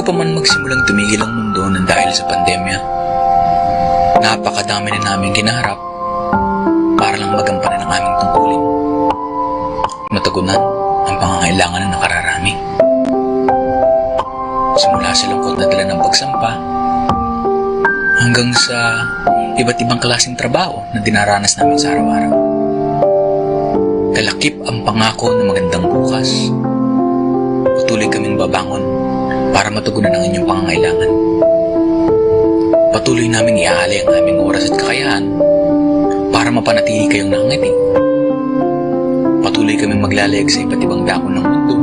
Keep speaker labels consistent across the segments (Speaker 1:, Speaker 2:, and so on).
Speaker 1: Bago pa man magsimulang tumigil ang mundo ng dahil sa pandemya, napakadami na namin kinaharap para lang magampanan ang aming tungkulin. Matugunan ang pangangailangan na nakararami. Simula sa lungkot na dala ng pagsampa hanggang sa iba't ibang klaseng trabaho na dinaranas namin sa araw-araw. Kalakip ang pangako ng magandang bukas. Patuloy kaming babangon para matugunan ang inyong pangangailangan. Patuloy naming iaalay ang aming oras at kakayahan para mapanatili kayong nakangiti. Patuloy kaming maglalayag sa iba't ibang dako ng mundo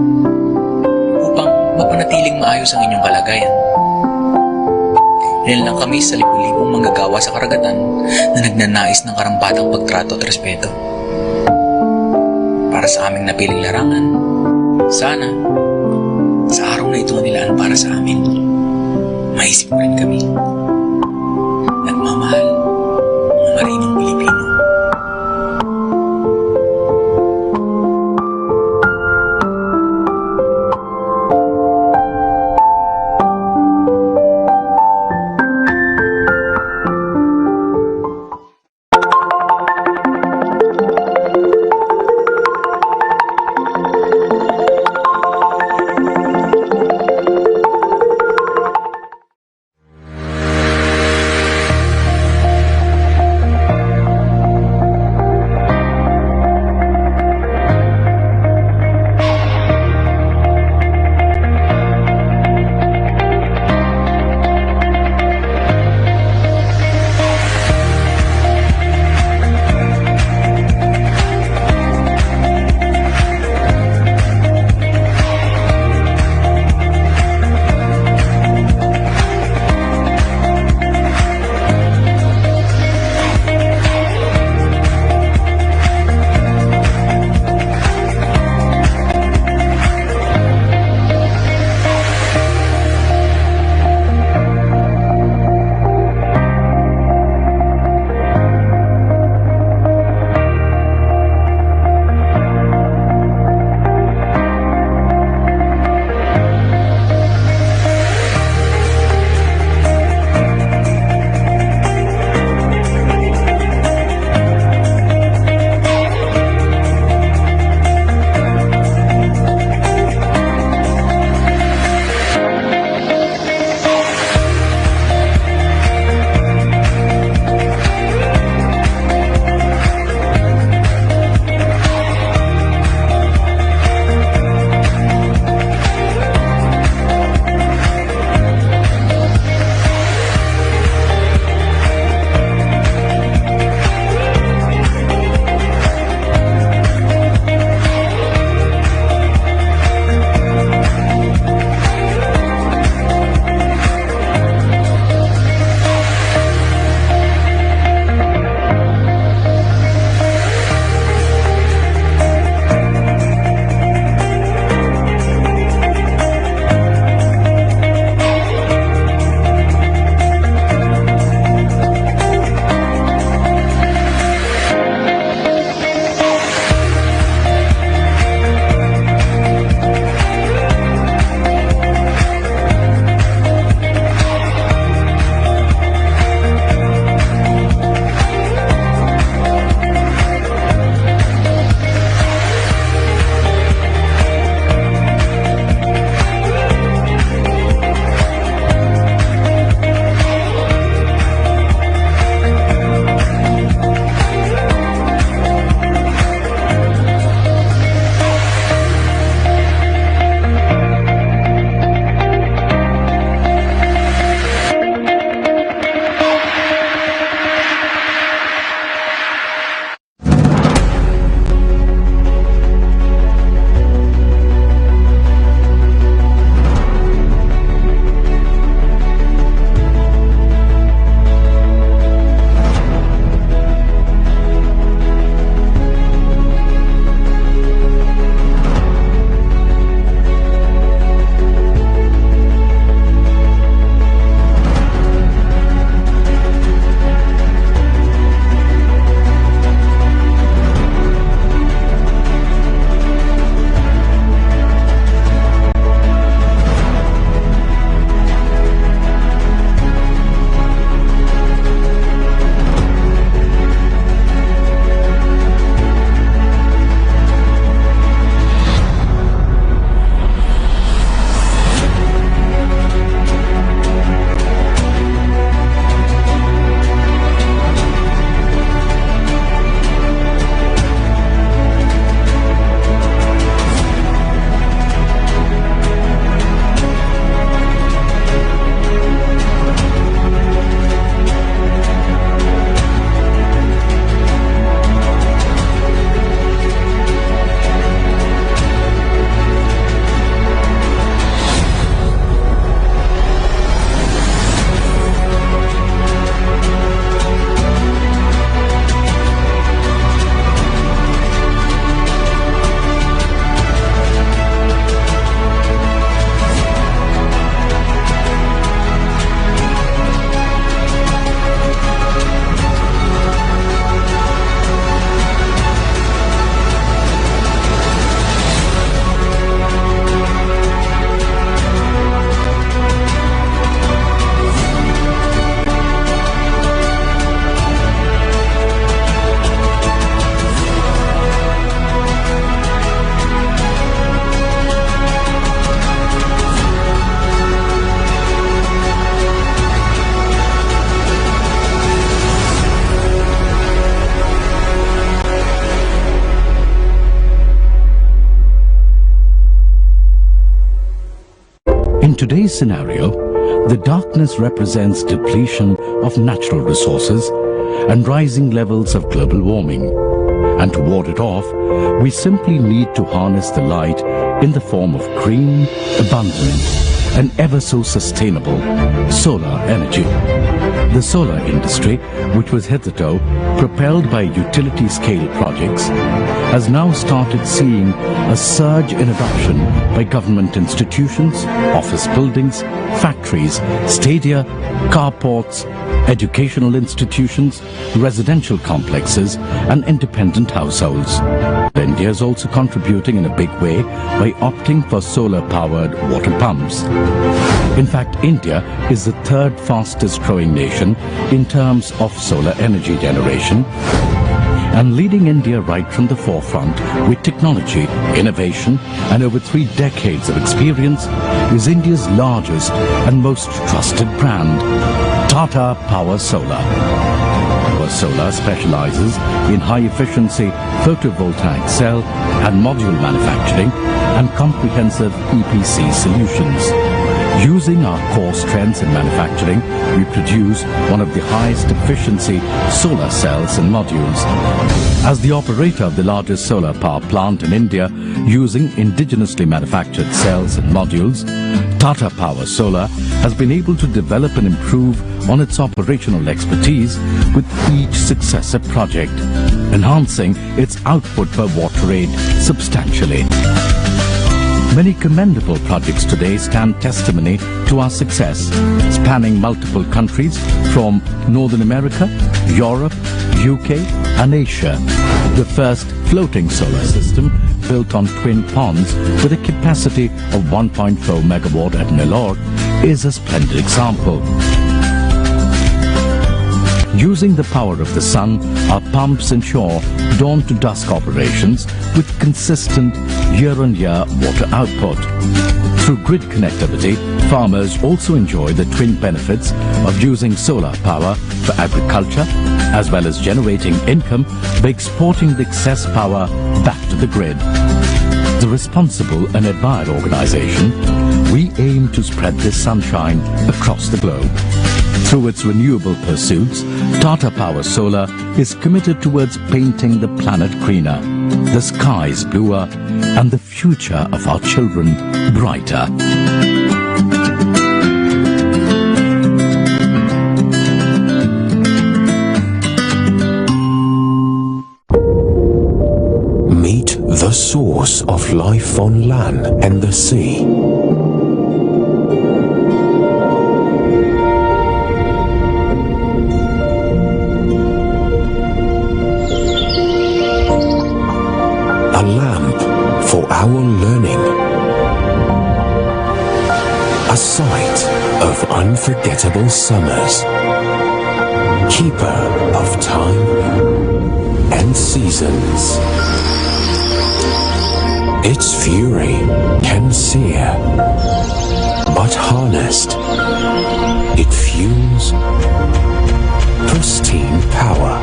Speaker 1: upang mapanatiling maayos ang inyong kalagayan. Dahil lang kami sa libu-libong manggagawa sa karagatan na nagnanais ng karampatang pagtrato at respeto. Para sa aming napiling larangan, sana sa araw na ito na nilaan para sa amin, maisip mo rin kami. Nagmamahal, mga marinong Pilipino.
Speaker 2: today's scenario, the darkness represents depletion of natural resources and rising levels of global warming. And to ward it off, we simply need to harness the light in the form of green, abundant, and ever so sustainable solar energy. The solar industry, which was hitherto propelled by utility-scale projects, has now started seeing a surge in adoption by government institutions, office buildings, factories, stadia, carports, educational institutions, residential complexes, and independent households. India is also contributing in a big way by opting for solar-powered water pumps. In fact, India is the third fastest growing nation in terms of solar energy generation, and leading India right from the forefront with technology, innovation, and over 3 decades of experience is India's largest and most trusted brand, Tata Power Solar. Power Solar specializes in high-efficiency photovoltaic cell and module manufacturing and comprehensive EPC solutions. Using our core strengths in manufacturing, we produce one of the highest efficiency solar cells and modules. As the operator of the largest solar power plant in India using indigenously manufactured cells and modules, Tata Power Solar has been able to develop and improve on its operational expertise with each successive project, enhancing its output per watt rate substantially. Many commendable projects today stand testimony to our success, spanning multiple countries from Northern America, Europe, UK and Asia. The first floating solar system built on twin ponds with a capacity of 1.4 megawatt at Nellore is a splendid example. Using the power of the sun, our pumps ensure dawn-to-dusk operations with consistent year-on-year water output. Through grid connectivity, farmers also enjoy the twin benefits of using solar power for agriculture, as well as generating income by exporting the excess power back to the grid. The responsible and admired organization, we aim to spread this sunshine across the globe. Through its renewable pursuits, Tata Power Solar is committed towards painting the planet greener, the skies bluer, and the future of our children brighter.
Speaker 3: Meet the source of life on land and the sea. A lamp for our learning. A sight of unforgettable summers. Keeper of time and seasons. Its fury can sear, but harnessed, it fuels pristine power.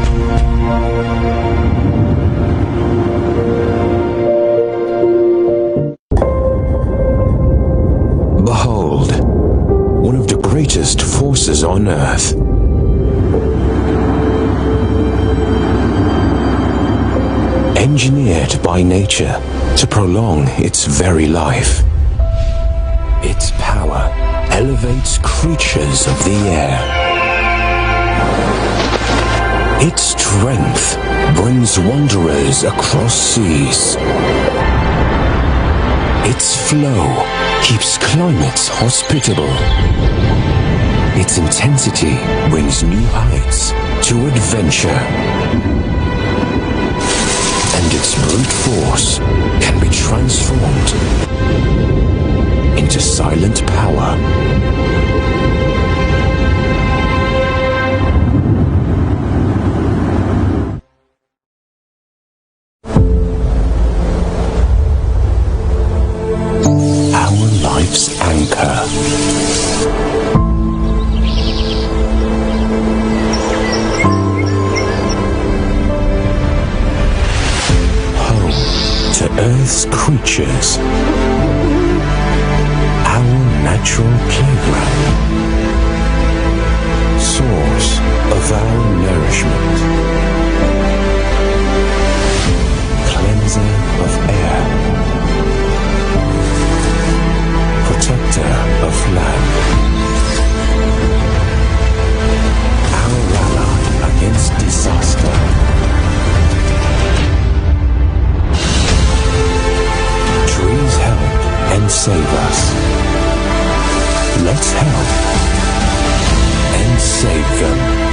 Speaker 3: Behold, one of the greatest forces on earth. Engineered by nature to prolong its very life. Its power elevates creatures of the air. Its strength brings wanderers across seas. Its flow keeps climates hospitable. Its intensity brings new heights to adventure. And its brute force can be transformed into silent power. Our life's anchor. To Earth's creatures, our natural playground, source of our nourishment, cleanser of air, protector of land, our ally against disaster. Trees help and save us. Let's help and save them.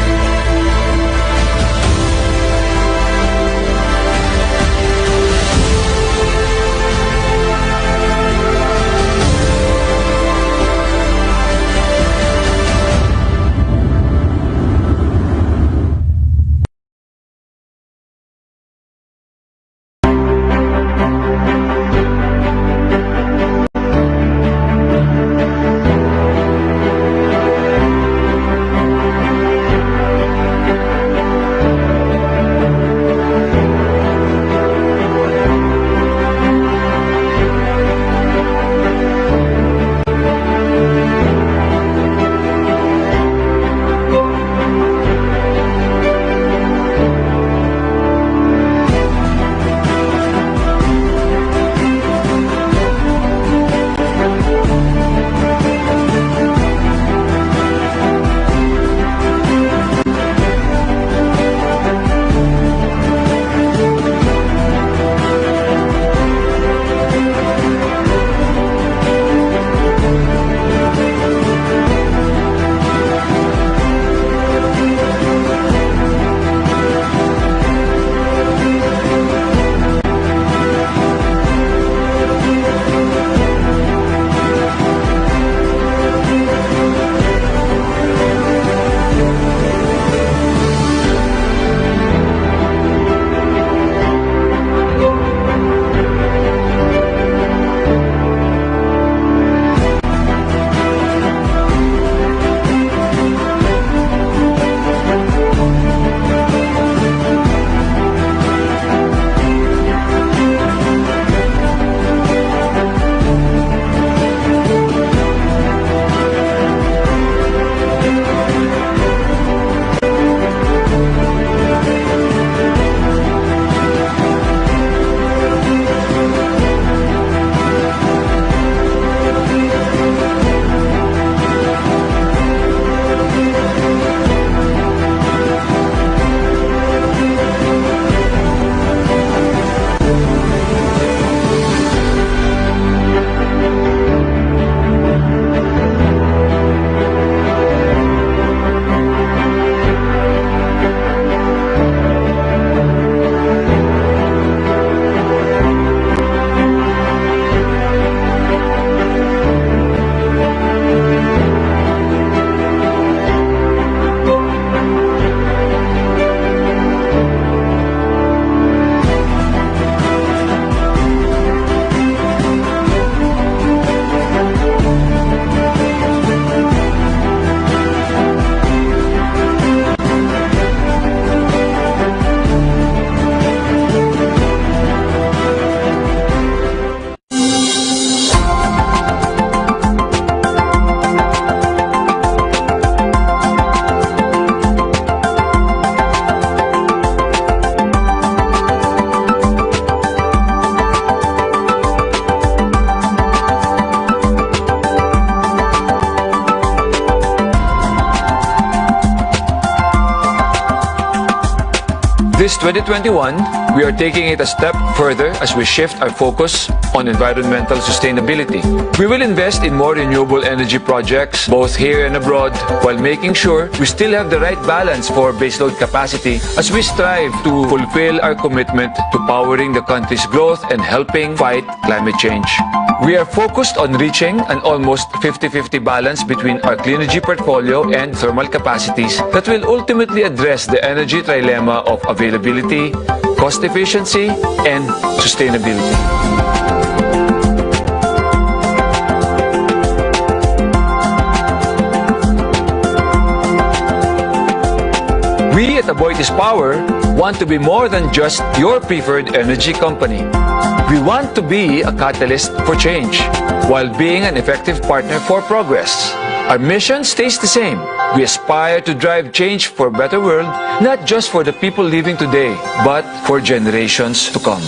Speaker 4: This 2021, we are taking it a step further as we shift our focus on environmental sustainability. We will invest in more renewable energy projects, both here and abroad, while making sure we still have the right balance for baseload capacity as we strive to fulfill our commitment to powering the country's growth and helping fight climate change. We are focused on reaching an almost 50-50 balance between our clean energy portfolio and thermal capacities that will ultimately address the energy trilemma of availability, cost efficiency, and sustainability. We at Tata Power want to be more than just your preferred energy company. We want to be a catalyst for change while being an effective partner for progress. Our mission stays the same. We aspire to drive change for a better world, not just for the people living today, but for generations to come.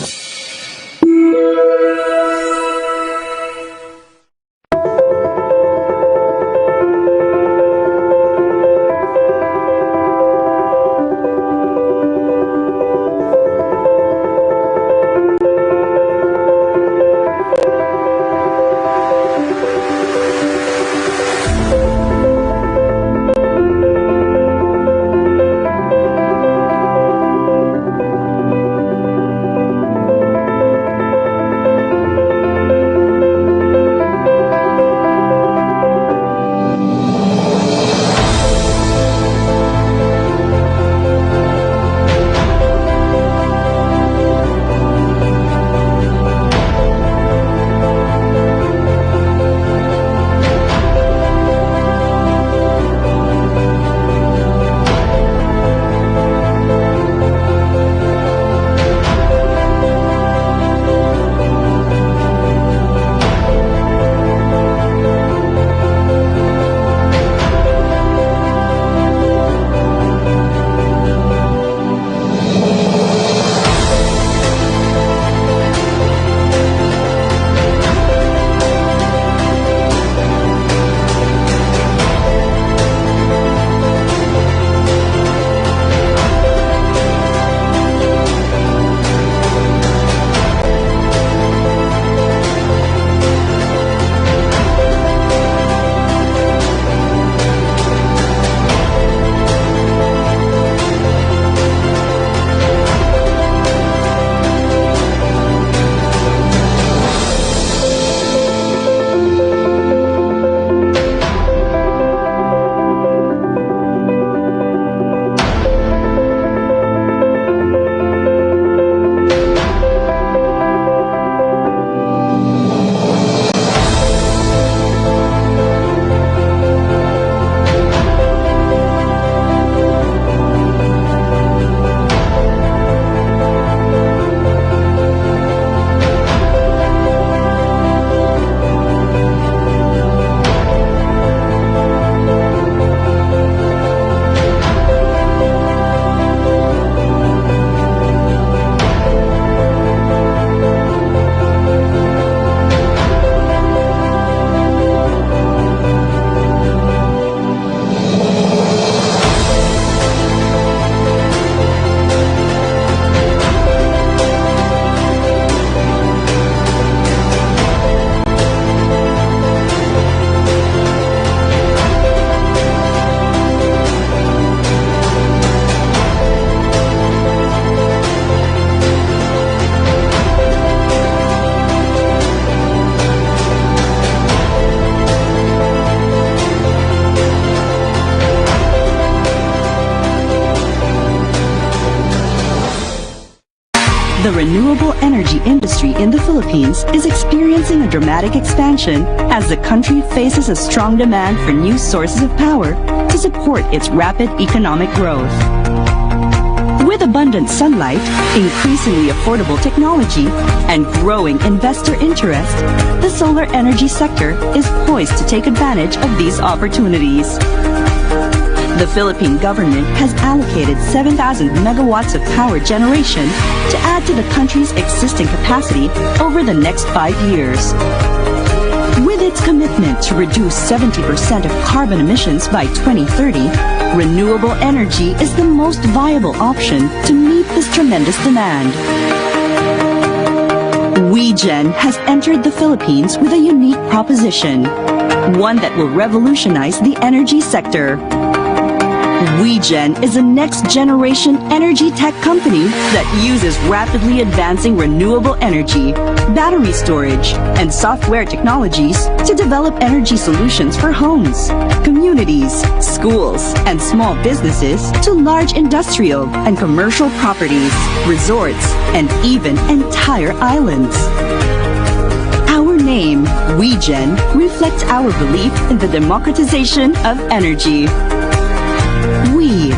Speaker 5: The renewable energy industry in the Philippines is experiencing a dramatic expansion as the country faces a strong demand for new sources of power to support its rapid economic growth. With abundant sunlight, increasingly affordable technology, and growing investor interest, the solar energy sector is poised to take advantage of these opportunities. The Philippine government has allocated 7,000 megawatts of power generation to add to the country's existing capacity over the next 5 years. With its commitment to reduce 70% of carbon emissions by 2030, renewable energy is the most viable option to meet this tremendous demand. WeGen has entered the Philippines with a unique proposition, one that will revolutionize the energy sector. WeGen is a next-generation energy tech company that uses rapidly advancing renewable energy, battery storage, and software technologies to develop energy solutions for homes, communities, schools, and small businesses to large industrial and commercial properties, resorts, and even entire islands. Our name, WeGen, reflects our belief in the democratization of energy. We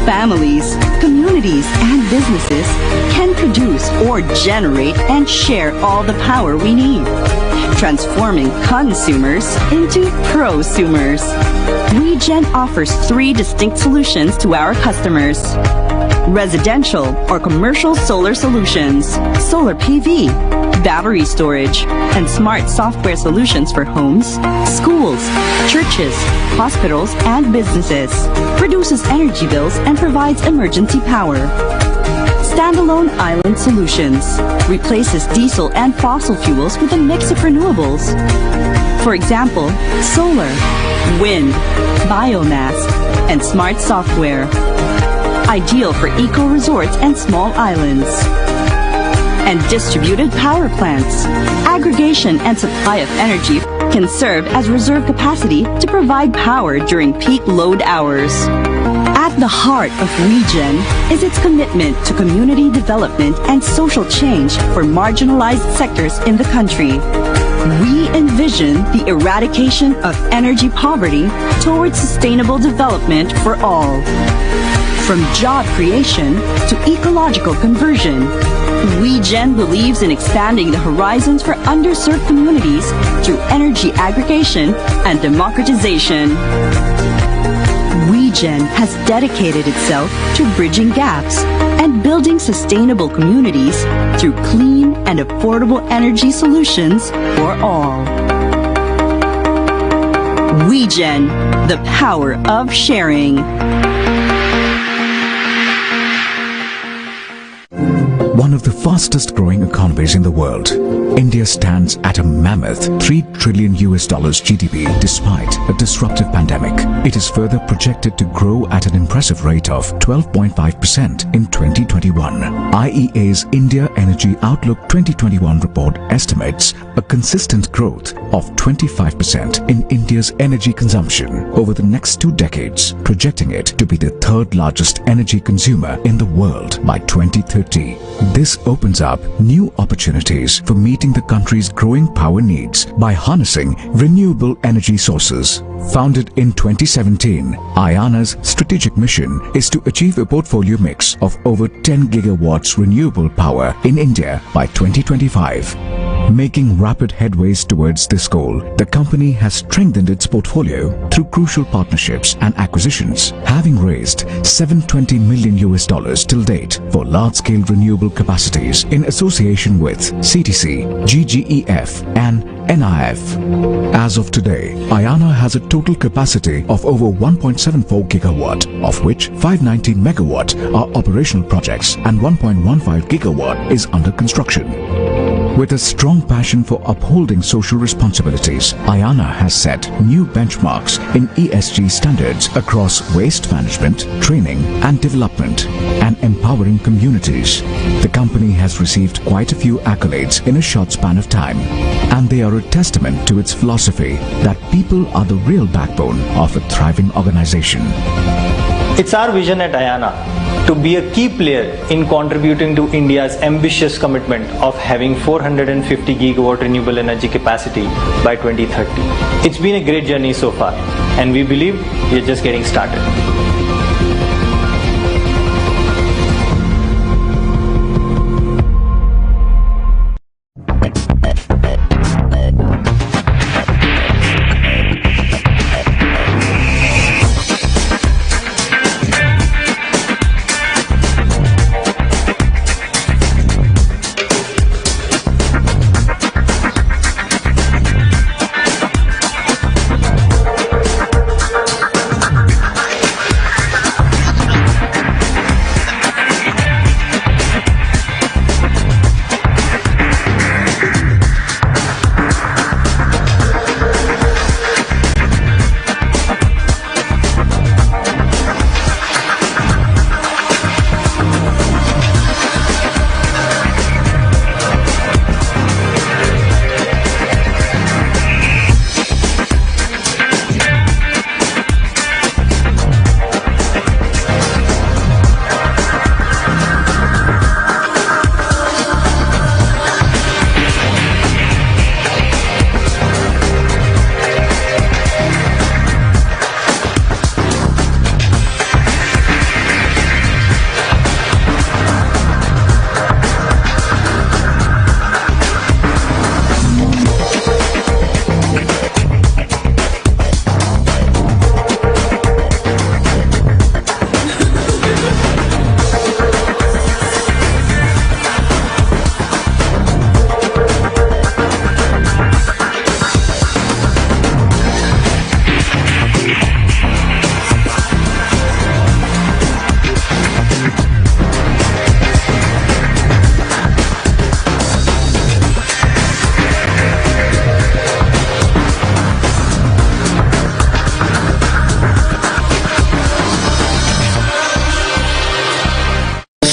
Speaker 5: families, communities, and businesses can produce or generate and share all the power we need, transforming consumers into prosumers. WeGen offers 3 distinct solutions to our customers: residential or commercial solar solutions, solar PV, battery storage, and smart software solutions for homes, schools, churches, hospitals, and businesses. Reduces energy bills and provides emergency power. Standalone island solutions. Replaces diesel and fossil fuels with a mix of renewables. For example, solar, wind, biomass, and smart software. Ideal for eco-resorts and small islands. And distributed power plants. Aggregation and supply of energy can serve as reserve capacity to provide power during peak load hours. At the heart of WeGen is its commitment to community development and social change for marginalized sectors in the country. We envision the eradication of energy poverty towards sustainable development for all. From job creation to ecological conversion, WeGen believes in expanding the horizons for underserved communities through energy aggregation and democratization. WeGen has dedicated itself to bridging gaps and building sustainable communities through clean and affordable energy solutions for all. WeGen, the power of sharing.
Speaker 6: One of the fastest growing economies in the world, India stands at a mammoth $3 trillion GDP despite a disruptive pandemic. It is further projected to grow at an impressive rate of 12.5% in 2021. IEA's India Energy Outlook 2021 report estimates a consistent growth of 25% in India's energy consumption over the next 2 decades, projecting it to be the 3rd largest energy consumer in the world by 2030. This opens up new opportunities for meeting the country's growing power needs by harnessing renewable energy sources. Founded in 2017, Ayana's strategic mission is to achieve a portfolio mix of over 10 gigawatts renewable power in India by 2025. Making rapid headways towards this goal, the company has strengthened its portfolio through crucial partnerships and acquisitions, having raised $720 million till date for large-scale renewable capacities in association with CTC, GGEF, and NIF. As of today, Ayana has a total capacity of over 1.74 gigawatt, of which 590 megawatt are operational projects and 1.15 gigawatt is under construction. With a strong passion for upholding social responsibilities, Ayana has set new benchmarks in ESG standards across waste management, training and development, and empowering communities. The company has received quite a few accolades in a short span of time, and they are a testament to its philosophy that people are the real backbone of a thriving organization.
Speaker 7: It's our vision at Ayana to be a key player in contributing to India's ambitious commitment of having 450 gigawatt renewable energy capacity by 2030. It's been a great journey so far, and we believe we're just getting started.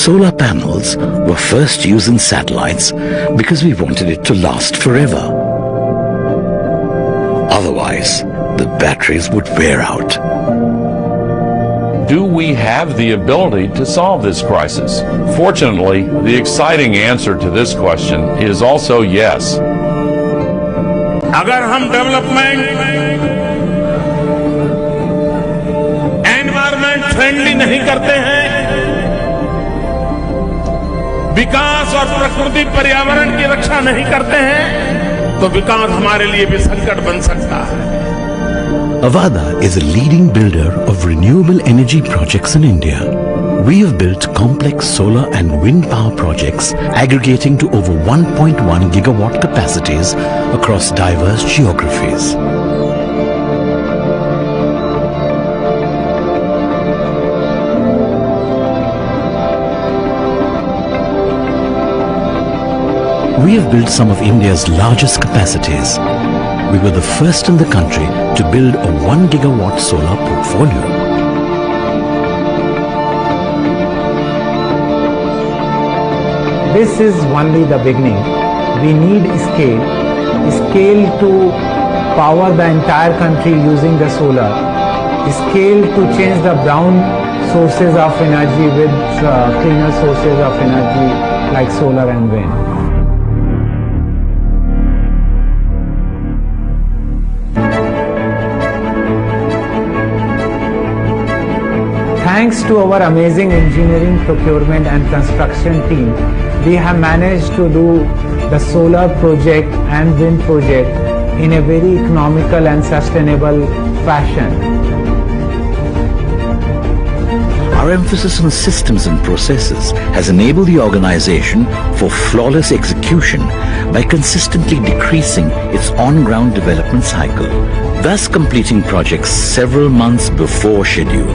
Speaker 2: Solar panels were first used in satellites because we wanted it to last forever. Otherwise, the batteries would wear out.
Speaker 8: Do we have the ability to solve this crisis? Fortunately, the exciting answer to this question is also yes.
Speaker 9: अगर हम development environment friendly नहीं करते हैं, विकास और प्रकृति पर्यावरण की रक्षा नहीं करते हैं, तो विकास हमारे लिए भी संकट बन सकता है.
Speaker 2: Avada is a leading builder of renewable energy projects in India. We have built complex solar and wind power projects aggregating to over 1.1 gigawatt capacities across diverse geographies. We have built some of India's largest capacities. We were the first in the country to build a 1 gigawatt solar portfolio.
Speaker 10: This is only the beginning. We need scale to power the entire country using the solar, scale to change the brown sources of energy with cleaner sources of energy like solar and wind. Thanks to our amazing engineering, procurement and construction team, we have managed to do the solar project and wind project in a very economical and sustainable fashion.
Speaker 2: Our emphasis on systems and processes has enabled the organization for flawless execution by consistently decreasing its on-ground development cycle, thus completing projects several months before schedule.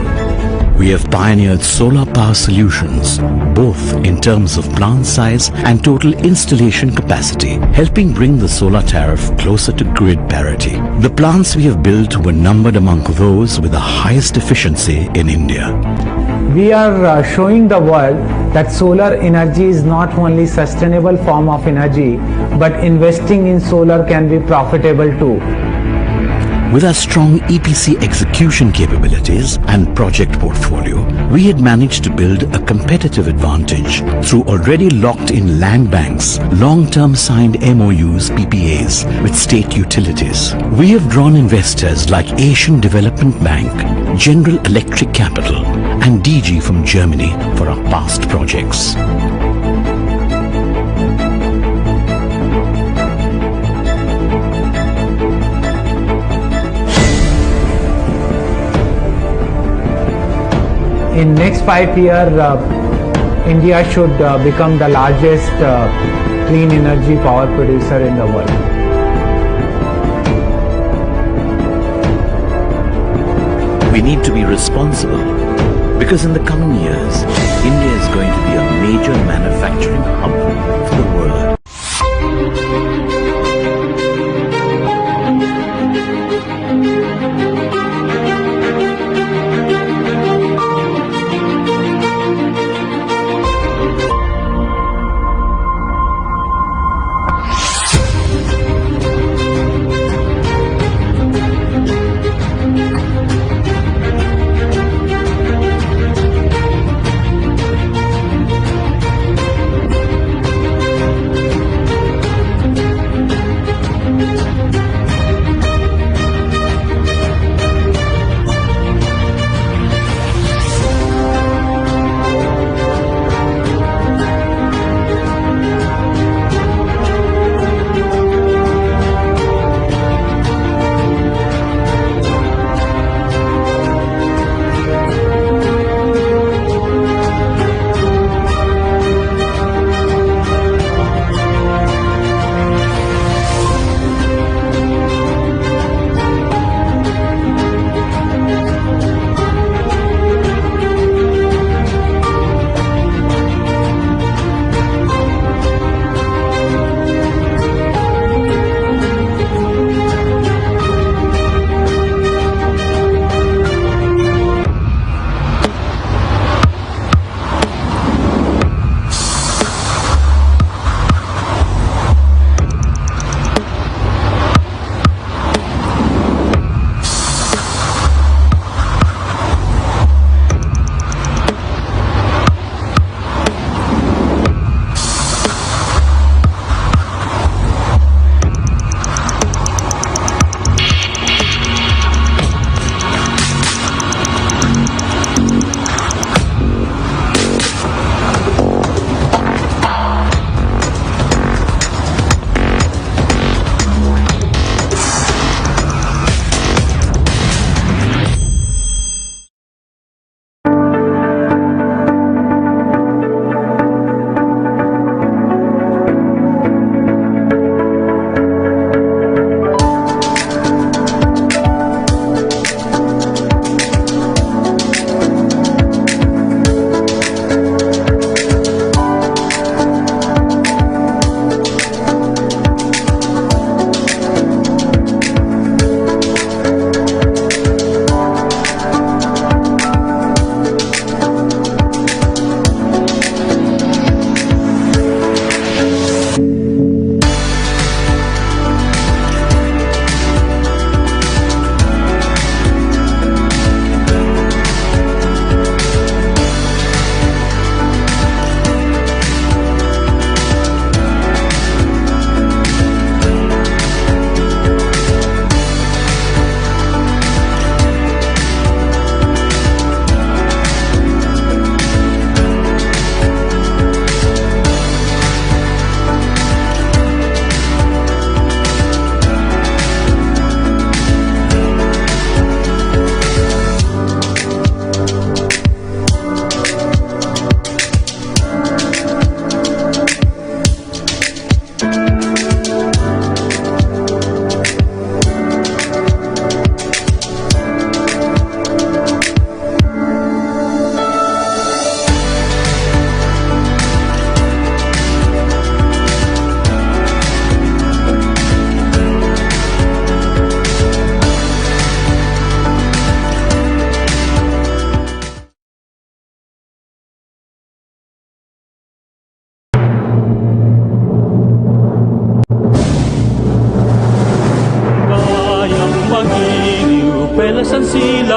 Speaker 2: We have pioneered solar power solutions, both in terms of plant size and total installation capacity, helping bring the solar tariff closer to grid parity. The plants we have built were numbered among those with the highest efficiency in India.
Speaker 10: We are showing the world that solar energy is not only sustainable form of energy, but investing in solar can be profitable too.
Speaker 2: With our strong EPC execution capabilities and project portfolio, we had managed to build a competitive advantage through already locked-in land banks, long-term signed MOUs, PPAs with state utilities. We have drawn investors like Asian Development Bank, General Electric Capital and DG from Germany for our past projects.
Speaker 10: In next 5 years, India should become the largest clean energy power producer in the world.
Speaker 2: We need to be responsible because in the coming years, India is going to be a major manufacturing hub for the world.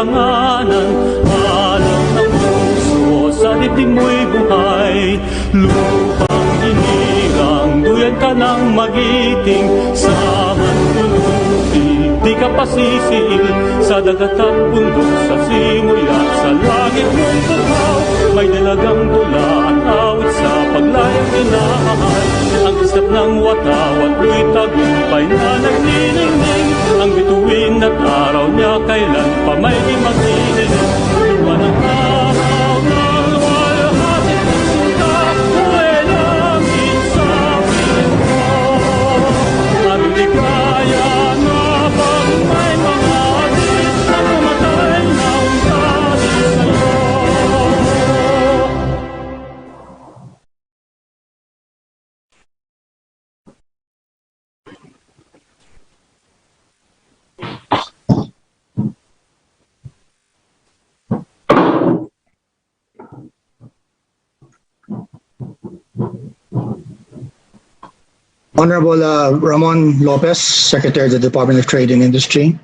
Speaker 11: kasaganahan. Alam ng puso sa dibdib mo'y buhay. Lupang inirang, duyan ka ng magiting. Sa manlulupi, di ka pasisiil. Sa dagat at bundok, sa simoy at sa langit mong tuhaw. May dalagang tula at awit sa paglayang inahal. Ang isap ng watawat mo'y tagumpay na nagniningning. Ang bituin at araw niya kailan pa may di magdidinig. Luwa ng araw ng walhati ng sinta, buhay langit sa piling mo. Aming ligaya na pag may mga atin na pumatay ng dati sa'yo.
Speaker 12: Honorable Ramon Lopez, Secretary of the Department of Trade and Industry,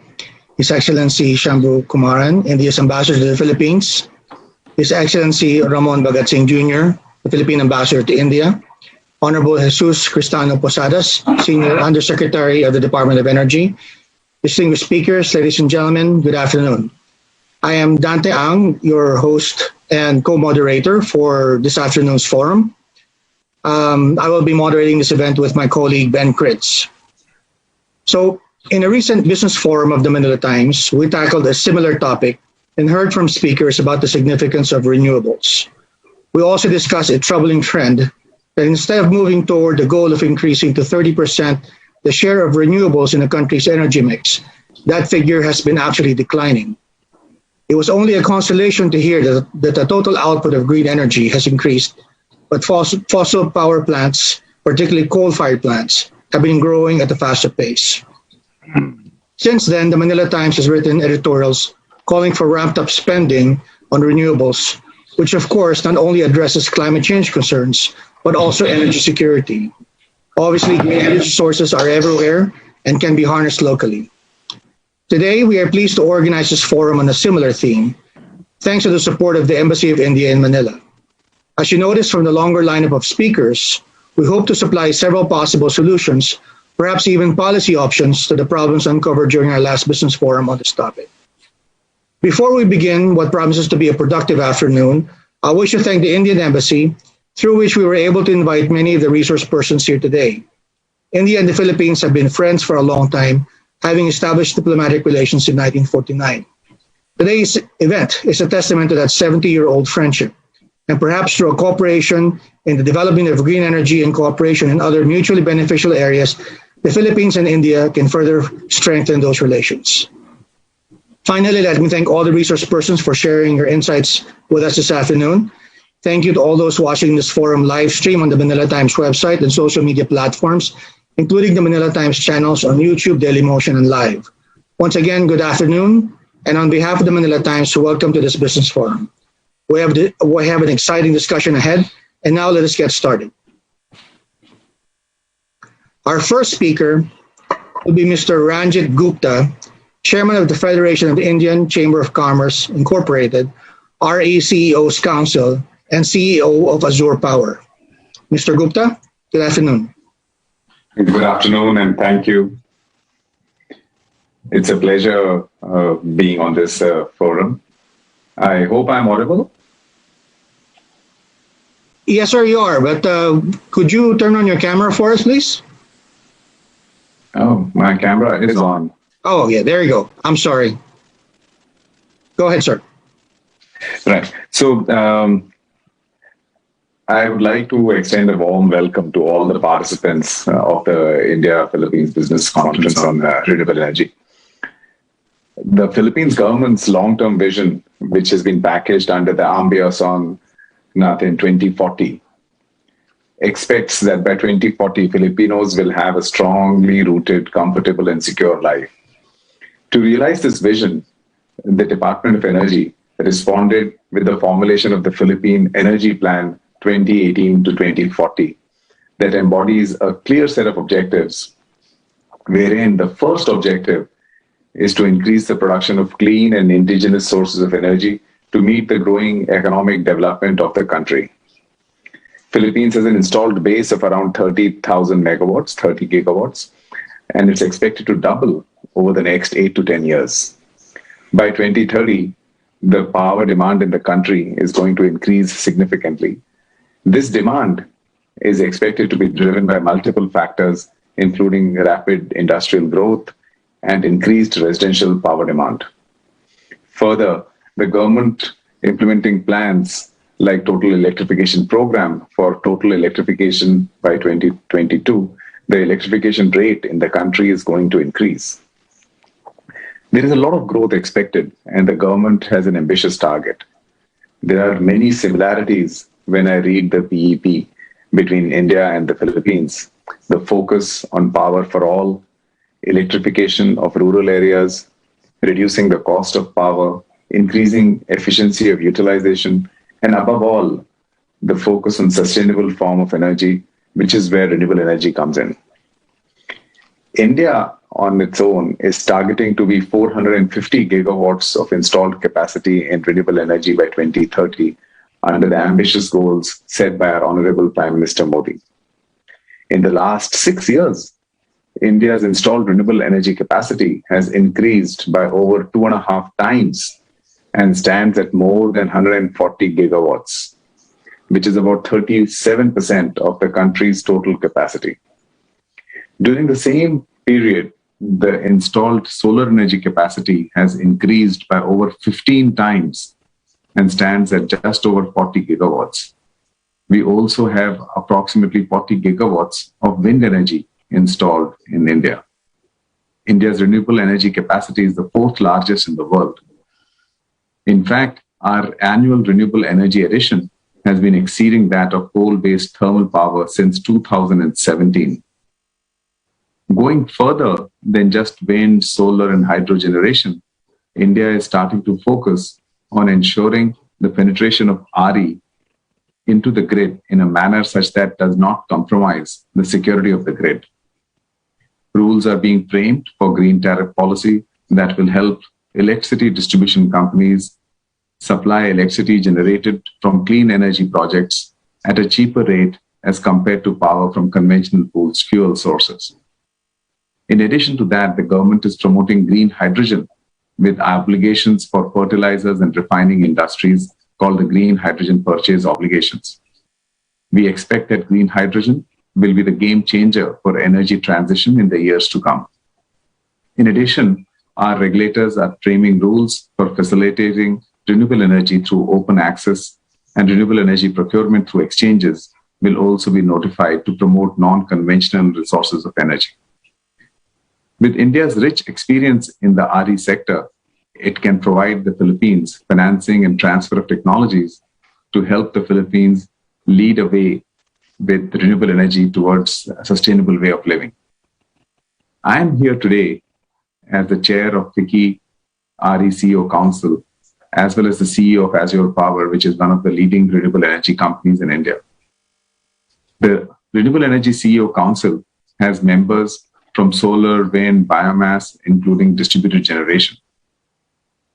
Speaker 12: His Excellency Shambhu Kumaran, India's Ambassador to the Philippines, His Excellency Ramon Bagatsing Jr., the Philippine Ambassador to India, Honorable Jesus Cristano Posadas, Senior Undersecretary of the Department of Energy, distinguished speakers, ladies and gentlemen, good afternoon. I am Dante Ang, your host and co-moderator for this afternoon's forum. I will be moderating this event with my colleague, Ben Kritz. So, in a recent business forum of the Manila Times, we tackled a similar topic and heard from speakers about the significance of renewables. We also discussed a troubling trend that instead of moving toward the goal of increasing to 30% the share of renewables in the country's energy mix, that figure has been actually declining. It was only a consolation to hear that the total output of green energy has increased, but fossil power plants, particularly coal-fired plants, have been growing at a faster pace. Since then, the Manila Times has written editorials calling for ramped-up spending on renewables, which of course not only addresses climate change concerns, but also energy security. Obviously, green energy sources are everywhere and can be harnessed locally. Today, we are pleased to organize this forum on a similar theme, thanks to the support of the Embassy of India in Manila. As you notice from the longer lineup of speakers, we hope to supply several possible solutions, perhaps even policy options to the problems uncovered during our last business forum on this topic. Before we begin what promises to be a productive afternoon, I wish to thank the Indian Embassy, through which we were able to invite many of the resource persons here today. India and the Philippines have been friends for a long time, having established diplomatic relations in 1949. Today's event is a testament to that 70-year-old friendship. And perhaps through a cooperation in the development of green energy and cooperation in other mutually beneficial areas, the Philippines and India can further strengthen those relations. Finally, let me thank all the resource persons for sharing your insights with us this afternoon. Thank you to all those watching this forum live stream on the Manila Times website and social media platforms, including the Manila Times channels on YouTube, Dailymotion, and Live. Once again, good afternoon, and on behalf of the Manila Times, welcome to this business forum. We have an exciting discussion ahead, and now let us get started. Our first speaker will be Mr. Ranjit Gupta, Chairman of the Federation of the Indian Chamber of Commerce, Incorporated, RECEO's Council, and CEO of Azure Power. Mr. Gupta, good afternoon.
Speaker 13: Good afternoon, and thank you. It's a pleasure being on this forum. I hope I'm audible.
Speaker 12: Yes, sir, you are, but could you turn on your camera for us, please?
Speaker 13: Oh, my camera is on.
Speaker 12: Oh, yeah, there you go. I'm sorry. Go ahead, sir.
Speaker 13: Right. So, I would like to extend a warm welcome to all the participants of the India-Philippines Business Conference on Renewable Energy. The Philippines government's long-term vision, which has been packaged under the Ambias on Natin 2040, expects that by 2040, Filipinos will have a strongly rooted, comfortable, and secure life. To realize this vision, the Department of Energy responded with the formulation of the Philippine Energy Plan 2018 to 2040 that embodies a clear set of objectives, wherein the first objective is to increase the production of clean and indigenous sources of energy to meet the growing economic development of the country. Philippines has an installed base of around 30,000 megawatts, 30 gigawatts, and it's expected to double over the next 8 to 10 years. By 2030, the power demand in the country is going to increase significantly. This demand is expected to be driven by multiple factors, including rapid industrial growth and increased residential power demand. Further, the government implementing plans like Total Electrification Program for total electrification by 2022, the electrification rate in the country is going to increase. There is a lot of growth expected, and the government has an ambitious target. There are many similarities when I read the PEP between India and the Philippines. The focus on power for all, electrification of rural areas, reducing the cost of power, increasing efficiency of utilization, and above all, the focus on sustainable form of energy, which is where renewable energy comes in. India on its own is targeting to be 450 gigawatts of installed capacity in renewable energy by 2030 under the ambitious goals set by our Honorable Prime Minister Modi. In the last 6 years, India's installed renewable energy capacity has increased by over 2.5 times and stands at more than 140 gigawatts, which is about 37% of the country's total capacity. During the same period, the installed solar energy capacity has increased by over 15 times and stands at just over 40 gigawatts. We also have approximately 40 gigawatts of wind energy installed in India. India's renewable energy capacity is the fourth largest in the world. In fact, our annual renewable energy addition has been exceeding that of coal-based thermal power since 2017. Going further than just wind, solar, and hydro generation, India is starting to focus on ensuring the penetration of RE into the grid in a manner such that does not compromise the security of the grid. Rules are being framed for green tariff policy that will help electricity distribution companies supply electricity generated from clean energy projects at a cheaper rate as compared to power from conventional fuel sources. In addition to that, the government is promoting green hydrogen with obligations for fertilizers and refining industries called the Green Hydrogen Purchase Obligations. We expect that green hydrogen will be the game changer for energy transition in the years to come. In addition, our regulators are framing rules for facilitating renewable energy through open access, and renewable energy procurement through exchanges will also be notified to promote non-conventional resources of energy. With India's rich experience in the RE sector, it can provide the Philippines financing and transfer of technologies to help the Philippines lead a way with renewable energy towards a sustainable way of living. I am here today as the chair of FICCI RE CEO Council, as well as the CEO of Azure Power, which is one of the leading renewable energy companies in India. The Renewable Energy CEO Council has members from solar, wind, biomass, including distributed generation.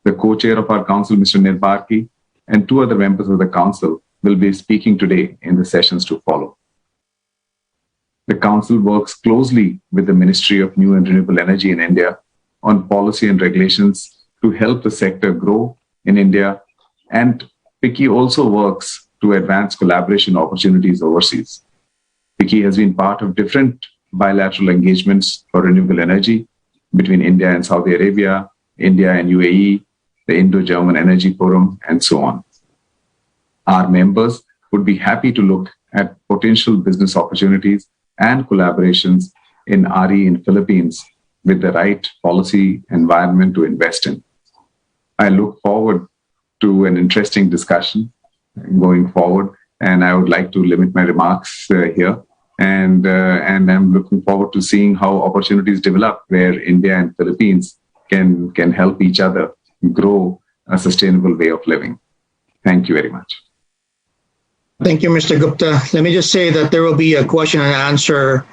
Speaker 13: The co-chair of our council, Mr. Nirbarki, and 2 other members of the council will be speaking today in the sessions to follow. The council works closely with the Ministry of New and Renewable Energy in India on policy and regulations to help the sector grow in India, and FICCI also works to advance collaboration opportunities overseas. FICCI has been part of different bilateral engagements for renewable energy between India and Saudi Arabia, India and UAE, the Indo-German Energy Forum, and so on. Our members would be happy to look at potential business opportunities and collaborations in RE in Philippines with the right policy environment to invest in. I look forward to an interesting discussion going forward, and I would like to limit my remarks here. And I'm looking forward to seeing how opportunities develop where India and Philippines can help each other grow a sustainable way of living. Thank you very much.
Speaker 12: Thank you, Mr. Gupta. Let me just say that there will be a question and answer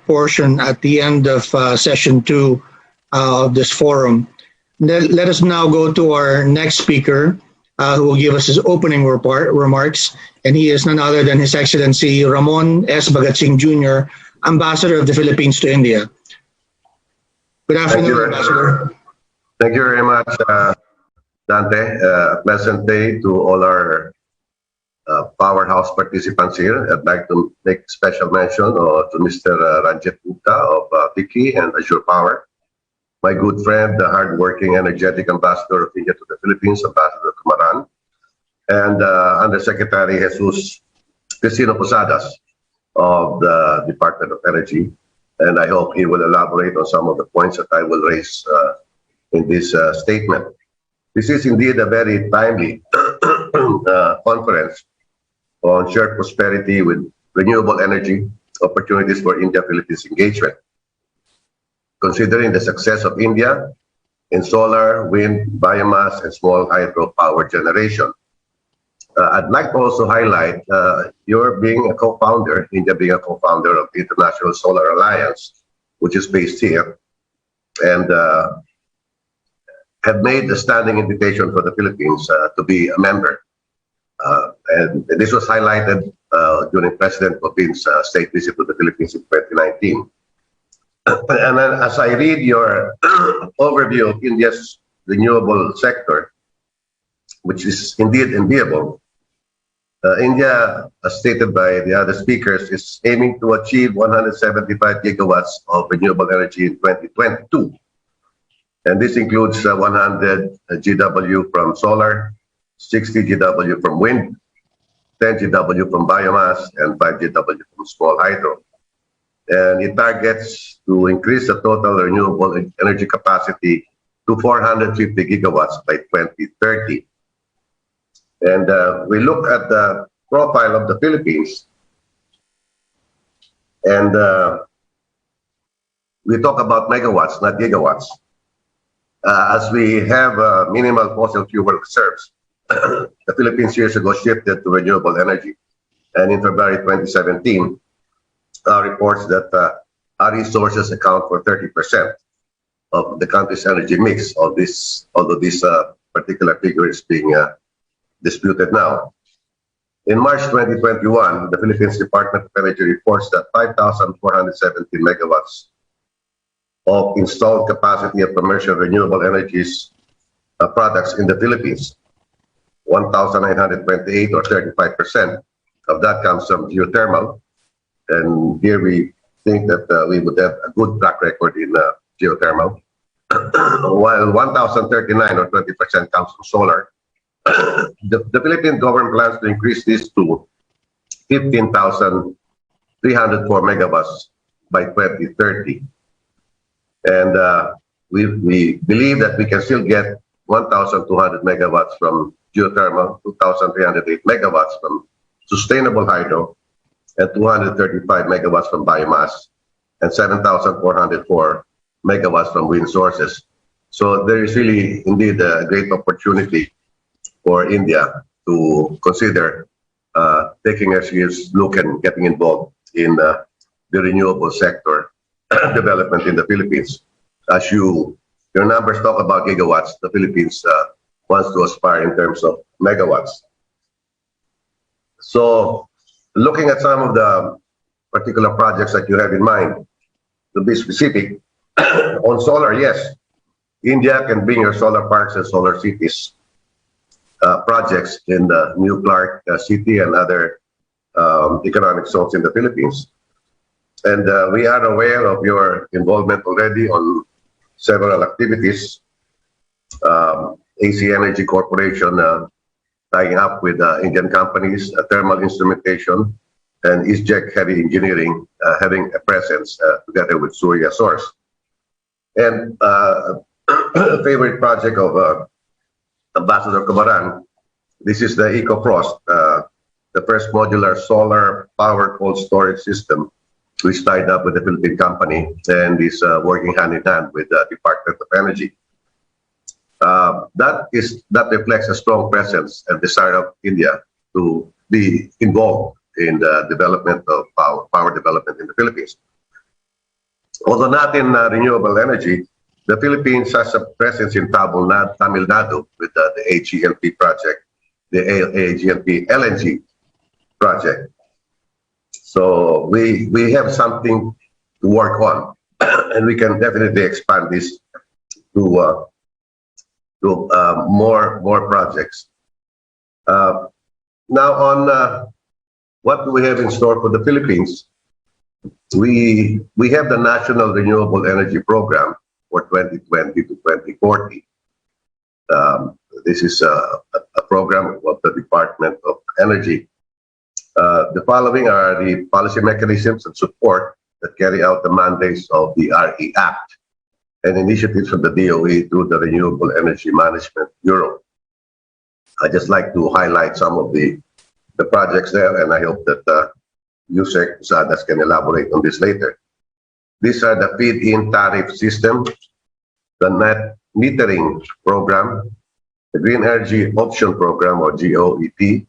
Speaker 12: portion at the end of session 2. of this forum. Let us now go to our next speaker, who will give us his opening remarks, and he is none other than His Excellency Ramon S. Bagatsing Jr., Ambassador of the Philippines to India. Good afternoon, Ambassador.
Speaker 14: Thank you very much, Dante. Pleasant day to all our powerhouse participants here. I'd like to make special mention to Mr. Ranjit Gupta of Vicky and Azure Power, my good friend, the hardworking, energetic Ambassador of India to the Philippines, Ambassador Kumaran, and Undersecretary Jesus Crisino Posadas of the Department of Energy. And I hope he will elaborate on some of the points that I will raise in this statement. This is indeed a very timely conference on shared prosperity with renewable energy, opportunities for India-Philippines engagement. Considering the success of India in solar, wind, biomass, and small hydro power generation. I'd like to also highlight your being a co-founder, India being a co-founder of the International Solar Alliance, which is based here, and have made a standing invitation for the Philippines to be a member. And this was highlighted during President Popin's state visit to the Philippines in 2019. And then as I read your overview of India's renewable sector, which is indeed enviable, India, as stated by the other speakers, is aiming to achieve 175 gigawatts of renewable energy in 2022. And this includes 100 GW from solar, 60 GW from wind, 10 GW from biomass, and 5 GW from small hydro. And it targets to increase the total renewable energy capacity to 450 gigawatts by 2030. And we look at the profile of the Philippines, and we talk about megawatts, not gigawatts. As we have minimal fossil fuel reserves, the Philippines years ago shifted to renewable energy. And in February 2017, reports that our resources account for 30% of the country's energy mix, although this particular figure is being disputed now. In March 2021, the Philippines Department of Energy reports that 5,470 megawatts of installed capacity of commercial renewable energies products in the Philippines. 1,928 or 35% of that comes from geothermal. And here we think that we would have a good track record in geothermal. While 1,039 or 20% comes from solar. The Philippine government plans to increase this to 15,304 megawatts by 2030. And we believe that we can still get 1,200 megawatts from geothermal, 2,308 megawatts from sustainable hydro, and 235 megawatts from biomass, and 7,404 megawatts from wind sources. So there is really indeed a great opportunity for India to consider taking a serious look and getting involved in the renewable sector development in the Philippines. As your numbers talk about gigawatts, the Philippines wants to aspire in terms of megawatts. So looking at some of the particular projects that you have in mind, to be specific, on solar, yes, India can bring your solar parks and solar cities projects in the New Clark City and other economic zones in the Philippines. And we are aware of your involvement already on several activities. AC Energy Corporation tying up with Indian companies, Thermal Instrumentation, and EastJet Heavy Engineering having a presence together with Surya Source. And a favorite project of Ambassador Kumaran, this is the EcoFrost, the first modular solar power cold storage system, which tied up with the Philippine company and is working hand in hand with the Department of Energy. That reflects a strong presence and desire of India to be involved in the development of power development in the Philippines. Although not in renewable energy, the Philippines has a presence in Tamil Nadu with the AGLP project, the AGLP LNG project. So we have something to work on, and we can definitely expand this to more projects. Now on what do we have in store for the Philippines? We have the National Renewable Energy Program for 2020 to 2040. This is a program of the Department of Energy. The following are the policy mechanisms and support that carry out the mandates of the RE Act and initiatives from the DOE through the Renewable Energy Management Bureau. I'd just like to highlight some of the projects there, and I hope that Yusek Sadas can elaborate on this later. These are the feed-in tariff system, the net metering program, the Green Energy Option Program or GOEP,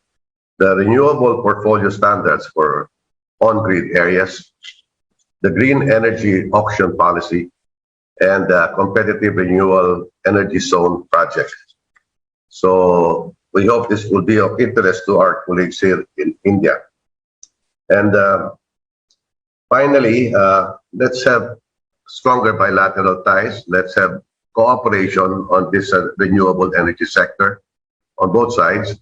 Speaker 14: the renewable portfolio standards for on-grid areas, the Green Energy Auction Policy, and the Competitive Renewable Energy Zone project. So we hope this will be of interest to our colleagues here in India. And finally, let's have stronger bilateral ties. Let's have cooperation on this renewable energy sector on both sides.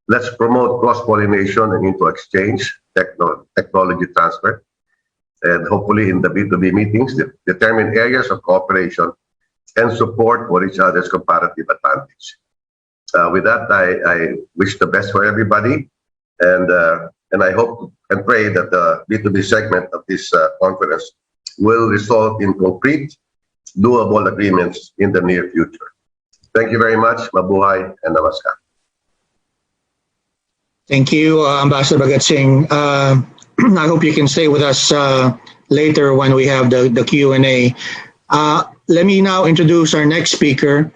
Speaker 14: Let's promote cross-pollination and inter-exchange, technology transfer, and hopefully in the B2B meetings, determine areas of cooperation and support for each other's comparative advantage. With that, I wish the best for everybody, and I hope and pray that the B2B segment of this conference will result in concrete, doable agreements in the near future. Thank you very much. Mabuhay and namaskar.
Speaker 12: Thank you, Ambassador Bagatsing. I hope you can stay with us later when we have the Q&A. Let me now introduce our next speaker,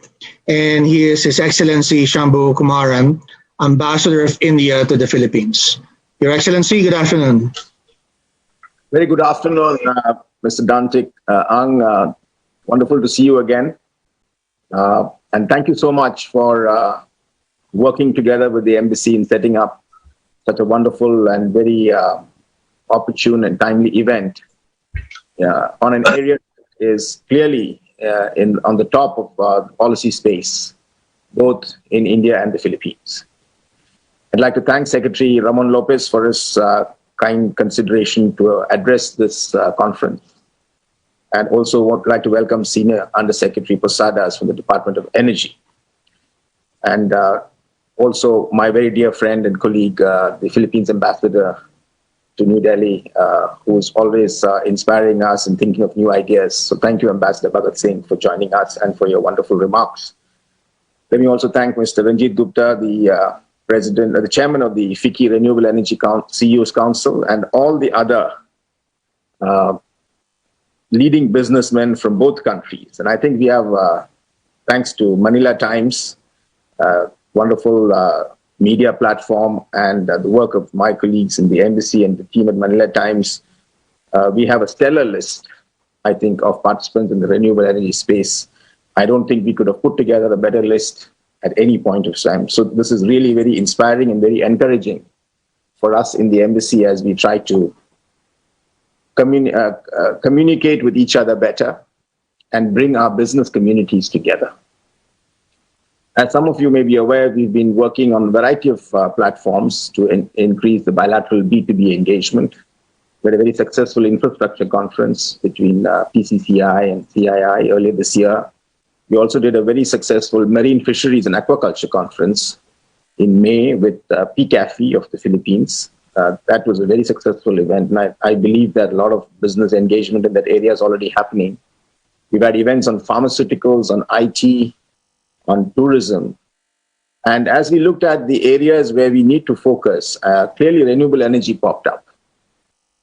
Speaker 12: and he is His Excellency Shambhu Kumaran, Ambassador of India to the Philippines. Your Excellency, good afternoon.
Speaker 15: Very good afternoon, Mr. Dantik Ang. Wonderful to see you again. And thank you so much for working together with the embassy in setting up such a wonderful and very opportune and timely event on an area that is clearly on the top of the policy space, both in India and the Philippines. I'd like to thank Secretary Ramon Lopez for his kind consideration to address this conference. And also would like to welcome Senior Undersecretary Posadas from the Department of Energy. And also my very dear friend and colleague, the Philippines Ambassador to New Delhi, who is always inspiring us and thinking of new ideas. So thank you, Ambassador Bhagat Singh, for joining us and for your wonderful remarks. Let me also thank Mr. Ranjit Gupta, the the chairman of the FICCI Renewable Energy CEOs Council, and all the other leading businessmen from both countries. And I think we have, thanks to Manila Times, wonderful media platform, and the work of my colleagues in the embassy and the team at Manila Times, we have a stellar list, I think, of participants in the renewable energy space. I don't think we could have put together a better list at any point of time. So this is really very inspiring and very encouraging for us in the embassy as we try to communicate with each other better and bring our business communities together. As some of you may be aware, we've been working on a variety of platforms to increase the bilateral B2B engagement. We had a very successful infrastructure conference between PCCI and CII earlier this year. We also did a very successful marine fisheries and aquaculture conference in May with PCAFI of the Philippines. That was a very successful event, and I believe that a lot of business engagement in that area is already happening. We've had events on pharmaceuticals, on IT, on tourism. And as we looked at the areas where we need to focus, clearly renewable energy popped up.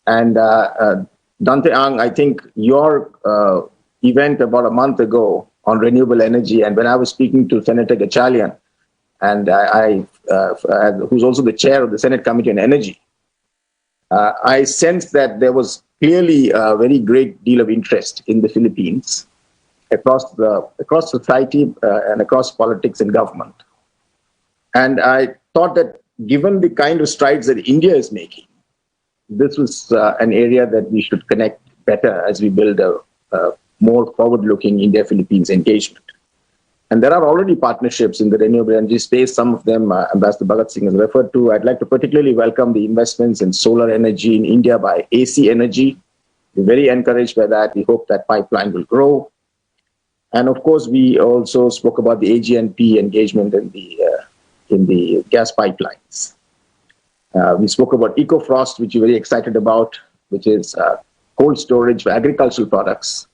Speaker 15: And Dante Ang, I think your event about a month ago on renewable energy, and when I was speaking to Senator Gatchalian, and who's also the chair of the Senate Committee on Energy, I sensed that there was clearly a very great deal of interest in the Philippines across society and across politics and government. And I thought that given the kind of strides that India is making, this was an area that we should connect better as we build a more forward-looking India-Philippines engagement. And there are already partnerships in the renewable energy space. Some of them Ambassador Bhagat Singh has referred to. I'd like to particularly welcome the investments in solar energy in India by AC Energy. We're very encouraged by that. We hope that pipeline will grow. And of course, we also spoke about the AG&P engagement in the gas pipelines. We spoke about EcoFrost, which we're very excited about, which is cold storage for agricultural products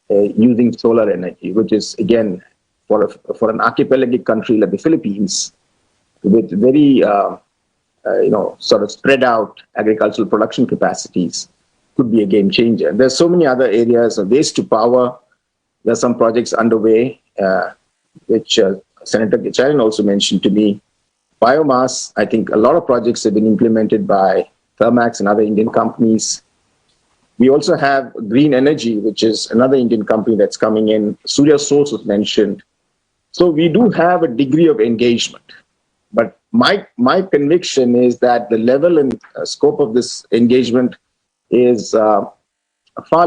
Speaker 15: using solar energy, which is, again, for an archipelagic country like the Philippines, with very, sort of spread out agricultural production capacities, could be a game changer. There's so many other areas of waste to power. There's some projects underway, which Senator Gicharan also mentioned to me. Biomass, I think a lot of projects have been implemented by Thermax and other Indian companies. We also have green energy, which is another Indian company that's coming in. Surya Source was mentioned. So we do have a degree of engagement. But my conviction is that the level and scope of this engagement is far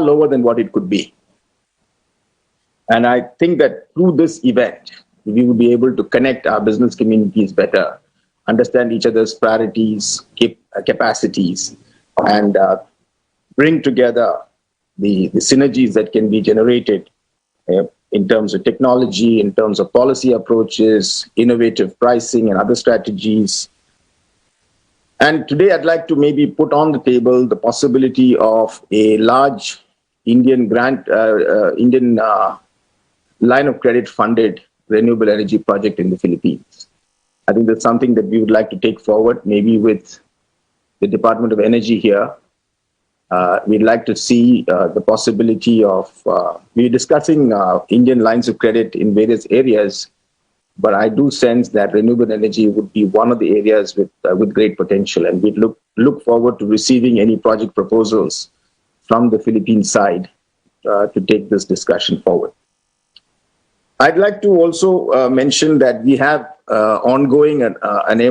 Speaker 15: lower than what it could be. And I think that through this event, we will be able to connect our business communities better, understand each other's priorities, capacities, and bring together the synergies that can be generated in terms of technology, in terms of policy approaches, innovative pricing, and other strategies. And today I'd like to maybe put on the table the possibility of a large Indian line of credit funded renewable energy project in the Philippines. I think that's something that we would like to take forward, maybe with the Department of Energy here. We'd like to see the possibility of, we're discussing Indian lines of credit in various areas, but I do sense that renewable energy would be one of the areas with great potential, and we'd look forward to receiving any project proposals from the Philippine side to take this discussion forward. I'd like to also mention that we have ongoing an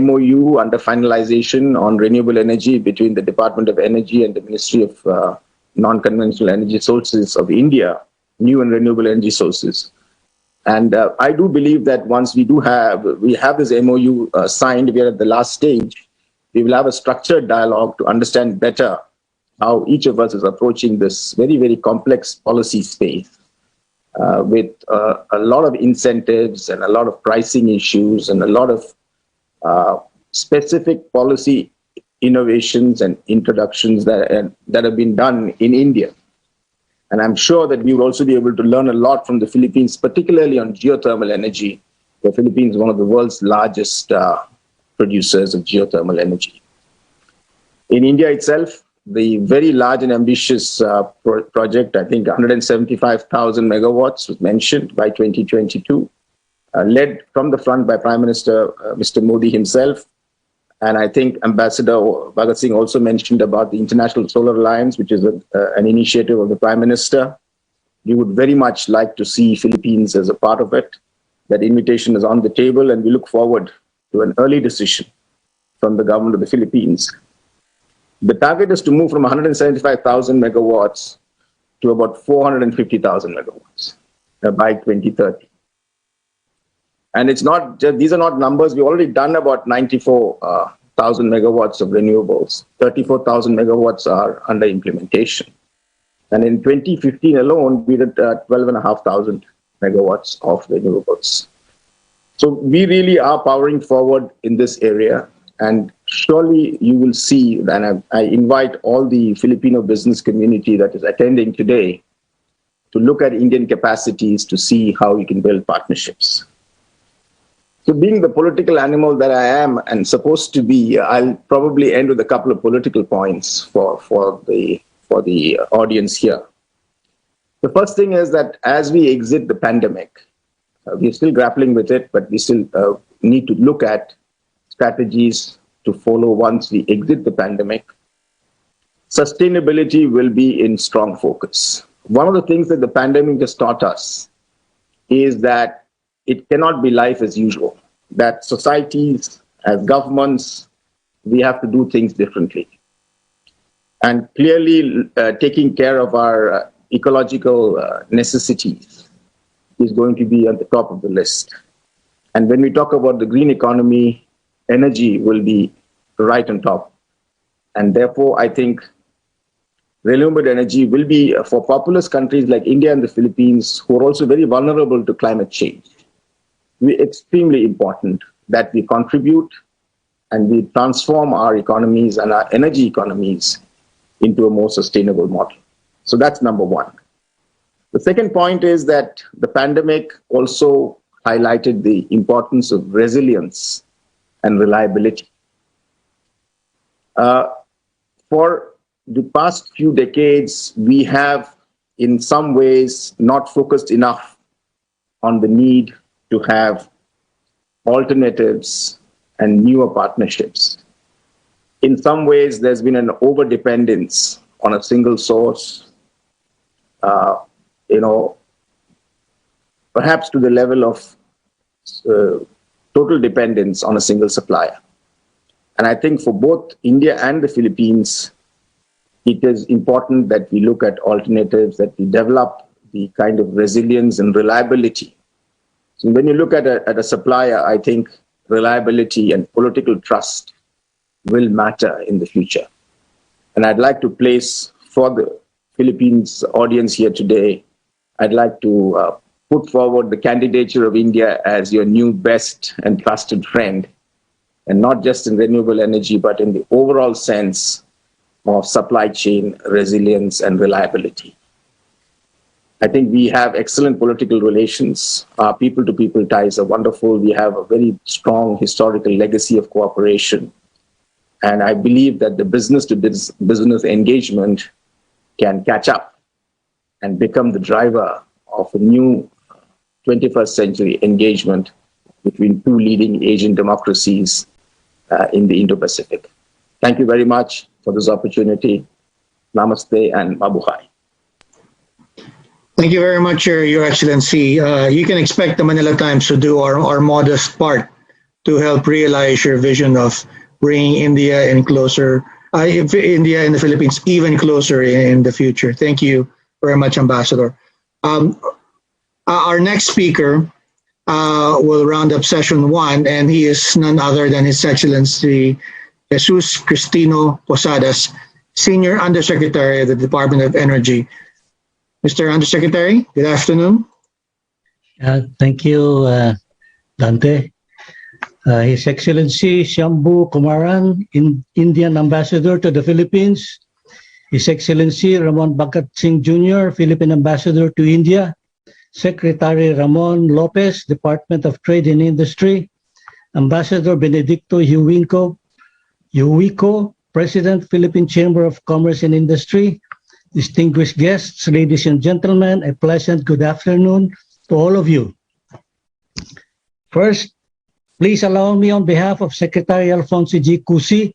Speaker 15: MOU under finalization on renewable energy between the Department of Energy and the Ministry of Non-Conventional Energy Sources of India, new and renewable energy sources. And I do believe that once we have this MOU signed, we are at the last stage, we will have a structured dialogue to understand better how each of us is approaching this very, very complex policy space. With a lot of incentives and a lot of pricing issues and a lot of specific policy innovations and introductions that have been done in India. And I'm sure that we will also be able to learn a lot from the Philippines, particularly on geothermal energy. The Philippines is one of the world's largest producers of geothermal energy. In India itself, the very large and ambitious project, I think 175,000 megawatts was mentioned by 2022, led from the front by Prime Minister Mr. Modi himself. And I think Ambassador Bhagat Singh also mentioned about the International Solar Alliance, which is an initiative of the Prime Minister. We would very much like to see Philippines as a part of it. That invitation is on the table, and we look forward to an early decision from the government of the Philippines. The target is to move from 175,000 megawatts to about 450,000 megawatts by 2030. And it's not just, these are not numbers. We've already done about 94,000 megawatts of renewables. 34,000 megawatts are under implementation. And in 2015 alone, we did 12,500 megawatts of renewables. So we really are powering forward in this area. And surely you will see, and I invite all the Filipino business community that is attending today to look at Indian capacities to see how we can build partnerships. So being the political animal that I am and supposed to be, I'll probably end with a couple of political points for the audience here. The first thing is that as we exit the pandemic, we're still grappling with it, but we still need to look at strategies to follow once we exit the pandemic. Sustainability will be in strong focus one of the things that the pandemic has taught us is that it cannot be life as usual, that societies, as governments, we have to do things differently. And clearly taking care of our ecological necessities is going to be at the top of the list. And when we talk about the green economy, energy will be right on top. And therefore, I think renewable energy will be, for populous countries like India and the Philippines, who are also very vulnerable to climate change, extremely important that we contribute and we transform our economies and our energy economies into a more sustainable model. So that's number one. The second point is that the pandemic also highlighted the importance of resilience and reliability. For the past few decades, we have in some ways not focused enough on the need to have alternatives and newer partnerships. In some ways, there's been an over-dependence on a single source, perhaps to the level of total dependence on a single supplier. And I think for both India and the Philippines, it is important that we look at alternatives, that we develop the kind of resilience and reliability. So when you look at a supplier, I think reliability and political trust will matter in the future. And I'd like to place for the Philippines audience here today, I'd like to put forward the candidature of India as your new best and trusted friend, and not just in renewable energy, but in the overall sense of supply chain resilience and reliability. I think we have excellent political relations. Our people-to-people ties are wonderful. We have a very strong historical legacy of cooperation. And I believe that the business-to-business engagement can catch up and become the driver of a new 21st century engagement between two leading Asian democracies in the Indo-Pacific. Thank you very much for this opportunity. Namaste and mabuhay.
Speaker 12: Thank you very much, Your Excellency. You can expect the Manila Times to do our modest part to help realize your vision of bringing India and India and the Philippines even closer in the future. Thank you very much, Ambassador. Our next speaker will round up session one, and he is none other than His Excellency Jesus Cristino Posadas, Senior Undersecretary of the Department of Energy. Mr. Undersecretary, good afternoon.
Speaker 16: Thank you, Dante. His Excellency Shambhu Kumaran, Indian Ambassador to the Philippines. His Excellency Ramon Bhagat Singh Jr., Philippine Ambassador to India. Secretary Ramon Lopez, Department of Trade and Industry. Ambassador Benedicto Huico, President, Philippine Chamber of Commerce and Industry. Distinguished guests, ladies and gentlemen, a pleasant good afternoon to all of you. First, please allow me on behalf of Secretary Alfonso G. Cusi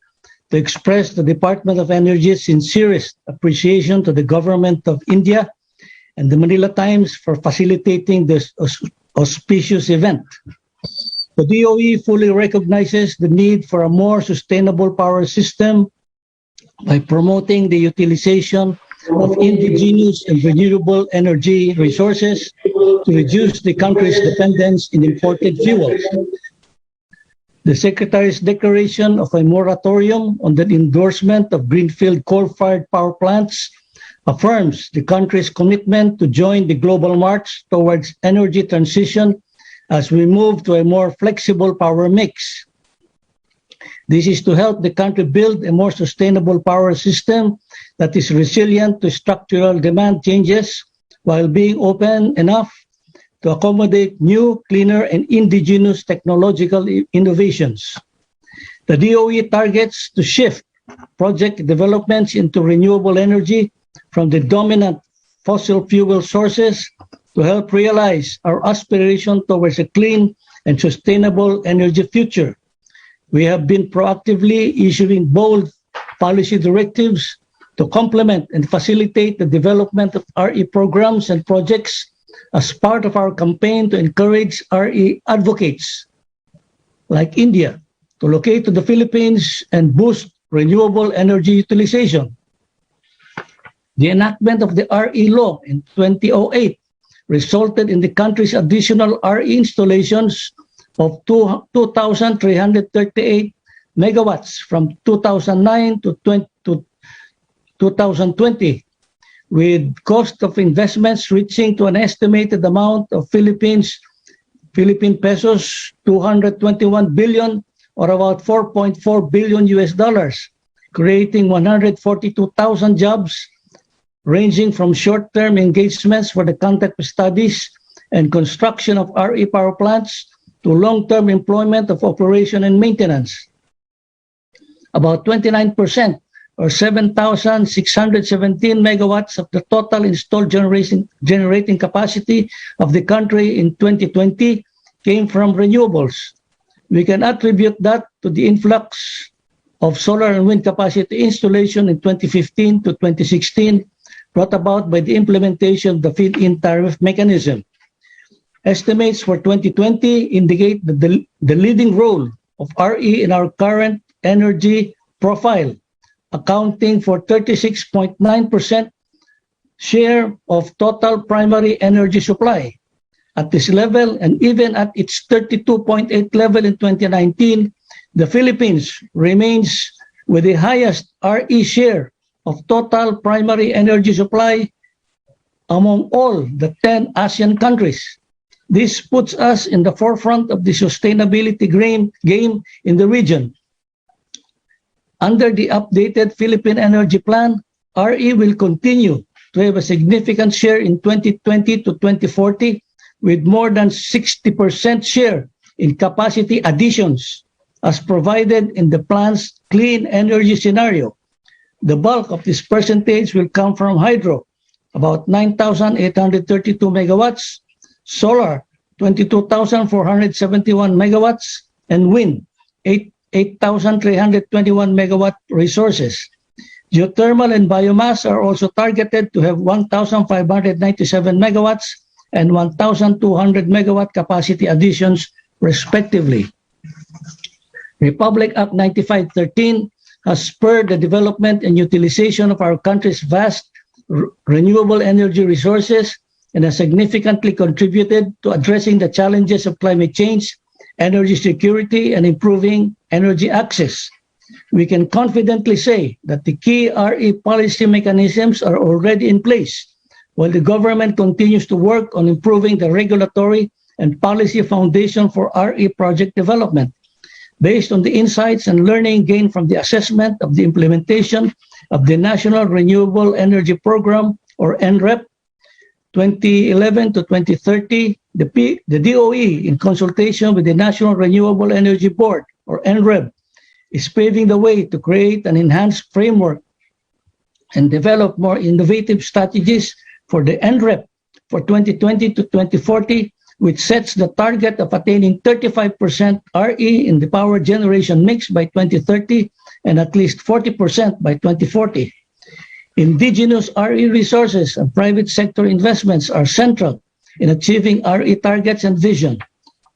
Speaker 16: to express the Department of Energy's sincerest appreciation to the Government of India and the Manila Times for facilitating this auspicious event. The DOE fully recognizes the need for a more sustainable power system by promoting the utilization of indigenous and renewable energy resources to reduce the country's dependence in imported fuels. The Secretary's declaration of a moratorium on the endorsement of greenfield coal-fired power plants affirms the country's commitment to join the global march towards energy transition as we move to a more flexible power mix. This is to help the country build a more sustainable power system that is resilient to structural demand changes while being open enough to accommodate new, cleaner, and indigenous technological innovations. The DOE targets to shift project developments into renewable energy from the dominant fossil fuel sources to help realize our aspiration towards a clean and sustainable energy future. We have been proactively issuing bold policy directives to complement and facilitate the development of RE programs and projects as part of our campaign to encourage RE advocates like India to locate to the Philippines and boost renewable energy utilization. The enactment of the RE law in 2008 resulted in the country's additional RE installations of 2,338 megawatts from 2009 to 2020, with cost of investments reaching to an estimated amount of Philippine pesos 221 billion, or about 4.4 billion US dollars, creating 142,000 jobs ranging from short-term engagements for the conduct of studies and construction of RE power plants to long-term employment of operation and maintenance. About 29%, or 7,617 megawatts of the total installed generating capacity of the country in 2020 came from renewables. We can attribute that to the influx of solar and wind capacity installation in 2015 to 2016, brought about by the implementation of the feed-in tariff mechanism. Estimates for 2020 indicate that the leading role of RE in our current energy profile, accounting for 36.9% share of total primary energy supply. At this level, and even at its 32.8 level in 2019, the Philippines remains with the highest RE share of total primary energy supply among all the 10 ASEAN countries. This puts us in the forefront of the sustainability game in the region. Under the updated Philippine Energy Plan, RE will continue to have a significant share in 2020 to 2040, with more than 60% share in capacity additions, as provided in the plan's clean energy scenario. The bulk of this percentage will come from hydro, about 9,832 megawatts, solar, 22,471 megawatts, and wind, 8,321 megawatt resources. Geothermal and biomass are also targeted to have 1,597 megawatts and 1,200 megawatt capacity additions, respectively. Republic Act 9513 has spurred the development and utilization of our country's vast renewable energy resources and has significantly contributed to addressing the challenges of climate change, energy security, and improving energy access. We can confidently say that the key RE policy mechanisms are already in place, while the government continues to work on improving the regulatory and policy foundation for RE project development. Based on the insights and learning gained from the assessment of the implementation of the National Renewable Energy Program, or NREP, 2011 to 2030, the DOE, in consultation with the National Renewable Energy Board, or NREB, is paving the way to create an enhanced framework and develop more innovative strategies for the NREP for 2020 to 2040, which sets the target of attaining 35% RE in the power generation mix by 2030 and at least 40% by 2040. Indigenous RE resources and private sector investments are central in achieving RE targets and vision.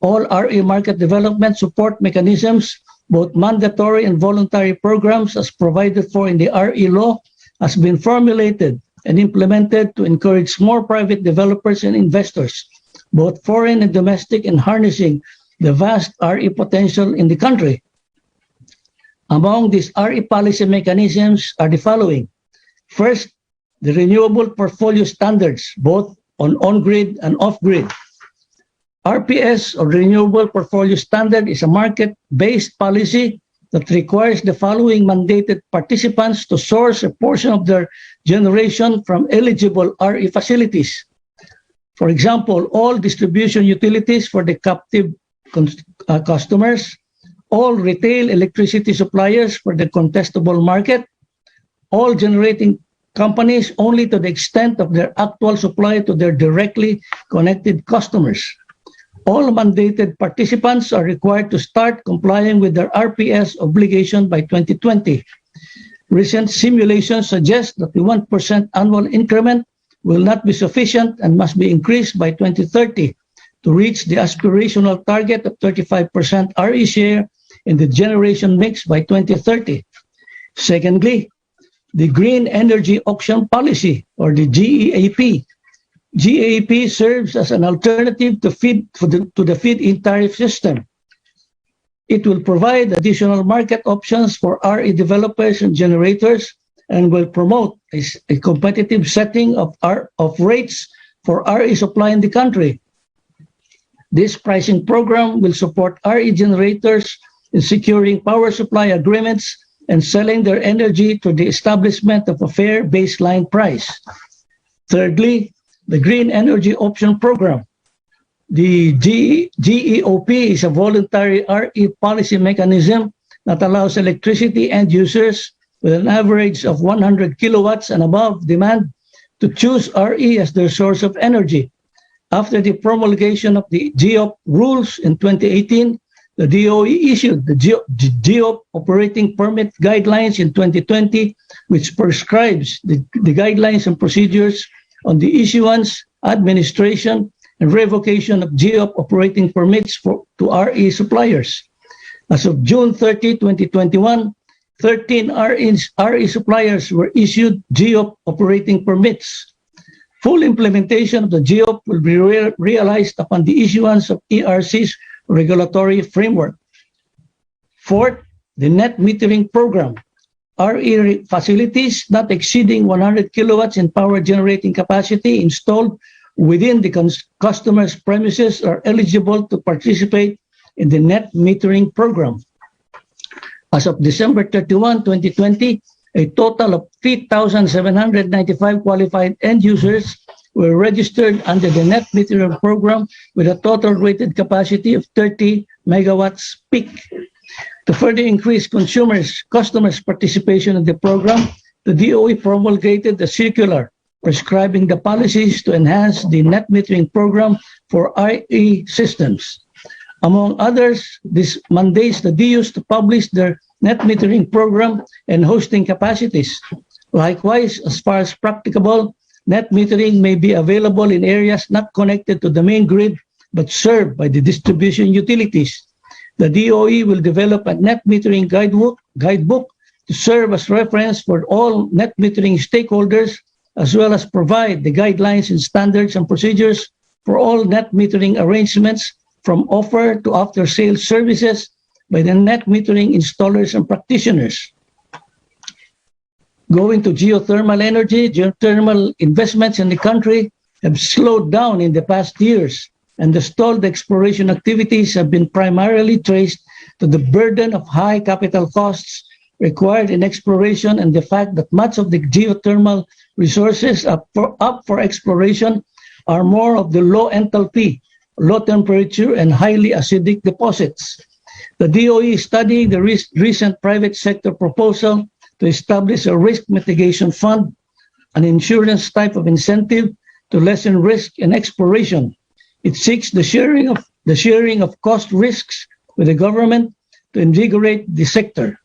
Speaker 16: All RE market development support mechanisms, both mandatory and voluntary programs as provided for in the RE law, has been formulated and implemented to encourage more private developers and investors, both foreign and domestic, in harnessing the vast RE potential in the country. Among these RE policy mechanisms are the following. First, the renewable portfolio standards, both on-grid and off-grid. RPS, or Renewable Portfolio Standard, is a market-based policy that requires the following mandated participants to source a portion of their generation from eligible RE facilities. For example, all distribution utilities for the captive customers, all retail electricity suppliers for the contestable market, all generating companies only to the extent of their actual supply to their directly connected customers. All mandated participants are required to start complying with their RPS obligation by 2020. Recent simulations suggest that the 1% annual increment will not be sufficient and must be increased by 2030 to reach the aspirational target of 35% RE share in the generation mix by 2030. Secondly, the Green Energy Auction Policy, or the GEAP. GEAP serves as an alternative to the feed-in tariff system. It will provide additional market options for RE developers and generators and will promote a competitive setting of rates for RE supply in the country. This pricing program will support RE generators in securing power supply agreements and selling their energy to the establishment of a fair baseline price. Thirdly, the Green Energy Option Program. The GEOP is a voluntary RE policy mechanism that allows electricity end users with an average of 100 kilowatts and above demand to choose RE as their source of energy. After the promulgation of the GEOP rules in 2018, the DOE issued the GEOP operating permit guidelines in 2020, which prescribes the guidelines and procedures on the issuance, administration, and revocation of GEOP operating permits to RE suppliers. As of June 30, 2021, 13 RE suppliers were issued GEOP operating permits. Full implementation of the GEOP will be realized upon the issuance of ERC's regulatory framework. Fourth, the net metering program. RE facilities not exceeding 100 kilowatts in power generating capacity installed within the customer's premises are eligible to participate in the net metering program. As of December 31, 2020, a total of 3,795 qualified end users were registered under the net metering program with a total rated capacity of 30 megawatts peak. To further increase customers' participation in the program, the DOE promulgated a circular prescribing the policies to enhance the net metering program for RE systems. Among others, this mandates the DUs to publish their net metering program and hosting capacities. Likewise, as far as practicable, net metering may be available in areas not connected to the main grid but served by the distribution utilities. The DOE will develop a net metering guidebook to serve as reference for all net metering stakeholders, as well as provide the guidelines and standards and procedures for all net metering arrangements from offer to after-sales services by the net metering installers and practitioners. Going to geothermal energy, geothermal investments in the country have slowed down in the past years, and the stalled exploration activities have been primarily traced to the burden of high capital costs required in exploration and the fact that much of the geothermal resources up for exploration are more of the low enthalpy, low temperature, and highly acidic deposits. The DOE is studying the recent private sector proposal to establish a risk mitigation fund, an insurance type of incentive to lessen risk in exploration. It seeks the sharing of cost risks with the government to invigorate the sector.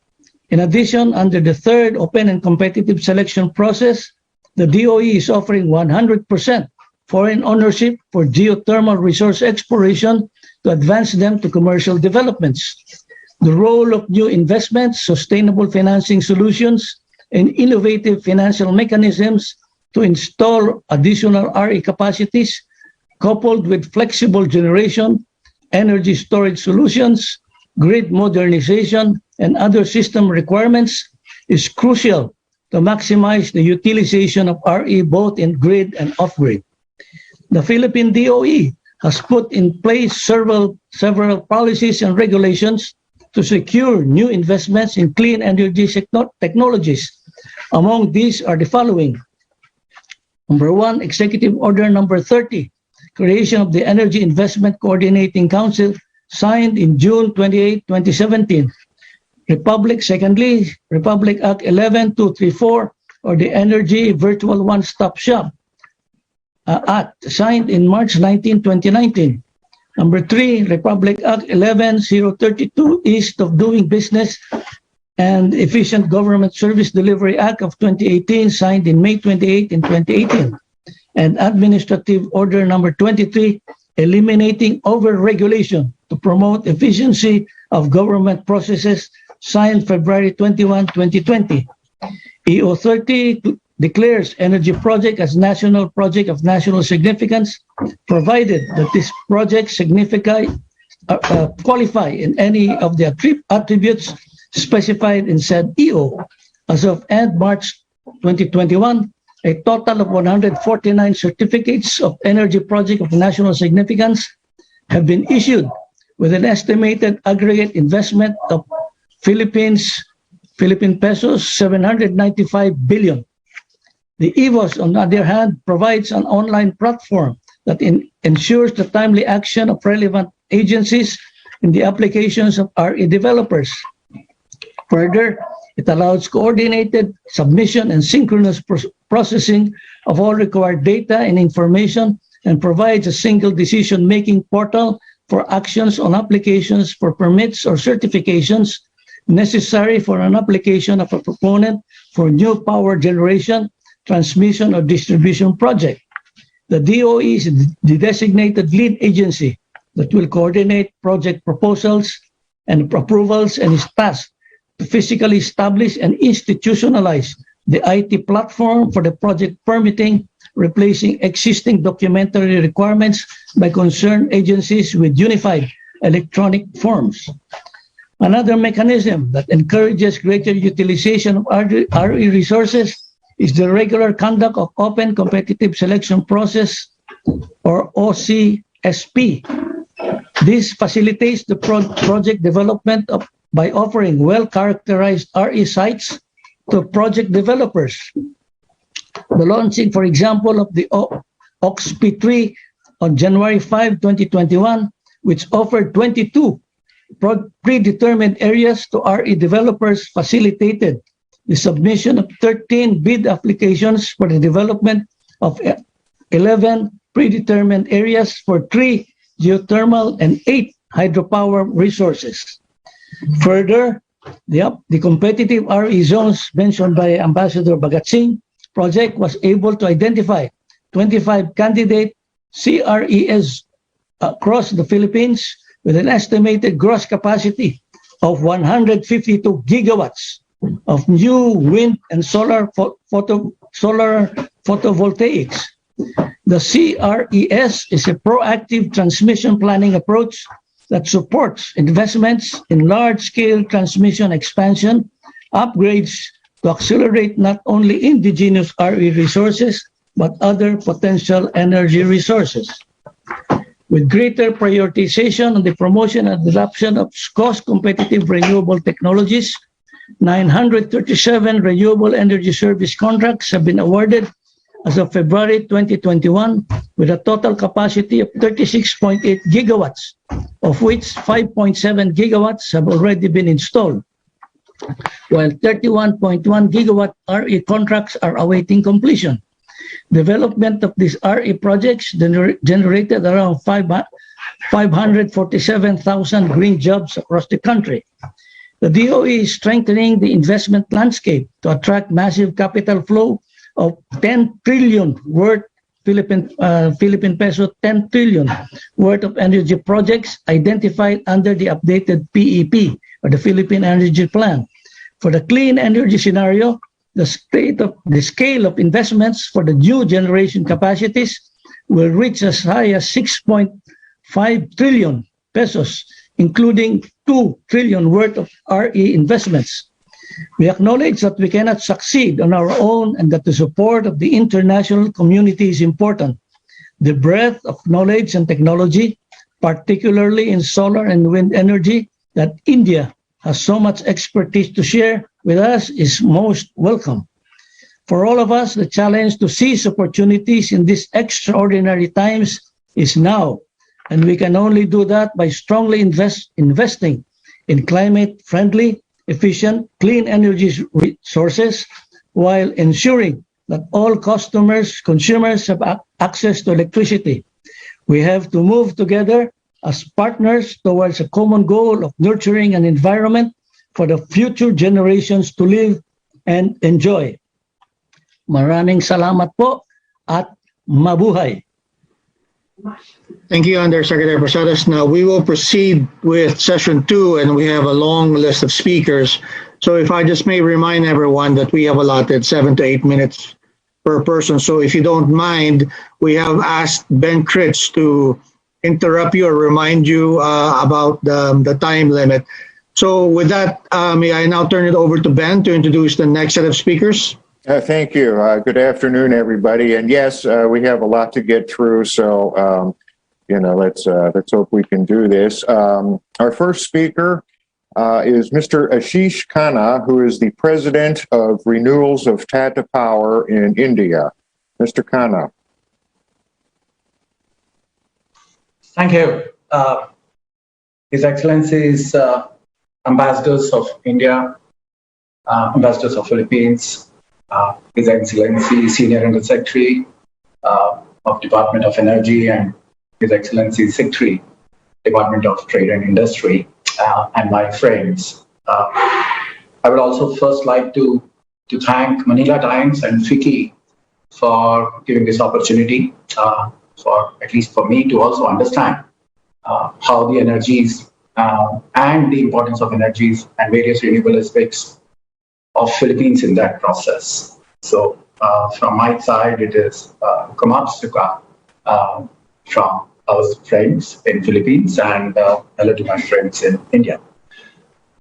Speaker 16: In addition, under the third open and competitive selection process, the DOE is offering 100% foreign ownership for geothermal resource exploration to advance them to commercial developments. The role of new investments, sustainable financing solutions, and innovative financial mechanisms to install additional RE capacities, coupled with flexible generation, energy storage solutions, grid modernization, and other system requirements, is crucial to maximize the utilization of RE both in grid and off-grid. The Philippine DOE has put in place several policies and regulations to secure new investments in clean energy technologies. Among these are the following. Number 1, Executive Order Number 30, creation of the Energy Investment Coordinating Council, signed in June 28, 2017. Secondly, Republic Act 11234, or the Energy Virtual One-Stop Shop Act, signed in March 19, 2019. Number 3, Republic Act 11032, Ease of Doing Business and Efficient Government Service Delivery Act of 2018, signed in May 28 in 2018, and Administrative Order Number 23, eliminating over-regulation to promote efficiency of government processes, signed February 21, 2020. EO 30 declares energy project as national project of national significance, provided that this project qualify in any of the attributes specified in said EO. As of end March 2021, a total of 149 certificates of energy project of national significance have been issued, with an estimated aggregate investment of Philippine pesos 795 billion. The EVOS, on the other hand, provides an online platform that ensures the timely action of relevant agencies in the applications of RE developers. Further, it allows coordinated submission and synchronous processing of all required data and information, and provides a single decision-making portal for actions on applications for permits or certifications necessary for an application of a proponent for new power generation, transmission, or distribution project. The DOE is the designated lead agency that will coordinate project proposals and approvals, and is tasked to physically establish and institutionalize the IT platform for the project permitting, replacing existing documentary requirements by concerned agencies with unified electronic forms. Another mechanism that encourages greater utilization of RE resources is the regular conduct of open competitive selection process, or OCSP. This facilitates the project development by offering well-characterized RE sites to project developers. The launching, for example, of the OXP3 on January 5, 2021, which offered 22 predetermined areas to RE developers, facilitated the submission of 13 bid applications for the development of 11 predetermined areas for 3 geothermal and 8 hydropower resources. Further, the competitive RE zones mentioned by Ambassador Bagatsing project was able to identify 25 candidate CREs across the Philippines with an estimated gross capacity of 152 gigawatts of new wind and solar photovoltaics. The CRES is a proactive transmission planning approach that supports investments in large-scale transmission expansion, upgrades to accelerate not only indigenous RE resources, but other potential energy resources. With greater prioritization on the promotion and adoption of cost-competitive renewable technologies, 937 renewable energy service contracts have been awarded as of February 2021, with a total capacity of 36.8 gigawatts, of which 5.7 gigawatts have already been installed, while 31.1 gigawatt RE contracts are awaiting completion. Development of these RE projects generated around 547,000 green jobs across the country. The DOE is strengthening the investment landscape to attract massive capital flow of 10 trillion worth Philippine peso 10 trillion worth of energy projects identified under the updated PEP, or the Philippine Energy Plan. For the clean energy scenario, the scale of investments for the new generation capacities will reach as high as 6.5 trillion pesos, including 2 trillion worth of RE investments. We acknowledge that we cannot succeed on our own, and that the support of the international community is important. The breadth of knowledge and technology, particularly in solar and wind energy, that India has so much expertise to share with us is most welcome. For all of us, the challenge to seize opportunities in these extraordinary times is now, and we can only do that by strongly investing in climate-friendly, efficient, clean energy sources, while ensuring that all consumers have access to electricity. We have to move together as partners towards a common goal of nurturing an environment for the future generations to live and enjoy. Maraming salamat po at mabuhay.
Speaker 12: Thank you, Undersecretary Posadas. Now we will proceed with session 2, and we have a long list of speakers. So if I just may remind everyone that we have allotted 7 to 8 minutes per person. So if you don't mind, we have asked Ben Critch to interrupt you or remind you about the time limit. So with that, may I now turn it over to Ben to introduce the next set of speakers?
Speaker 17: Thank you. Good afternoon, everybody. And yes, we have a lot to get through. So, let's hope we can do this. Our first speaker is Mr. Ashish Khanna, who is the president of Renewables of Tata Power in India. Mr. Khanna.
Speaker 18: Thank you. His Excellencies, Ambassadors of India, Ambassadors of Philippines, His Excellency Senior Under Secretary of Department of Energy, and His Excellency Secretary, Department of Trade and Industry, and my friends. I would also first like to thank Manila Times and FICCI for giving this opportunity, for at least for me to also understand how the energies and the importance of energies and various renewable aspects of Philippines in that process. So from my side, it is Kamatsuka from our friends in Philippines, and hello to my friends in India.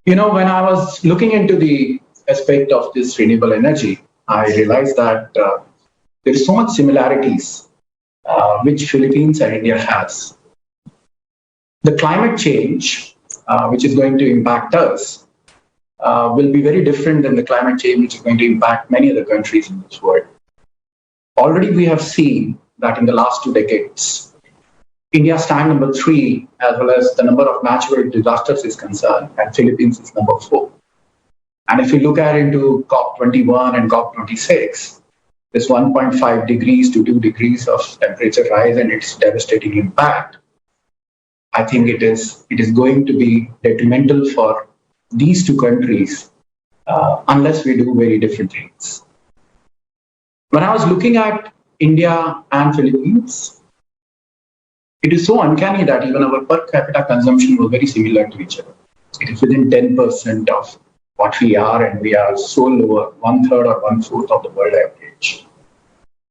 Speaker 18: When I was looking into the aspect of this renewable energy, I realized that there is so much similarities which Philippines and India has. The climate change, which is going to impact us, will be very different than the climate change which is going to impact many other countries in this world. Already we have seen that in the last 2 decades, India stands number 3 as well as the number of natural disasters is concerned, and Philippines is number 4. And if you look at into COP21 and COP26, this 1.5 degrees to 2 degrees of temperature rise and its devastating impact, I think it is going to be detrimental for these 2 countries unless we do very different things. When I was looking at India and Philippines, it is so uncanny that even our per capita consumption was very similar to each other. It is within 10% of what we are, and we are so lower, 1/3 or 1/4 of the world average.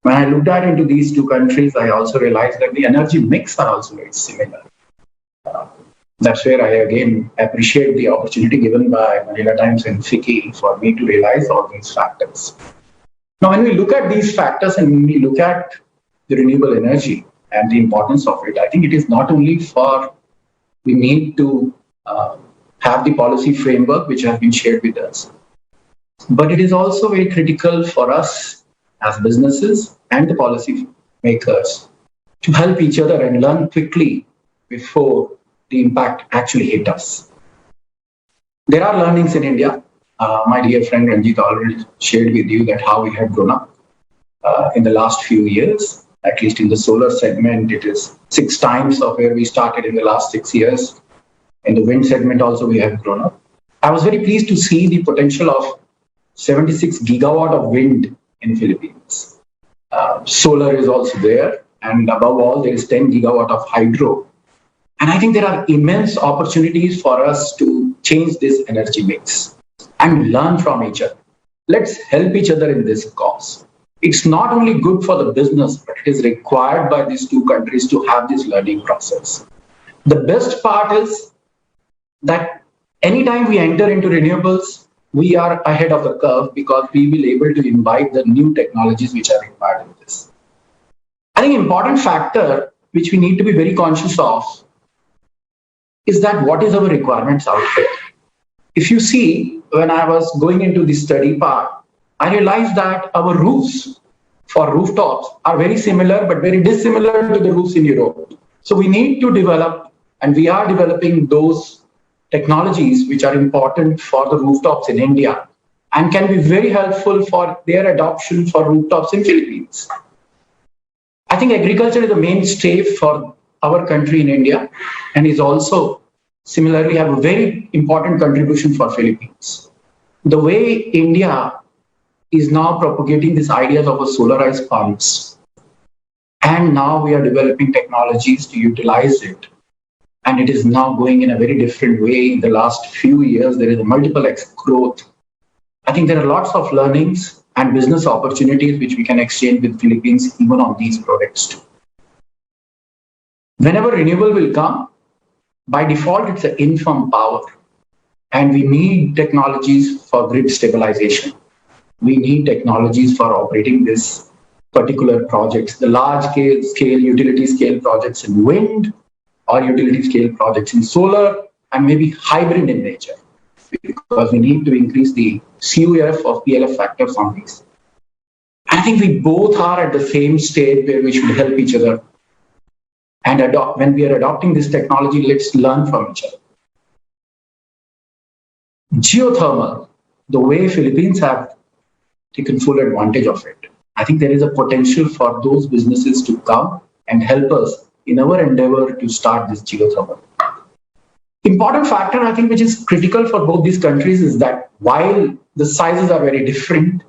Speaker 18: When I looked at into these 2 countries, I also realized that the energy mix are also very similar. That's where I again appreciate the opportunity given by Manila Times and FICCI for me to realize all these factors. Now, when we look at these factors and when we look at the renewable energy and the importance of it, I think it is not only for we need to have the policy framework which has been shared with us, but it is also very critical for us as businesses and the policy makers to help each other and learn quickly before the impact actually hit us. There are learnings in India. My dear friend Ranjit already shared with you that how we have grown up in the last few years. At least in the solar segment, it is 6 times of where we started in the last 6 years. In the wind segment also, we have grown up. I was very pleased to see the potential of 76 gigawatt of wind in Philippines. Solar is also there, and above all, there is 10 gigawatt of hydro. And I think there are immense opportunities for us to change this energy mix and learn from each other. Let's help each other in this cause. It's not only good for the business, but it is required by these 2 countries to have this learning process. The best part is that anytime we enter into renewables, we are ahead of the curve because we will be able to invite the new technologies which are required in this. I think important factor which we need to be very conscious of is that what is our requirements out there. If you see, when I was going into the study part, I realized that our roofs for rooftops are very similar, but very dissimilar to the roofs in Europe. So we need to develop, and we are developing those technologies which are important for the rooftops in India and can be very helpful for their adoption for rooftops in Philippines. I think agriculture is the mainstay for our country in India and is also similarly have a very important contribution for Philippines. The way India is now propagating these ideas of a solarized pumps, and now we are developing technologies to utilize it. And it is now going in a very different way. In the last few years, there is a multiple X growth. I think there are lots of learnings and business opportunities which we can exchange with Philippines even on these products too. Whenever renewable will come, by default, it's an in-firm power. And we need technologies for grid stabilization. We need technologies for operating this particular projects, the large scale utility scale projects in wind or utility scale projects in solar, and maybe hybrid in nature, because we need to increase the CUF or PLF factors on these. I think we both are at the same stage where we should help each other. And when we are adopting this technology, let's learn from each other. Geothermal, the way Philippines have taken full advantage of it, I think there is a potential for those businesses to come and help us in our endeavor to start this geothermal. Important factor, I think, which is critical for both these countries is that while the sizes are very different,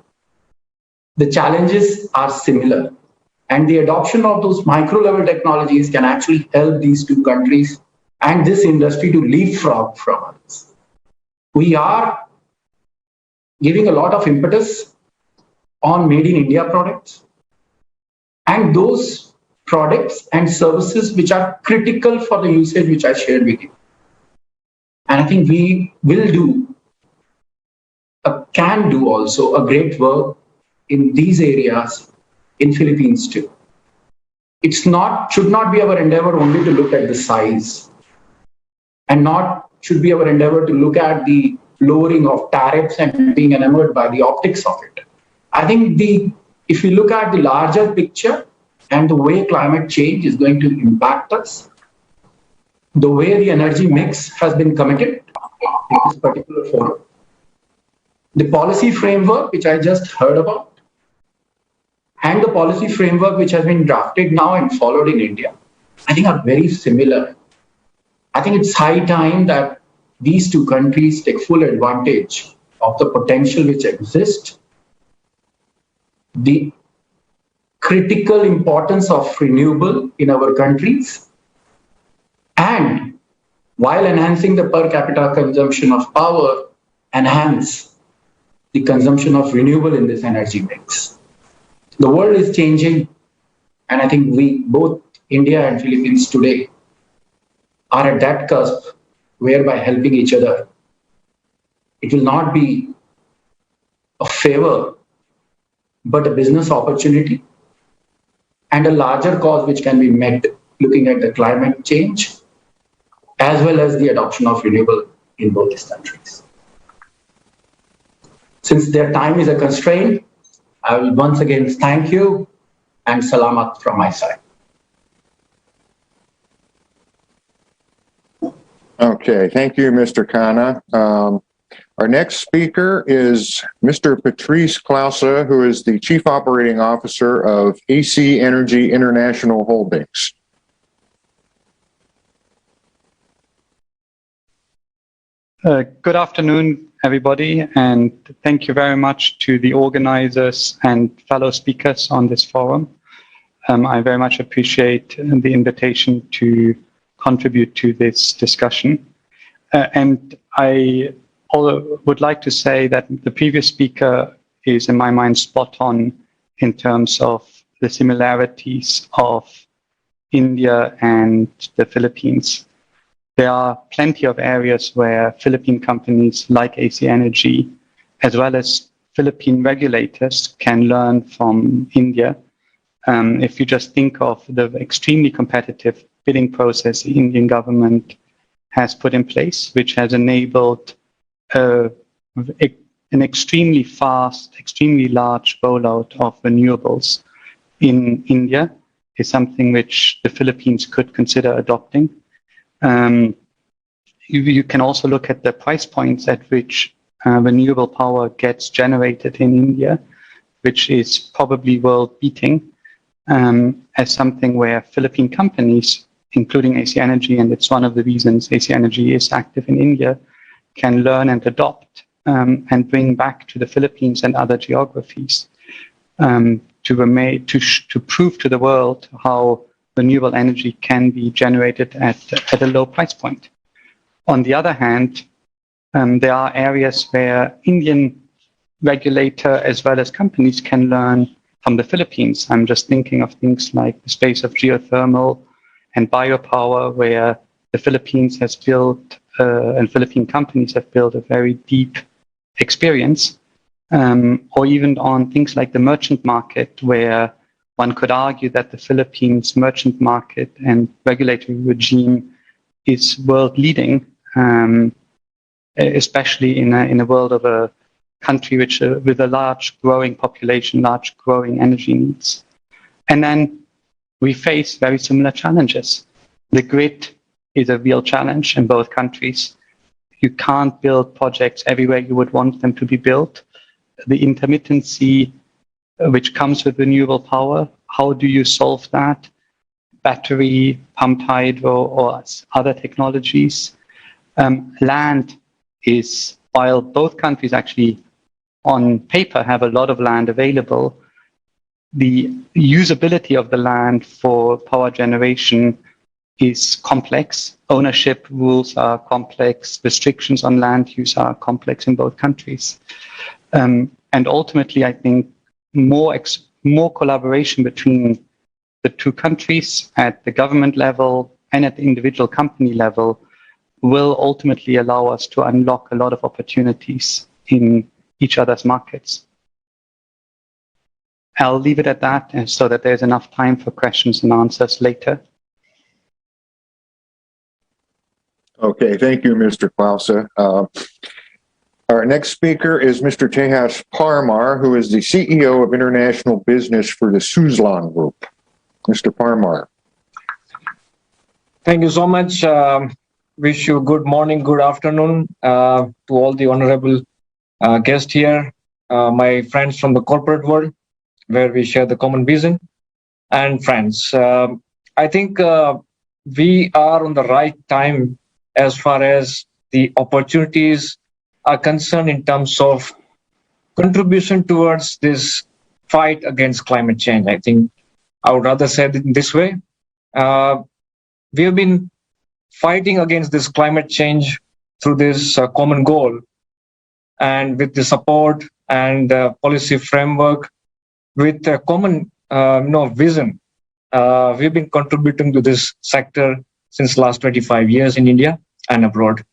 Speaker 18: the challenges are similar. And the adoption of those micro-level technologies can actually help these two countries and this industry to leapfrog from us. We are giving a lot of impetus on Made in India products and those products and services which are critical for the usage which I shared with you. And I think we will do, can do also a great work in these areas in Philippines too. Should not be our endeavor only to look at the size, and should be our endeavor to look at the lowering of tariffs and being enamored by the optics of it. I think if you look at the larger picture and the way climate change is going to impact us, the way the energy mix has been committed in this particular forum, the policy framework which I just heard about, and the policy framework which has been drafted now and followed in India, I think are very similar. I think it's high time that these two countries take full advantage of the potential which exists, the critical importance of renewable in our countries, and while enhancing the per capita consumption of power, enhance the consumption of renewable in this energy mix. The world is changing, and I think we, both India and Philippines today, are at that cusp whereby helping each other, it will not be a favor, but a business opportunity and a larger cause which can be met looking at the climate change as well as the adoption of renewable in both these countries. Since their time is a constraint, I will once again thank you and salamat from my side.
Speaker 17: Okay, thank you, Mr. Khanna. Our next speaker is Mr. Patrice Clause, who is the Chief Operating Officer of AC Energy International Holdings.
Speaker 19: Good afternoon, everybody, and thank you very much to the organizers and fellow speakers on this forum. I very much appreciate the invitation to contribute to this discussion. And I would like to say that the previous speaker is, in my mind, spot on in terms of the similarities of India and the Philippines. There are plenty of areas where Philippine companies like AC Energy, as well as Philippine regulators, can learn from India. If you just think of the extremely competitive bidding process the Indian government has put in place, which has enabled an extremely fast, extremely large rollout of renewables in India, is something which the Philippines could consider adopting. You can also look at the price points at which renewable power gets generated in India, which is probably world beating, as something where Philippine companies, including AC Energy, and it's one of the reasons AC Energy is active in India, can learn and adopt and bring back to the Philippines and other geographies to prove to the world how renewable energy can be generated at a low price point. On the other hand, there are areas where Indian regulator as well as companies can learn from the Philippines. I'm just thinking of things like the space of geothermal and biopower, where the Philippines has built and Philippine companies have built a very deep experience, or even on things like the merchant market, where one could argue that the Philippines merchant market and regulatory regime is world leading, especially in a world of a country with a large growing population, large growing energy needs. And then we face very similar challenges. The grid is a real challenge in both countries. You can't build projects everywhere you would want them to be built. The intermittency which comes with renewable power, how do you solve that? Battery, pumped hydro, or other technologies. Land is, while both countries actually on paper have a lot of land available, the usability of the land for power generation is complex. Ownership rules are complex. Restrictions on land use are complex in both countries. And ultimately, I think more collaboration between the two countries at the government level and at the individual company level will ultimately allow us to unlock a lot of opportunities in each other's markets. I'll leave it at that so that there's enough time for questions and answers later.
Speaker 17: Okay, thank you, Mr. Clausa. Our next speaker is Mr. Tejas Parmar, who is the CEO of International Business for the Suzlon Group. Mr. Parmar.
Speaker 20: Thank you so much. Wish you good morning, good afternoon to all the honorable guests here, my friends from the corporate world, where we share the common vision, and friends. I think we are on the right time as far as the opportunities are concerned in terms of contribution towards this fight against climate change. I think I would rather say it in this way. We have been fighting against this climate change through this common goal, and with the support and policy framework, with a common vision, we've been contributing to this sector since last 25 years in India and abroad.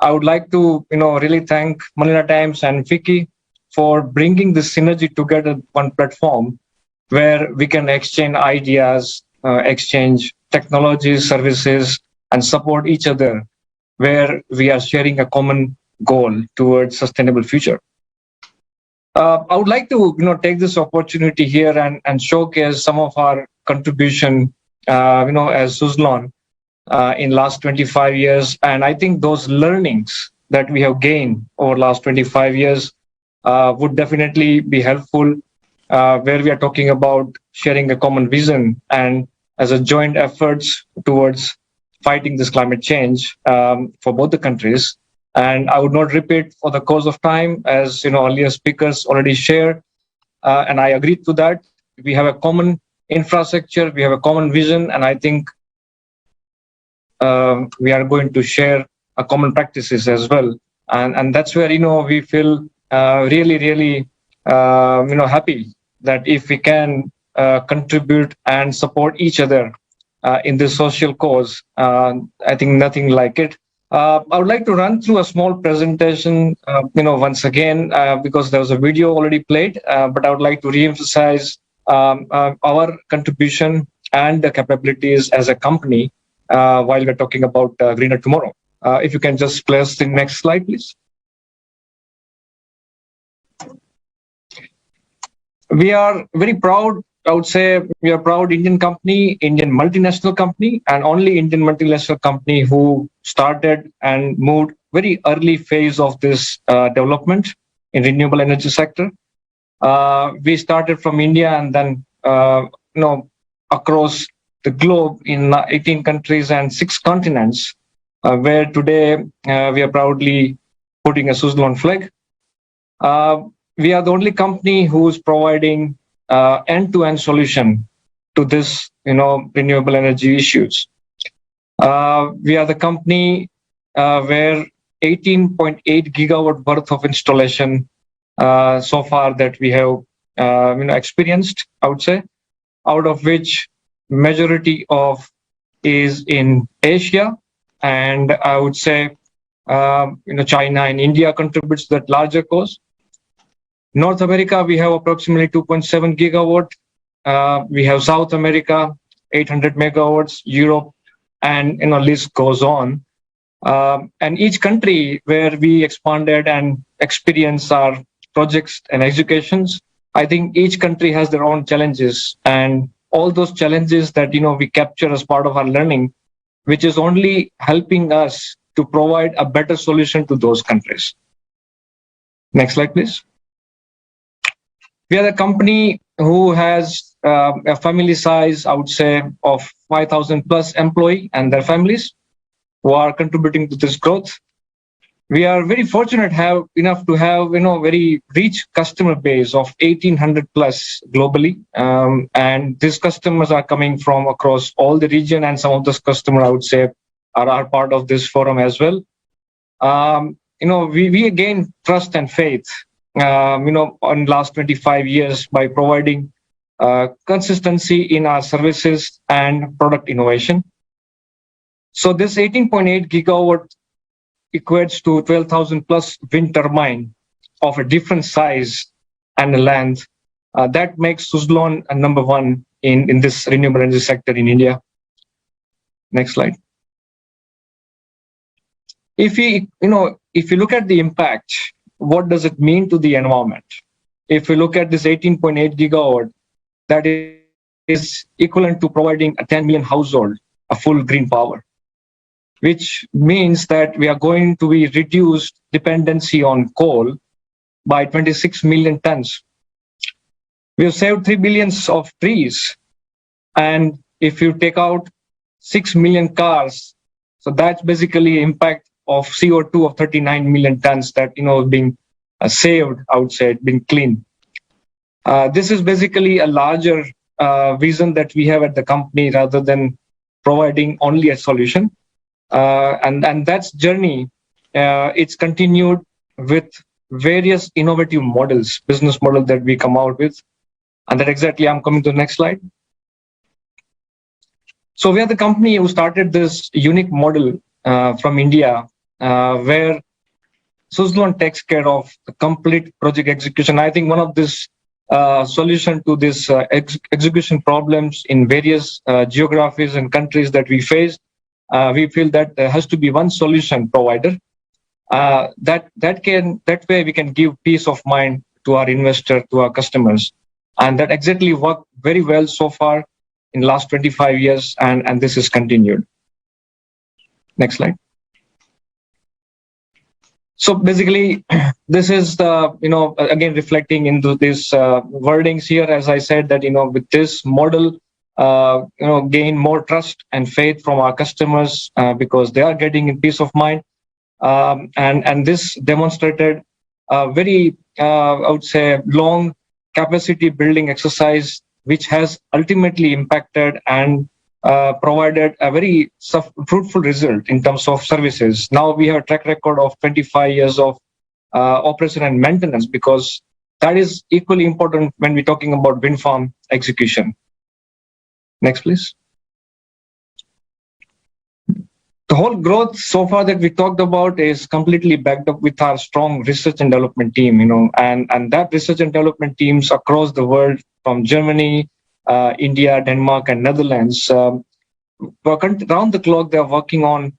Speaker 20: I would like to really thank Manila Times and FICCI for bringing this synergy together one platform where we can exchange ideas, exchange technologies, services, and support each other, where we are sharing a common goal towards sustainable future. I would like to take this opportunity here and showcase some of our contribution as Suzlon in last 25 years. And I think those learnings that we have gained over last 25 years would definitely be helpful, where we are talking about sharing a common vision and as a joint efforts towards fighting this climate change for both the countries. And I would not repeat for the cause of time, as earlier speakers already shared, and I agree to that. We have a common infrastructure, we have a common vision, and I think we are going to share a common practices as well. And that's where we feel really happy that if we can contribute and support each other in this social cause, I think nothing like it. I would like to run through a small presentation, once again, because there was a video already played, but I would like to re-emphasize our contribution and the capabilities as a company while we're talking about greener tomorrow. If you can just place the next slide, please. We are very proud. I would say we are a proud Indian company, Indian multinational company, and only Indian multinational company who started and moved very early phase of this development in renewable energy sector. We started from India and then across the globe in 18 countries and 6 continents, where today we are proudly putting a Suzlon flag. We are the only company who's providing end-to-end solution to this, renewable energy issues. We are the company where 18.8 gigawatt worth of installation so far that we have experienced, I would say, out of which majority of is in Asia, and I would say China and India contributes to that larger cause. North America, we have approximately 2.7 gigawatt. We have South America, 800 megawatts, Europe, and list goes on. And each country where we expanded and experienced our projects and executions, I think each country has their own challenges, and all those challenges that we capture as part of our learning, which is only helping us to provide a better solution to those countries. Next slide, please. We are a company who has a family size, I would say, of 5,000 plus employee and their families who are contributing to this growth. We are very fortunate enough to have very rich customer base of 1,800 plus globally, and these customers are coming from across all the region, and some of those customers I would say are part of this forum as well. We gain trust and faith on last 25 years by providing consistency in our services and product innovation. So this 18.8 gigawatt equates to 12,000 plus wind turbine of a different size and length. That makes Suzlon a number one in this renewable energy sector in India. Next slide. If you look at the impact, what does it mean to the environment? If we look at this 18.8 gigawatt, that is equivalent to providing a 10 million household a full green power, which means that we are going to be reduced dependency on coal by 26 million tons. We have saved 3 billion of trees, and if you take out 6 million cars, so that's basically impact of CO2 of 39 million tons that being saved, I would say, being clean. This is basically a larger vision that we have at the company rather than providing only a solution. And that's journey. It's continued with various innovative models, business model that we come out with, and that exactly I'm coming to the next slide. So we are the company who started this unique model from India, where Suzlon takes care of the complete project execution. I think one of this solution to this execution problems in various geographies and countries that we face, we feel that there has to be one solution provider. That way we can give peace of mind to our investor, to our customers, and that exactly worked very well so far in the last 25 years, and this is continued. Next slide. So basically, this is the again reflecting into this wordings here. As I said, that with this model, gain more trust and faith from our customers because they are getting in peace of mind, and this demonstrated a very I would say long capacity building exercise, which has ultimately impacted and provided a very fruitful result in terms of services. Now we have a track record of 25 years of operation and maintenance, because that is equally important when we're talking about wind farm execution. Next, please. The whole growth so far that we talked about is completely backed up with our strong research and development team, and that research and development teams across the world, from Germany, India, Denmark, and Netherlands, around the clock, they are working on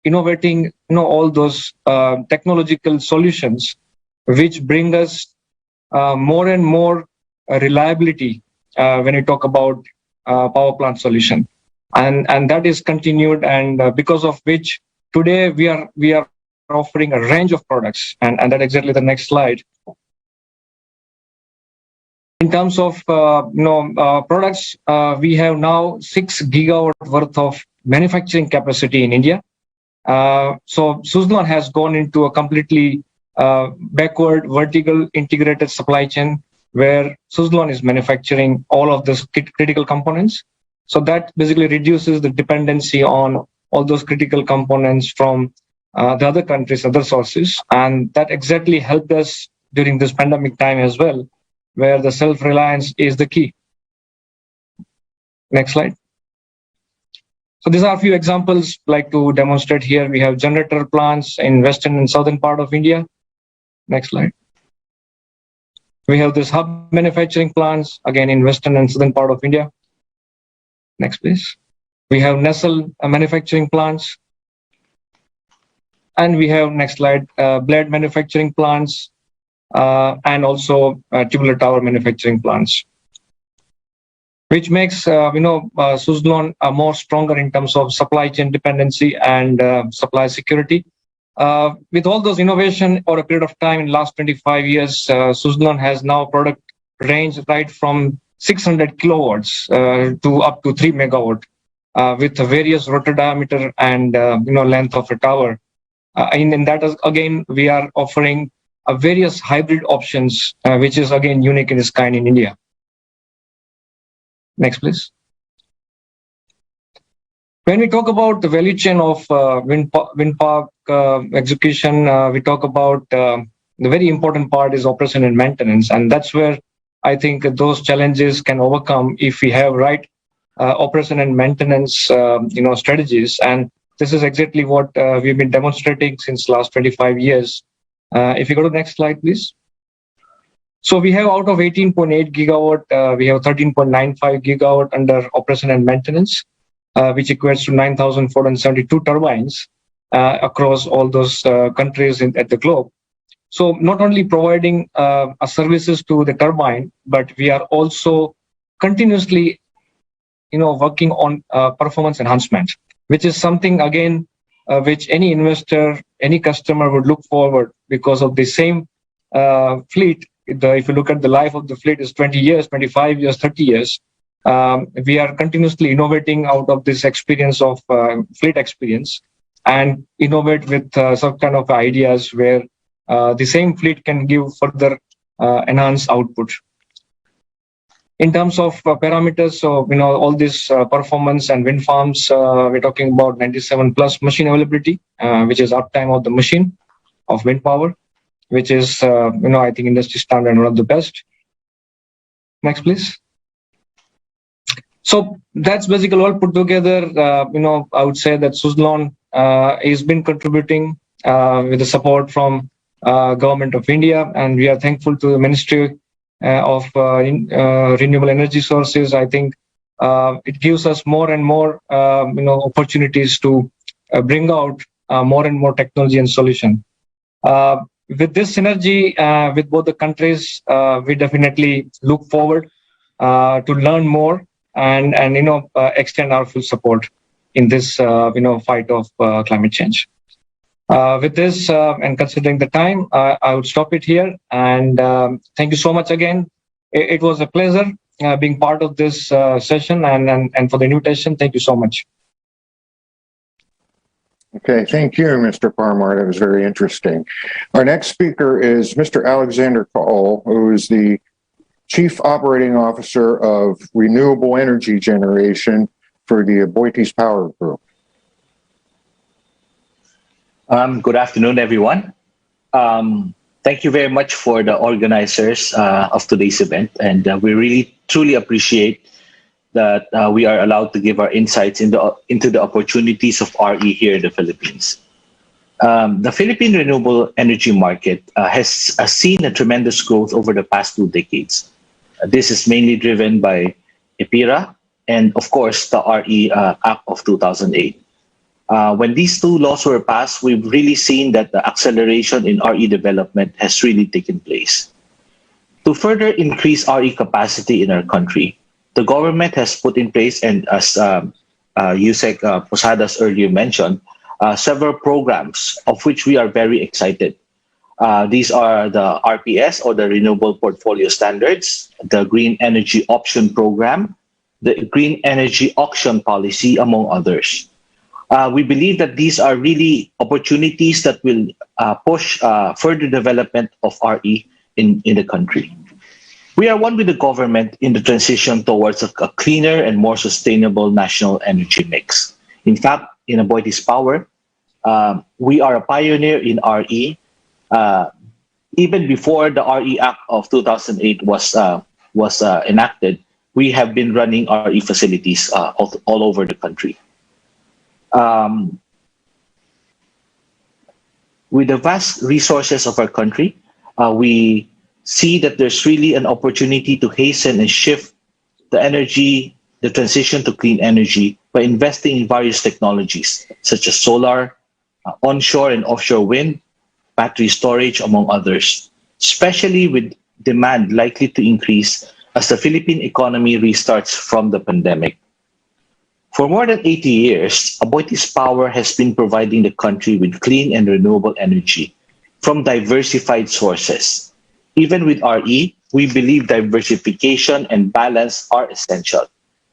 Speaker 20: innovating, all those technological solutions which bring us more and more reliability when we talk about power plant solution, and that is continued, and because of which today we are offering a range of products, and that exactly the next slide. In terms of products, we have now 6 gigawatt worth of manufacturing capacity in India. So Suzlon has gone into a completely backward, vertical integrated supply chain where Suzlon is manufacturing all of those critical components. So that basically reduces the dependency on all those critical components from the other countries, other sources. And that exactly helped us during this pandemic time as well, where the self-reliance is the key. Next slide. So these are a few examples like to demonstrate here. We have generator plants in western and southern part of India. Next slide. We have this hub manufacturing plants, again in western and southern part of India. Next, please. We have nacelle manufacturing plants. And we have, next slide, blade manufacturing plants, and also tubular tower manufacturing plants, which makes Suzlon more stronger in terms of supply chain dependency and supply security. With all those innovation over a period of time in last 25 years, Suzlon has now product range right from 600 kilowatts to up to 3 megawatt with various rotor diameter and length of a tower. In that, again, we are offering various hybrid options, which is again unique in its kind in India. Next, please. When we talk about the value chain of wind park execution, we talk about the very important part is operation and maintenance, and that's where I think those challenges can overcome if we have right operation and maintenance strategies. And this is exactly what we've been demonstrating since last 25 years. If you go to the next slide, please. So we have out of 18.8 gigawatt, we have 13.95 gigawatt under operation and maintenance, which equates to 9,472 turbines across all those countries at the globe. So not only providing services to the turbine, but we are also continuously, working on performance enhancement, which is something again which any investor, any customer would look forward because of the same fleet. If you look at the life of the fleet is 20 years, 25 years, 30 years. We are continuously innovating out of this experience of fleet experience and innovate with some kind of ideas where the same fleet can give further enhanced output. In terms of parameters, so all this performance and wind farms, we're talking about 97 plus machine availability, which is uptime of the machine of wind power, which is I think industry standard and one of the best. Next, please. So that's basically all put together. I would say that Suzlon has been contributing with the support from Government of India, and we are thankful to the Ministry of Renewable Energy Sources. I think it gives us more and more opportunities to bring out more and more technology and solution. With this synergy with both the countries, we definitely look forward to learn more and extend our full support in this fight of climate change. With this and considering the time, I would stop it here. And thank you so much again. It was a pleasure being part of this session and for the invitation. Thank you so much.
Speaker 17: Okay, thank you, Mr. Parmar. That was very interesting. Our next speaker is Mr. Alexander Kaul, who is the Chief Operating Officer of Renewable Energy Generation for the Tata Power Group.
Speaker 21: Good afternoon, everyone. Thank you very much for the organizers of today's event, and we really truly appreciate that we are allowed to give our insights into the opportunities of RE here in the Philippines. The Philippine renewable energy market has seen a tremendous growth over the past 2 decades. This is mainly driven by EPIRA and, of course, the RE Act of 2008. When these 2 laws were passed, we've really seen that the acceleration in RE development has really taken place. To further increase RE capacity in our country, the government has put in place, and as Yusek Posadas earlier mentioned, several programs of which we are very excited. These are the RPS, or the Renewable Portfolio Standards, the Green Energy Option Program, the Green Energy Auction Policy, among others. We believe that these are really opportunities that will push further development of RE in the country. We are one with the government in the transition towards a cleaner and more sustainable national energy mix. In fact, in Aboitiz Power, we are a pioneer in RE. Even before the RE Act of 2008 was enacted, we have been running RE facilities all over the country. With the vast resources of our country, we see that there's really an opportunity to hasten and shift the transition to clean energy by investing in various technologies such as solar, onshore and offshore wind, battery storage, among others, especially with demand likely to increase as the Philippine economy restarts from the pandemic. For more than 80 years, Aboitiz Power has been providing the country with clean and renewable energy from diversified sources. Even with RE, we believe diversification and balance are essential.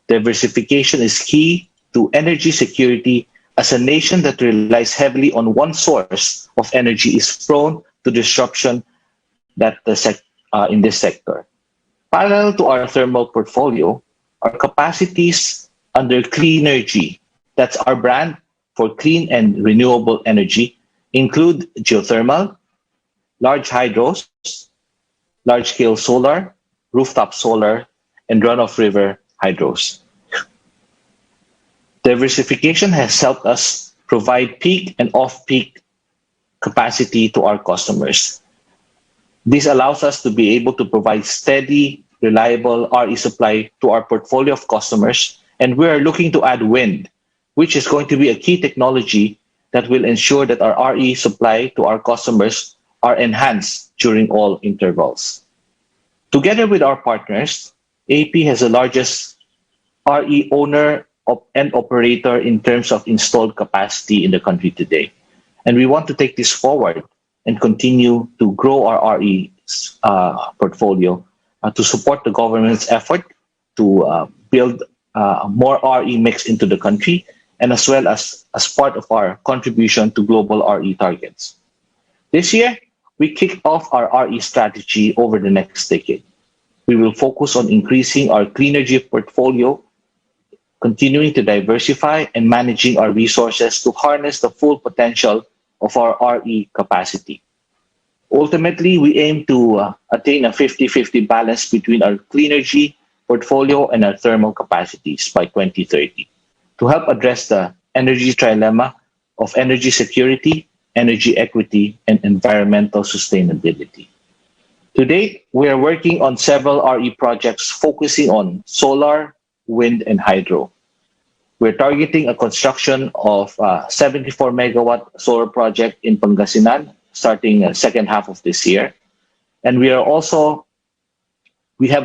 Speaker 21: Diversification is key to energy security, as a nation that relies heavily on one source of energy is prone to disruption in this sector. Parallel to our thermal portfolio, our capacities under Cleanergy, that's our brand for clean and renewable energy, include geothermal, large hydros, large-scale solar, rooftop solar, and run-of-river hydros. Diversification has helped us provide peak and off-peak capacity to our customers. This allows us to be able to provide steady, reliable RE supply to our portfolio of customers, and we are looking to add wind, which is going to be a key technology that will ensure that our RE supply to our customers are enhanced during all intervals. Together with our partners, AP has the largest RE owner and operator in terms of installed capacity in the country today. And we want to take this forward and continue to grow our RE portfolio to support the government's effort to build more RE mix into the country, and as well as part of our contribution to global RE targets. This year, we kick off our RE strategy over the next decade. We will focus on increasing our Cleanergy portfolio, continuing to diversify and managing our resources to harness the full potential of our RE capacity. Ultimately, we aim to attain a 50-50 balance between our Cleanergy portfolio and our thermal capacities by 2030 to help address the energy trilemma of energy security, energy equity, and environmental sustainability. To date, we are working on several RE projects focusing on solar, wind, and hydro. We're targeting a construction of a 74 megawatt solar project in Pangasinan starting the second half of this year. And we have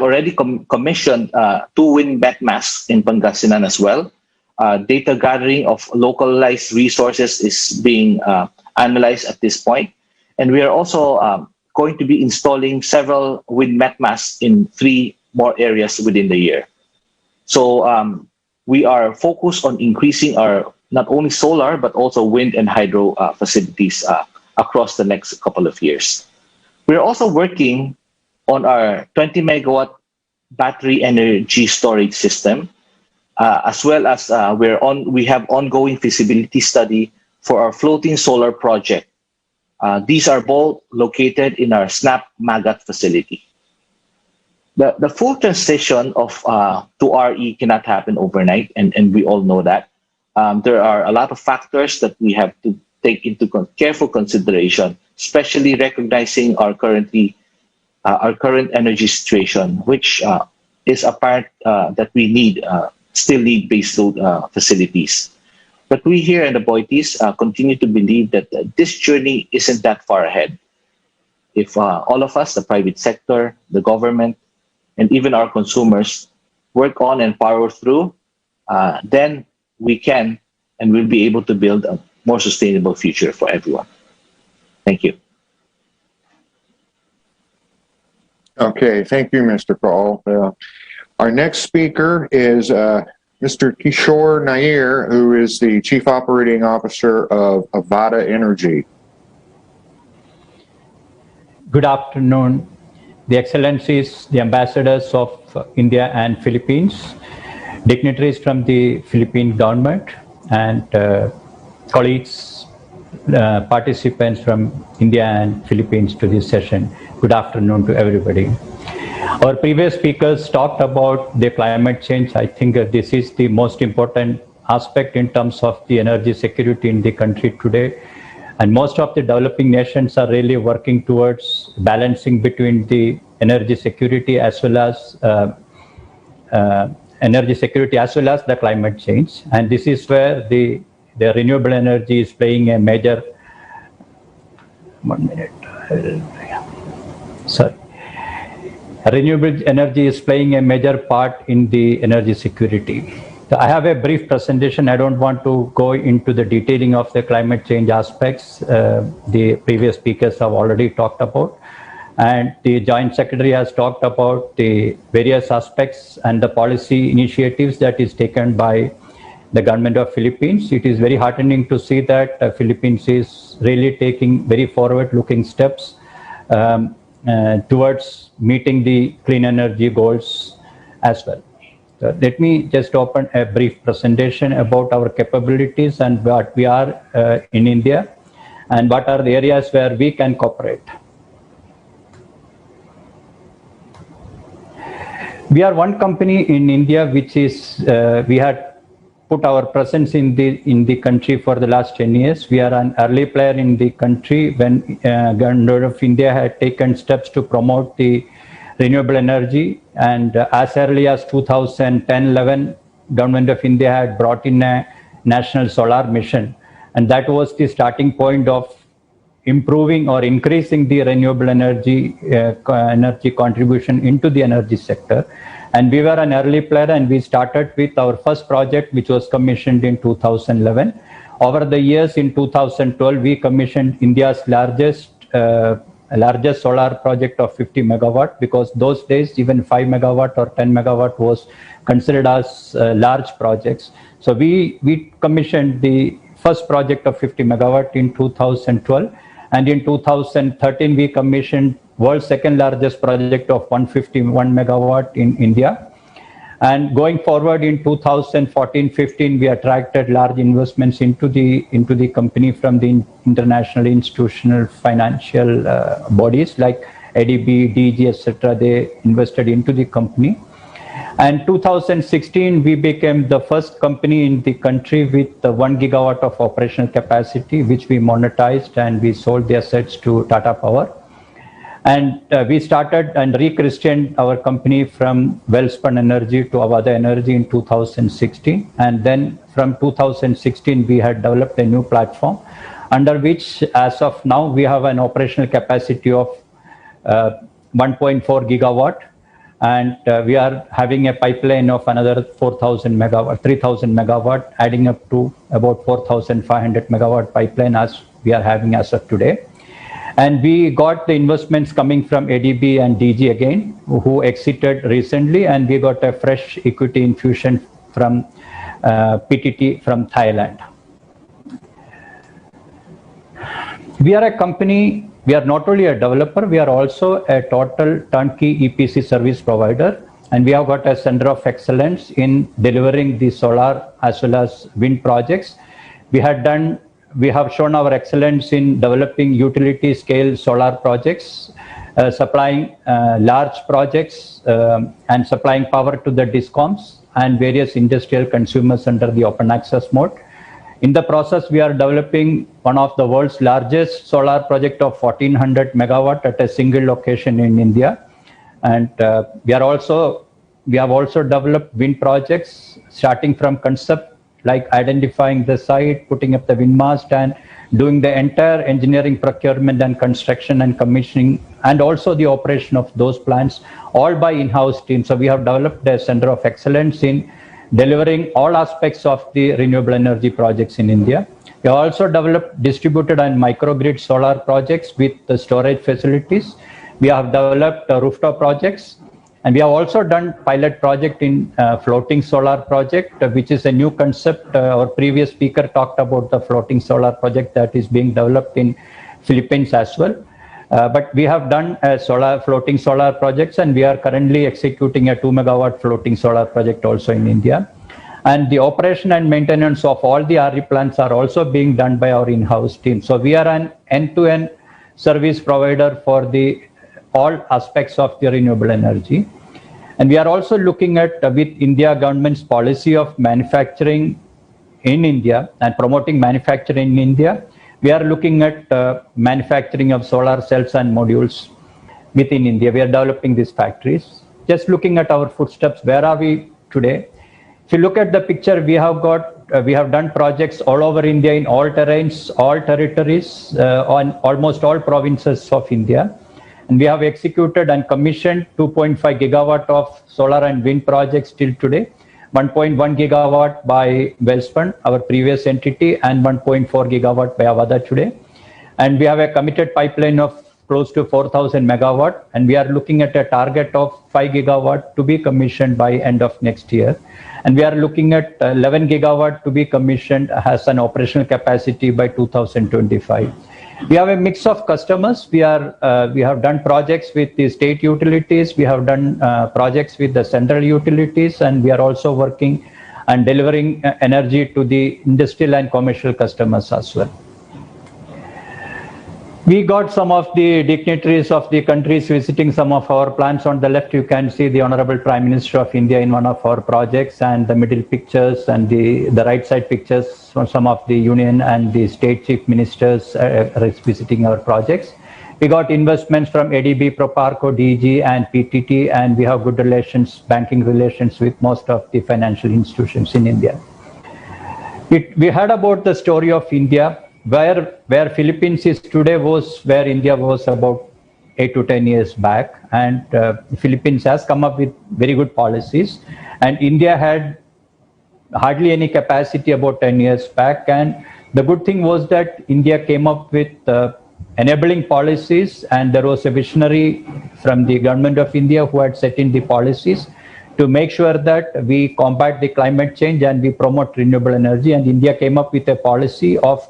Speaker 21: already commissioned 2 wind biomass in Pangasinan as well. Data gathering of localized resources is being analyzed at this point. And we are also going to be installing several wind biomass in 3 more areas within the year. So we are focused on increasing our not only solar, but also wind and hydro facilities across the next couple of years. We're also working on our 20 megawatt battery energy storage system, as well as we have ongoing feasibility study for our floating solar project. These are both located in our SNAP Magat facility. The full transition to RE cannot happen overnight, and we all know that. There are a lot of factors that we have to take into careful consideration, especially recognizing our current energy situation, which is apparent that we still need baseload facilities. But we here in the Aboitiz continue to believe that this journey isn't that far ahead. If all of us, the private sector, the government, and even our consumers work on and power through, then we can and will be able to build a more sustainable future for everyone. Thank you.
Speaker 17: Okay, thank you, Mr. Paul. Our next speaker is Mr. Kishore Nair, who is the Chief Operating Officer of Bioenergy.
Speaker 1: Good afternoon, the Excellencies, the ambassadors of India and Philippines, dignitaries from the Philippine government, and colleagues, participants from India and Philippines to this session. Good afternoon to everybody. Our previous speakers talked about the climate change. I think this is the most important aspect in terms of the energy security in the country today. And most of the developing nations are really working towards balancing between the energy security as well as the climate change. And this is where the renewable energy is playing a major. 1 minute. Sorry. Renewable energy is playing a major part in the energy security. So I have a brief presentation. I don't want to go into the detailing of the climate change aspects. The previous speakers have already talked about. And the Joint Secretary has talked about the various aspects and the policy initiatives that is taken by the government of Philippines. It is very heartening to see that Philippines is really taking very forward-looking steps towards meeting the clean energy goals as well. So let me just open a brief presentation about our capabilities and what we are in India and what are the areas where we can cooperate. We are one company in India which is, we had put our presence in the country for the last 10 years. We are an early player in the country when government of India had taken steps to promote the renewable energy, and as early as 2010-11, government of India had brought in a national solar mission, and that was the starting point of improving or increasing the renewable energy contribution into the energy sector. And we were an early player, and we started with our first project, which was commissioned in 2011. Over the years, in 2012, we commissioned India's largest solar project of 50 megawatt, because those days even 5 megawatt or 10 megawatt was considered as large projects. So we commissioned the first project of 50 megawatt in 2012, and in 2013 we commissioned world's second largest project of 151 megawatt in India. And going forward in 2014-15, we attracted large investments into the company from the international institutional financial bodies like ADB, DG, etc. They invested into the company. And 2016, we became the first company in the country with 1 gigawatt of operational capacity, which we monetized, and we sold the assets to Tata Power. And we started and rechristened our company from Wellspun Energy to Avada Energy in 2016. And then from 2016, we had developed a new platform under which, as of now, we have an operational capacity of 1.4 gigawatt. And we are having a pipeline of another 4,000 megawatt, 3,000 megawatt, adding up to about 4,500 megawatt pipeline as we are having as of today. And we got the investments coming from ADB and DG again, who exited recently, and we got a fresh equity infusion from PTT from Thailand. We are a company, we are not only a developer, we are also a total turnkey EPC service provider, and we have got a center of excellence in delivering the solar as well as wind projects. We have shown our excellence in developing utility scale solar projects, supplying large projects and supplying power to the DISCOMs and various industrial consumers under the open access mode. In the process, we are developing one of the world's largest solar project of 1400 megawatt at a single location in India. And we have also developed wind projects starting from concept, like identifying the site, putting up the wind mast, and doing the entire engineering, procurement, and construction and commissioning, and also the operation of those plants, all by in-house team. So we have developed a center of excellence in delivering all aspects of the renewable energy projects in India. We also developed distributed and microgrid solar projects with the storage facilities. We have developed rooftop projects, and we have also done pilot project in floating solar project, which is a new concept. Our previous speaker talked about the floating solar project that is being developed in Philippines as well. But we have done floating solar projects, and we are currently executing a 2 megawatt floating solar project also in India. And the operation and maintenance of all the RE plants are also being done by our in-house team. So we are an end-to-end service provider for all aspects of the renewable energy. And we are also looking at, with India government's policy of manufacturing in India and promoting manufacturing in India, we are looking at manufacturing of solar cells and modules within India. We are developing these factories. Just looking at our footsteps, where are we today? If you look at the picture, we have done projects all over India in all terrains, all territories, on almost all provinces of India. And we have executed and commissioned 2.5 gigawatt of solar and wind projects till today, 1.1 gigawatt by Wellspun, our previous entity, and 1.4 gigawatt by Avada today. And we have a committed pipeline of close to 4,000 megawatt, and we are looking at a target of 5 gigawatt to be commissioned by end of next year. And we are looking at 11 gigawatt to be commissioned as an operational capacity by 2025. We have a mix of customers. We have done projects with the state utilities. We have done projects with the central utilities, and we are also working and delivering energy to the industrial and commercial customers as well. We got some of the dignitaries of the countries visiting some of our plants. On the left, you can see the Honorable Prime Minister of India in one of our projects, and the middle pictures and the right side pictures from some of the union and the state chief ministers visiting our projects. We got investments from ADB, Proparco, DG, and PTT, and we have good relations, banking relations with most of the financial institutions in India. We heard about the story of India. Where Philippines is today was where India was about 8 to 10 years back, and Philippines has come up with very good policies, and India had hardly any capacity about 10 years back. And the good thing was that India came up with enabling policies, and there was a visionary from the government of India who had set in the policies to make sure that we combat the climate change and we promote renewable energy. And India came up with a policy of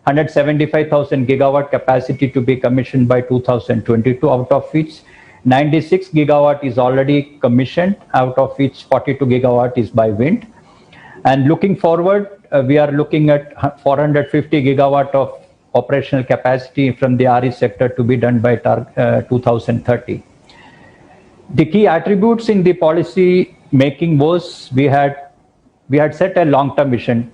Speaker 1: 175,000 gigawatt capacity to be commissioned by 2022, out of which 96 gigawatt is already commissioned, out of which 42 gigawatt is by wind. And looking forward, we are looking at 450 gigawatt of operational capacity from the RE sector to be done by 2030. The key attributes in the policy making was we had set a long-term vision.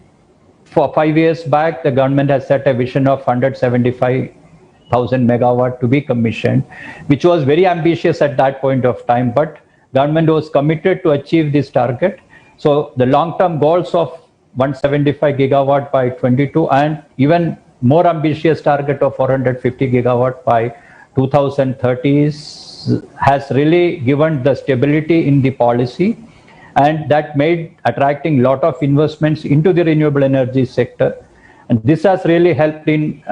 Speaker 1: For 5 years back, the government has set a vision of 175,000 megawatt to be commissioned, which was very ambitious at that point of time, but government was committed to achieve this target. So the long-term goals of 175 gigawatt by 22 and even more ambitious target of 450 gigawatt by 2030 has really given the stability in the policy, and that made attracting a lot of investments into the renewable energy sector. And this has really helped in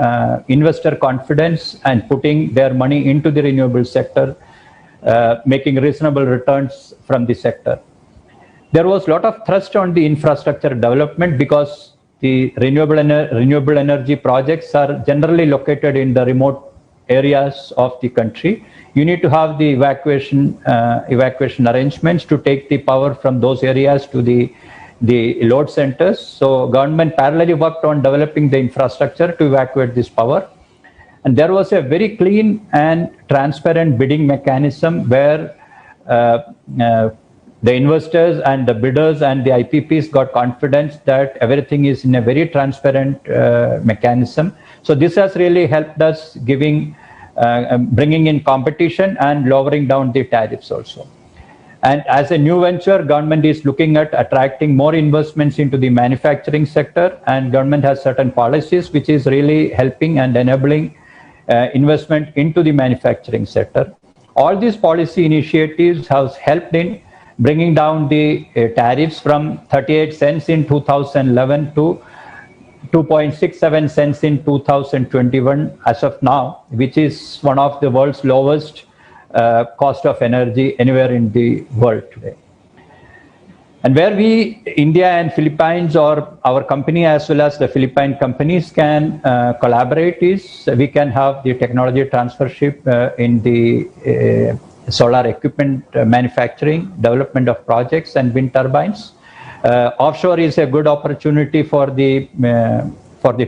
Speaker 1: investor confidence and putting their money into the renewable sector, making reasonable returns from the sector. There was a lot of thrust on the infrastructure development because the renewable energy projects are generally located in the remote areas of the country. You need to have the evacuation arrangements to take the power from those areas to the load centers. So government parallelly worked on developing the infrastructure to evacuate this power. And there was a very clean and transparent bidding mechanism where the investors and the bidders and the IPPs got confidence that everything is in a very transparent mechanism. So this has really helped us bringing in competition and lowering down the tariffs also. And as a new venture, government is looking at attracting more investments into the manufacturing sector, and government has certain policies which is really helping and enabling investment into the manufacturing sector. All these policy initiatives have helped in bringing down the tariffs from 38 cents in 2011 to 2.67 cents in 2021 as of now, which is one of the world's lowest cost of energy anywhere in the world today. And where India and Philippines, or our company as well as the Philippine companies can collaborate is we can have the technology transfership in the solar equipment manufacturing, development of projects and wind turbines. Offshore is a good opportunity for the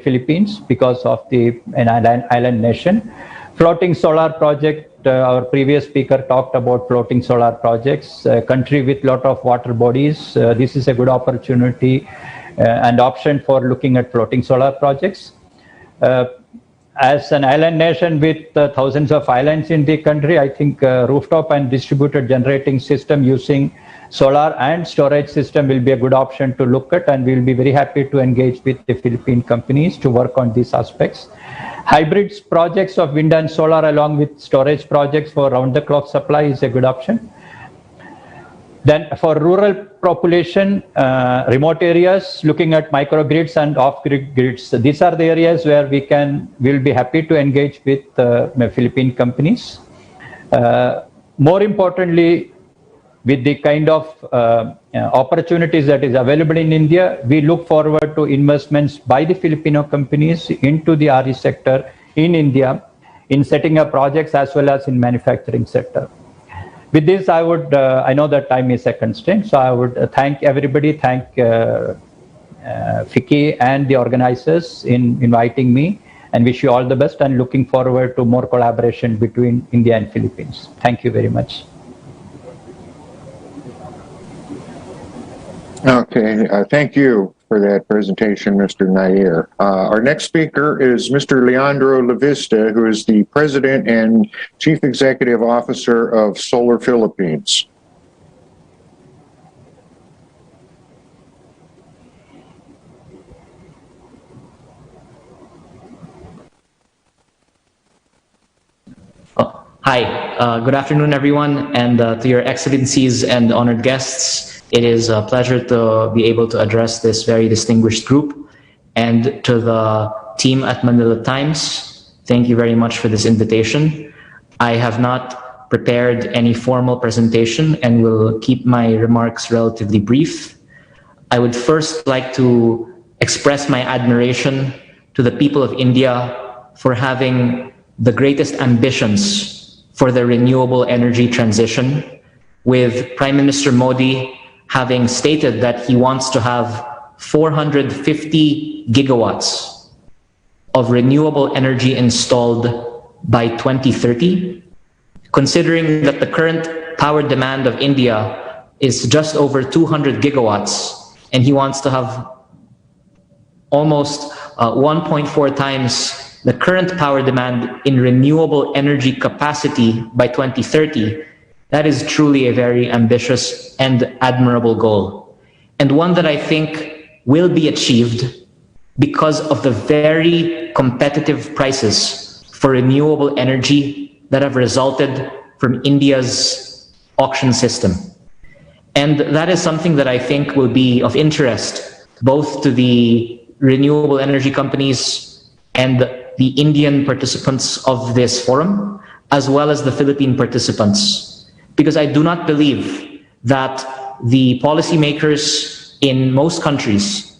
Speaker 1: Philippines because of an island nation. Floating solar project, our previous speaker talked about floating solar projects. A country with lot of water bodies, this is a good opportunity and option for looking at floating solar projects. As an island nation with thousands of islands in the country, I think rooftop and distributed generating system using solar and storage system will be a good option to look at, and we'll be very happy to engage with the Philippine companies to work on these aspects. Hybrids projects of wind and solar along with storage projects for round-the-clock supply is a good option. Then for rural population, remote areas, looking at microgrids and off-grid grids. So these are the areas where we'll be happy to engage with Philippine companies. More importantly, with the kind of opportunities that is available in India, we look forward to investments by the Filipino companies into the RE sector in India in setting up projects as well as in manufacturing sector. With this, I know that time is a constraint, so I would thank everybody, thank FICCI and the organizers in inviting me, and wish you all the best and looking forward to more collaboration between India and Philippines. Thank you very much.
Speaker 17: Okay, thank you for that presentation, Mr. Nair. Our next speaker is Mr. Leandro Lavista, who is the President and Chief Executive Officer of Solar Philippines.
Speaker 3: Hi, good afternoon, everyone, and to your excellencies and honored guests. It is a pleasure to be able to address this very distinguished group. And to the team at Manila Times, thank you very much for this invitation. I have not prepared any formal presentation and will keep my remarks relatively brief. I would first like to express my admiration to the people of India for having the greatest ambitions for the renewable energy transition, with Prime Minister Modi having stated that he wants to have 450 gigawatts of renewable energy installed by 2030, considering that the current power demand of India is just over 200 gigawatts, and he wants to have almost 1.4 times the current power demand in renewable energy capacity by 2030. That is truly a very ambitious and admirable goal, and one that I think will be achieved because of the very competitive prices for renewable energy that have resulted from India's auction system. And that is something that I think will be of interest both to the renewable energy companies and the Indian participants of this forum, as well as the Philippine participants. Because I do not believe that the policymakers in most countries,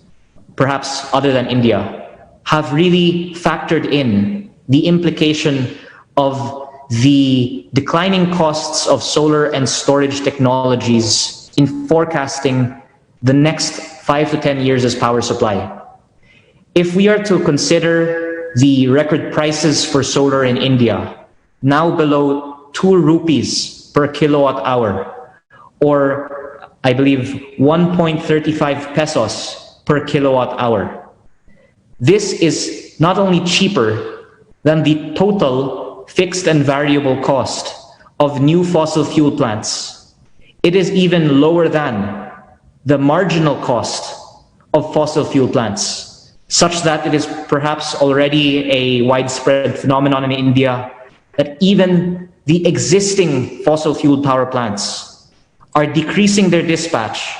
Speaker 3: perhaps other than India, have really factored in the implication of the declining costs of solar and storage technologies in forecasting the next 5 to 10 years as power supply. If we are to consider the record prices for solar in India, now below 2 rupees per kilowatt hour, or I believe 1.35 pesos per kilowatt hour. This is not only cheaper than the total fixed and variable cost of new fossil fuel plants. It is even lower than the marginal cost of fossil fuel plants, such that it is perhaps already a widespread phenomenon in India that even the existing fossil fuel power plants are decreasing their dispatch,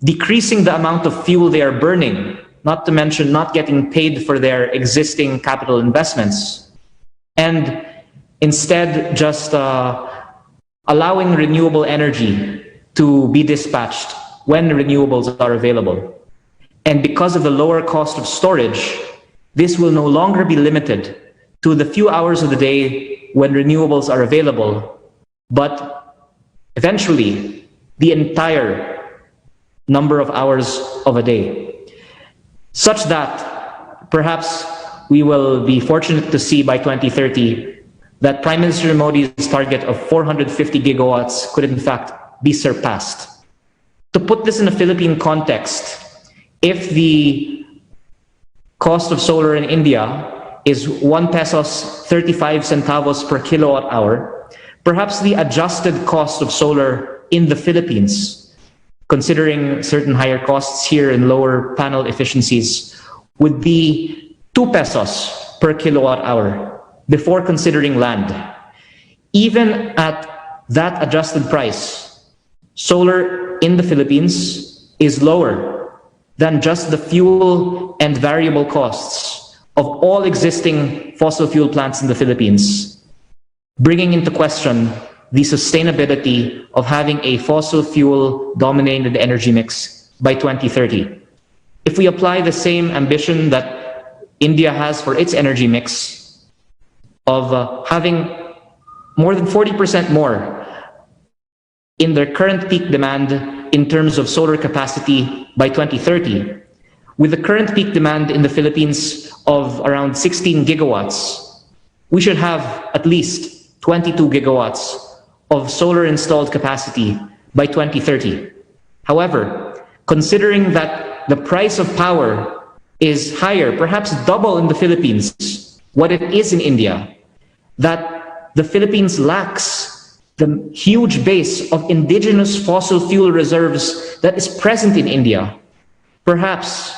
Speaker 3: decreasing the amount of fuel they are burning, not to mention not getting paid for their existing capital investments. And instead just allowing renewable energy to be dispatched when renewables are available. And because of the lower cost of storage, this will no longer be limited to the few hours of the day when renewables are available, but eventually the entire number of hours of a day, such that perhaps we will be fortunate to see by 2030 that Prime Minister Modi's target of 450 gigawatts could in fact be surpassed. To put this in a Philippine context, if the cost of solar in India is 1 pesos 35 centavos per kilowatt hour, perhaps the adjusted cost of solar in the Philippines, considering certain higher costs here and lower panel efficiencies, would be 2 pesos per kilowatt hour before considering land. Even at that adjusted price, solar in the Philippines is lower than just the fuel and variable costs of all existing fossil fuel plants in the Philippines, bringing into question the sustainability of having a fossil fuel dominated energy mix by 2030. If we apply the same ambition that India has for its energy mix of having more than 40% more in their current peak demand in terms of solar capacity by 2030, with the current peak demand in the Philippines of around 16 gigawatts, we should have at least 22 gigawatts of solar installed capacity by 2030. However, considering that the price of power is higher, perhaps double in the Philippines what it is in India, that the Philippines lacks the huge base of indigenous fossil fuel reserves that is present in India, perhaps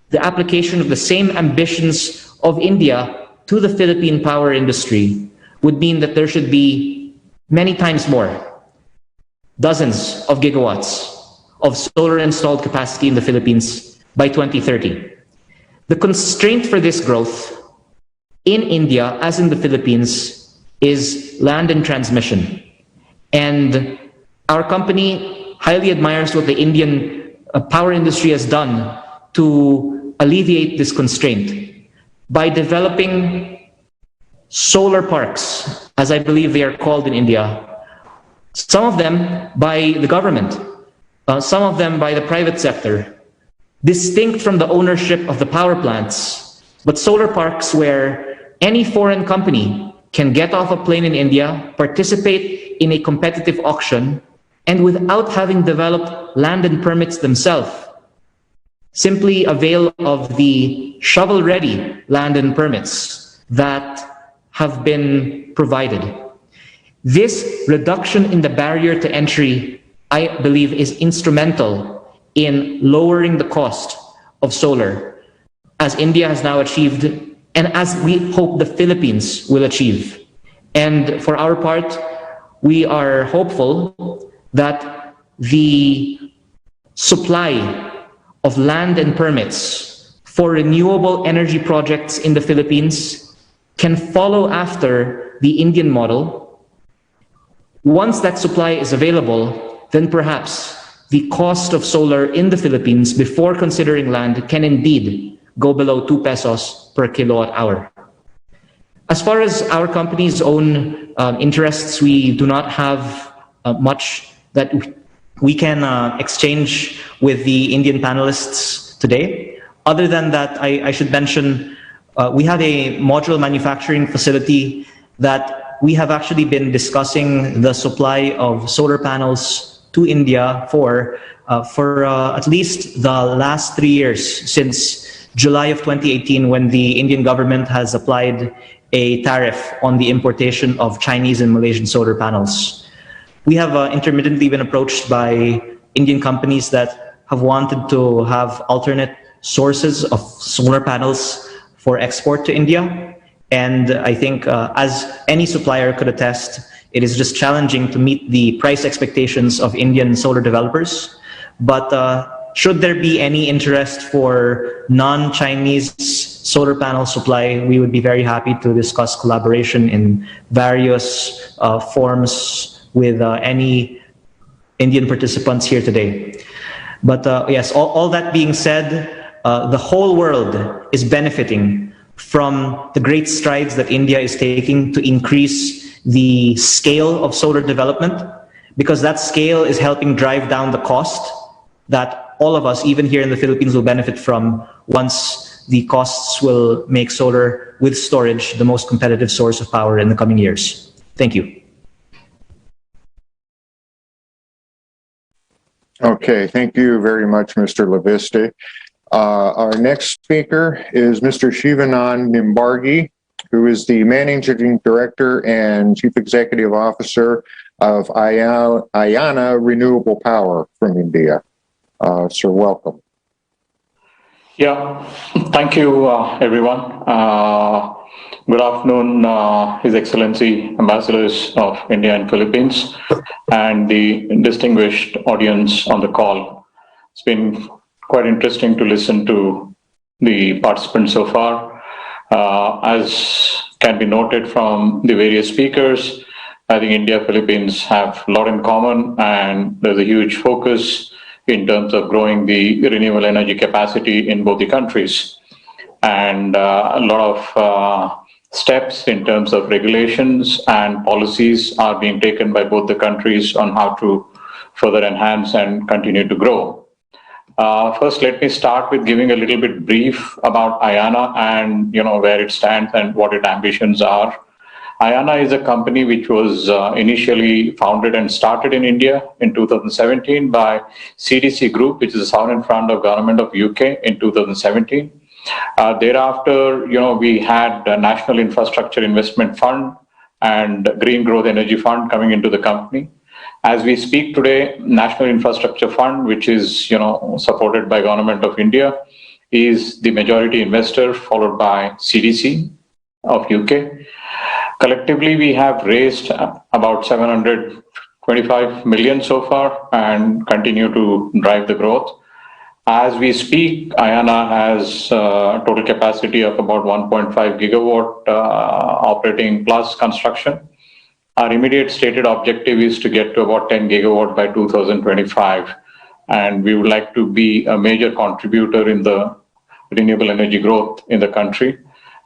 Speaker 3: the application of the same ambitions of India to the Philippine power industry would mean that there should be many times more, dozens of gigawatts of solar installed capacity in the Philippines by 2030. The constraint for this growth in India, as in the Philippines, is land and transmission. And our company highly admires what the Indian power industry has done to alleviate this constraint by developing solar parks, as I believe they are called in India, some of them by the government, some of them by the private sector, distinct from the ownership of the power plants, but solar parks where any foreign company can get off a plane in India, participate in a competitive auction, and without having developed land and permits themselves, simply avail of the shovel-ready land and permits that have been provided. This reduction in the barrier to entry, I believe, is instrumental in lowering the cost of solar, as India has now achieved, and as we hope the Philippines will achieve. And for our part, we are hopeful that the supply of land and permits for renewable energy projects in the Philippines can follow after the Indian model. Once that supply is available, then perhaps the cost of solar in the Philippines before considering land can indeed go below 2 pesos per kilowatt hour. As far as our company's own interests, we do not have much that we can exchange with the Indian panelists today. Other than that, I should mention we have a module manufacturing facility that we have actually been discussing the supply of solar panels to India for at least the last 3 years, since July of 2018, when the Indian government has applied a tariff on the importation of Chinese and Malaysian solar panels. We have intermittently been approached by Indian companies that have wanted to have alternate sources of solar panels for export to India. And I think as any supplier could attest, it is just challenging to meet the price expectations of Indian solar developers. But should there be any interest for non-Chinese solar panel supply, we would be very happy to discuss collaboration in various forms with any Indian participants here today. But yes, all that being said, the whole world is benefiting from the great strides that India is taking to increase the scale of solar development, because that scale is helping drive down the cost that all of us, even here in the Philippines, will benefit from once the costs will make solar with storage the most competitive source of power in the coming years. Thank you.
Speaker 17: Okay, thank you very much, Mr. Leviste. Our next speaker is Mr. Shivanand Nimbargi, who is the Managing Director and Chief Executive Officer of Ayana Renewable Power from India. Sir, welcome.
Speaker 4: Yeah, thank you, everyone. Good afternoon, His Excellency, Ambassadors of India and Philippines, and the distinguished audience on the call. It's been quite interesting to listen to the participants so far. As can be noted from the various speakers, I think India, Philippines have a lot in common, and there's a huge focus in terms of growing the renewable energy capacity in both the countries. And a lot of steps in terms of regulations and policies are being taken by both the countries on how to further enhance and continue to grow. First, let me start with giving a little bit brief about Ayana and where it stands and what its ambitions are. Ayana is a company which was initially founded and started in India in 2017 by CDC Group, which is a sovereign fund of government of UK in 2017. Thereafter, we had a National Infrastructure Investment Fund and Green Growth Energy Fund coming into the company. As we speak today, National Infrastructure Fund, which is supported by Government of India, is the majority investor, followed by CDC of UK. Collectively, we have raised about 725 million so far and continue to drive the growth. As we speak, Ayana has a total capacity of about 1.5 gigawatt operating plus construction. Our immediate stated objective is to get to about 10 gigawatt by 2025, and we would like to be a major contributor in the renewable energy growth in the country.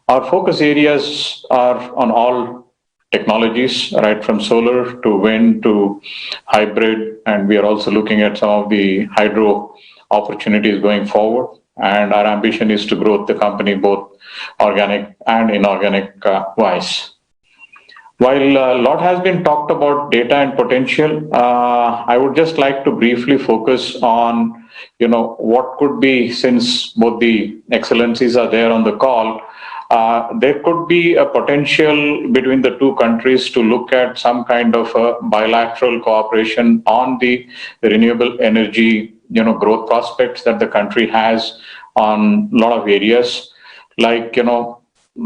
Speaker 4: Our focus areas are on all technologies, right from solar to wind to hybrid, and we are also looking at some of the hydro opportunities going forward. And our ambition is to grow the company both organic and inorganic wise. While a lot has been talked about data and potential, I would just like to briefly focus on, what could be, since both the excellencies are there on the call, there could be a potential between the two countries to look at some kind of a bilateral cooperation on the renewable energy, growth prospects that the country has on a lot of areas. Like,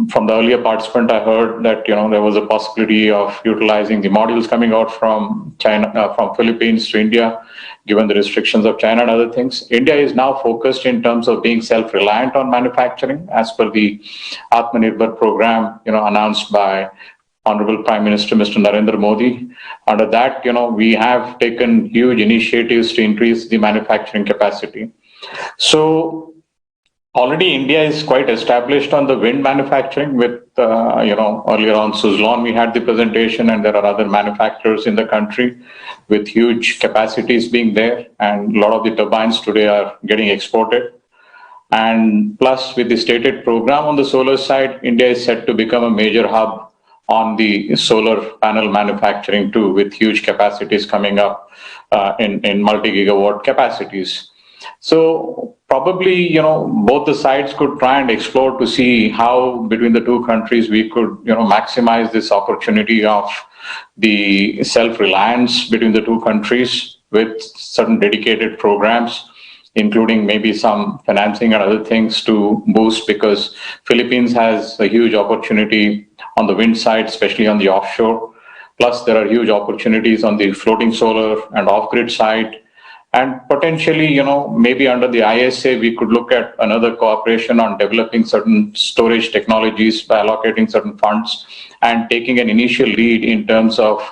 Speaker 4: from the earlier participant, I heard that, there was a possibility of utilizing the modules coming out from China, from Philippines to India, given the restrictions of China and other things. India is now focused in terms of being self-reliant on manufacturing as per the Atmanirbhar program, announced by Honorable Prime Minister Mr. Narendra Modi. Under that, we have taken huge initiatives to increase the manufacturing capacity. So already India is quite established on the wind manufacturing with, earlier on Suzlon we had the presentation, and there are other manufacturers in the country with huge capacities being there, and a lot of the turbines today are getting exported. And plus, with the stated program on the solar side, India is set to become a major hub on the solar panel manufacturing too, with huge capacities coming up in multi-gigawatt capacities. So probably, both the sides could try and explore to see how between the two countries we could, maximize this opportunity of the self-reliance between the two countries with certain dedicated programs, including maybe some financing and other things to boost, because Philippines has a huge opportunity on the wind side, especially on the offshore. Plus, there are huge opportunities on the floating solar and off-grid side. And potentially, maybe under the ISA, we could look at another cooperation on developing certain storage technologies by allocating certain funds and taking an initial lead in terms of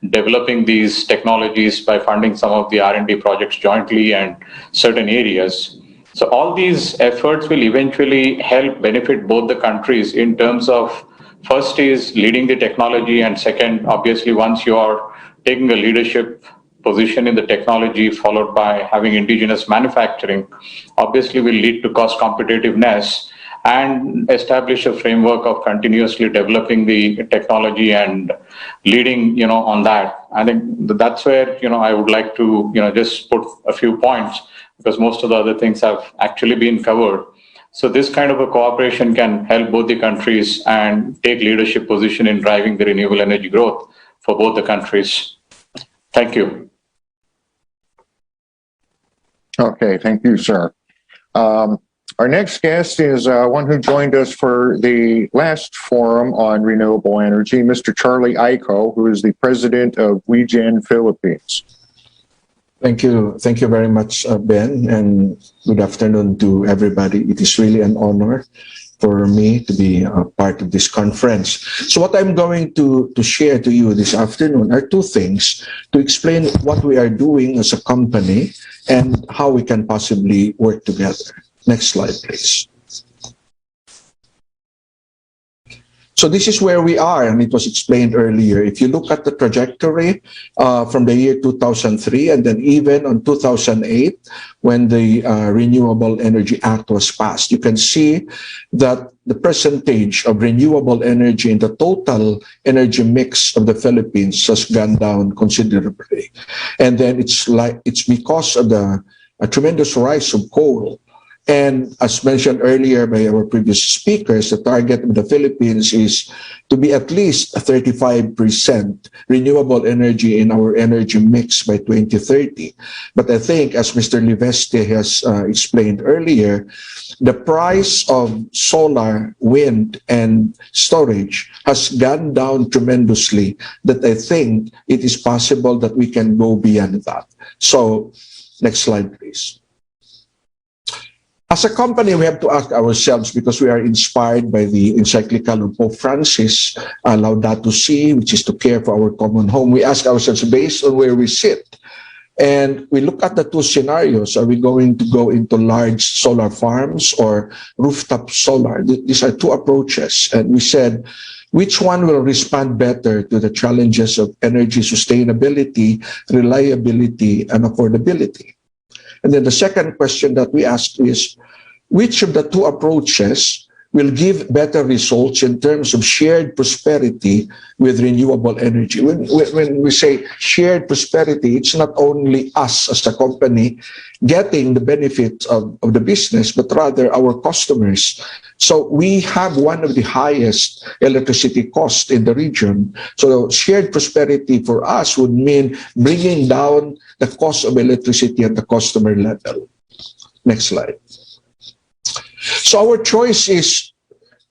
Speaker 4: developing these technologies by funding some of the R&D projects jointly and certain areas. So all these efforts will eventually help benefit both the countries in terms of, first is leading the technology, and second, obviously, once you are taking a leadership position in the technology, followed by having indigenous manufacturing, obviously will lead to cost competitiveness and establish a framework of continuously developing the technology and leading, on that. I think that's where, I would like to, just put a few points, because most of the other things have actually been covered. So this kind of a cooperation can help both the countries and take leadership position in driving the renewable energy growth for both the countries. Thank you.
Speaker 17: Okay, thank you, sir. Our next guest is one who joined us for the last forum on renewable energy, Mr. Charlie Aiko, who is the president of WeGen Philippines.
Speaker 5: Thank you. Thank you very much, Ben, and good afternoon to everybody. It is really an honor for me to be a part of this conference. So what I'm going to share to you this afternoon are two things to explain what we are doing as a company and how we can possibly work together. Next slide, please. So this is where we are, and it was explained earlier. If you look at the trajectory from the year 2003 and then even on 2008, when the Renewable Energy Act was passed, you can see that the percentage of renewable energy in the total energy mix of the Philippines has gone down considerably. And then it's because of the tremendous rise of coal. And as mentioned earlier by our previous speakers, the target of the Philippines is to be at least 35% renewable energy in our energy mix by 2030. But I think, as Mr. Liveste has explained earlier, the price of solar, wind, and storage has gone down tremendously, that I think it is possible that we can go beyond that. So, next slide, please. As a company, we have to ask ourselves, because we are inspired by the encyclical of Pope Francis, Laudato Si, which is to care for our common home. We ask ourselves based on where we sit. And we look at the two scenarios. Are we going to go into large solar farms or rooftop solar? These are two approaches. And we said, which one will respond better to the challenges of energy sustainability, reliability, and affordability? And then the second question that we asked is, which of the two approaches will give better results in terms of shared prosperity with renewable energy? When we say shared prosperity, it's not only us as a company getting the benefits of the business, but rather our customers. So we have one of the highest electricity costs in the region. So shared prosperity for us would mean bringing down the cost of electricity at the customer level. Next slide. So our choice is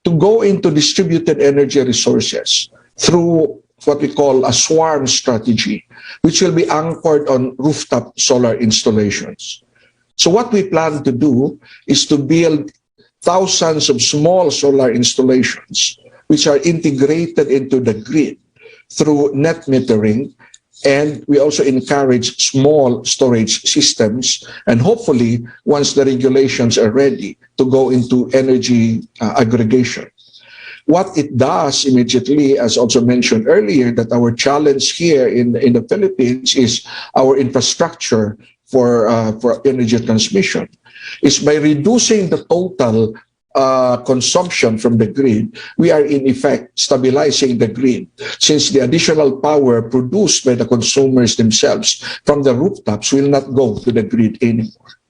Speaker 5: to go into distributed energy resources through what we call a swarm strategy, which will be anchored on rooftop solar installations. So what we plan to do is to build thousands of small solar installations, which are integrated into the grid through net metering. And we also encourage small storage systems, and hopefully, once the regulations are ready, to go into energy aggregation. What it does immediately, as also mentioned earlier, that our challenge here in the Philippines is our infrastructure for energy transmission, is by reducing the total consumption from the grid, we are in effect stabilizing the grid, since the additional power produced by the consumers themselves from the rooftops will not go to the grid anymore.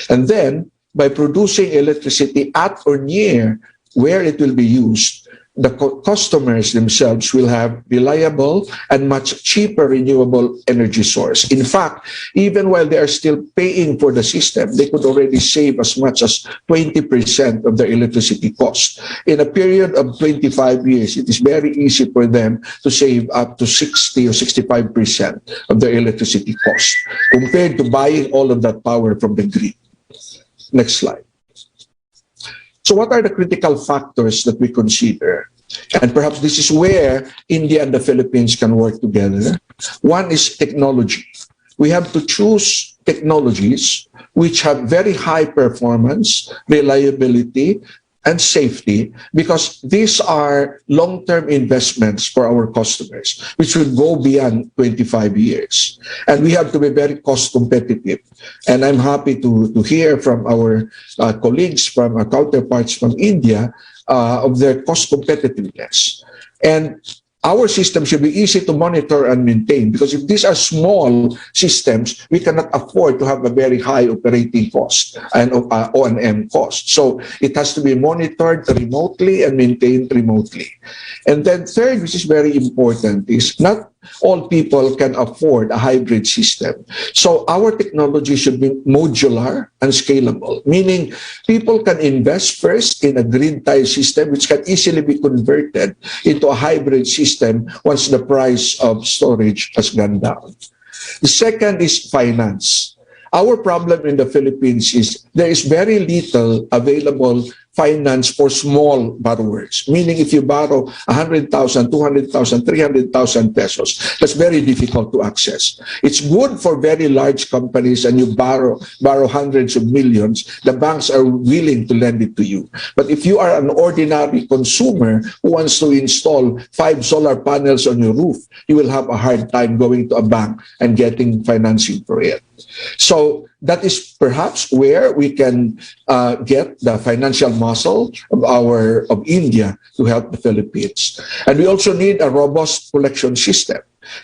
Speaker 5: And then, by producing electricity at or near where it will be used, the customers themselves will have reliable and much cheaper renewable energy source. In fact, even while they are still paying for the system, they could already save as much as 20% of their electricity cost. In a period of 25 years, it is very easy for them to save up to 60 or 65% of their electricity cost compared to buying all of that power from the grid. Next slide. So what are the critical factors that we consider? And perhaps this is where India and the Philippines can work together. One is technology. We have to choose technologies which have very high performance, reliability, and safety, because these are long-term investments for our customers, which will go beyond 25 years. And we have to be very cost competitive. And I'm happy to hear from our colleagues, from our counterparts from India, of their cost competitiveness. And our system should be easy to monitor and maintain, because if these are small systems, we cannot afford to have a very high operating cost and O&M cost. So it has to be monitored remotely and maintained remotely. And then third, which is very important, is not all people can afford a hybrid system. So our technology should be modular and scalable, meaning people can invest first in a grid-tie system which can easily be converted into a hybrid system once the price of storage has gone down. The second is finance. Our problem in the Philippines is there is very little available finance for small borrowers, meaning if you borrow 100,000, 200,000, 300,000 pesos, that's very difficult to access. It's good for very large companies and you borrow hundreds of millions, the banks are willing to lend it to you. But if you are an ordinary consumer who wants to install 5 solar panels on your roof, you will have a hard time going to a bank and getting financing for it. So that is perhaps where we can get the financial muscle of India to help the Philippines. And we also need a robust collection system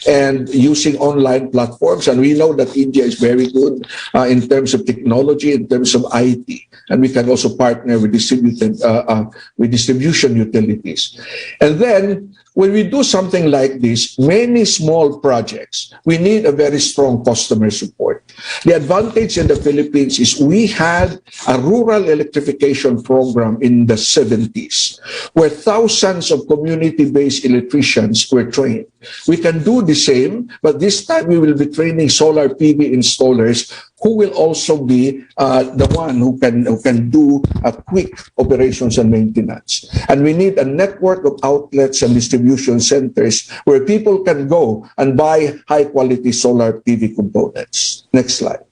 Speaker 5: and using online platforms. And we know that India is very good in terms of technology, in terms of IT. And we can also partner with distribution utilities. And then when we do something like this, many small projects, we need a very strong customer support. The advantage in the Philippines is we had a rural electrification program in the 70s where thousands of community-based electricians were trained. We can do the same, but this time we will be training solar PV installers who will also be the one who can do quick operations and maintenance. And we need a network of outlets and distribution centers where people can go and buy high-quality solar PV components. Next slide.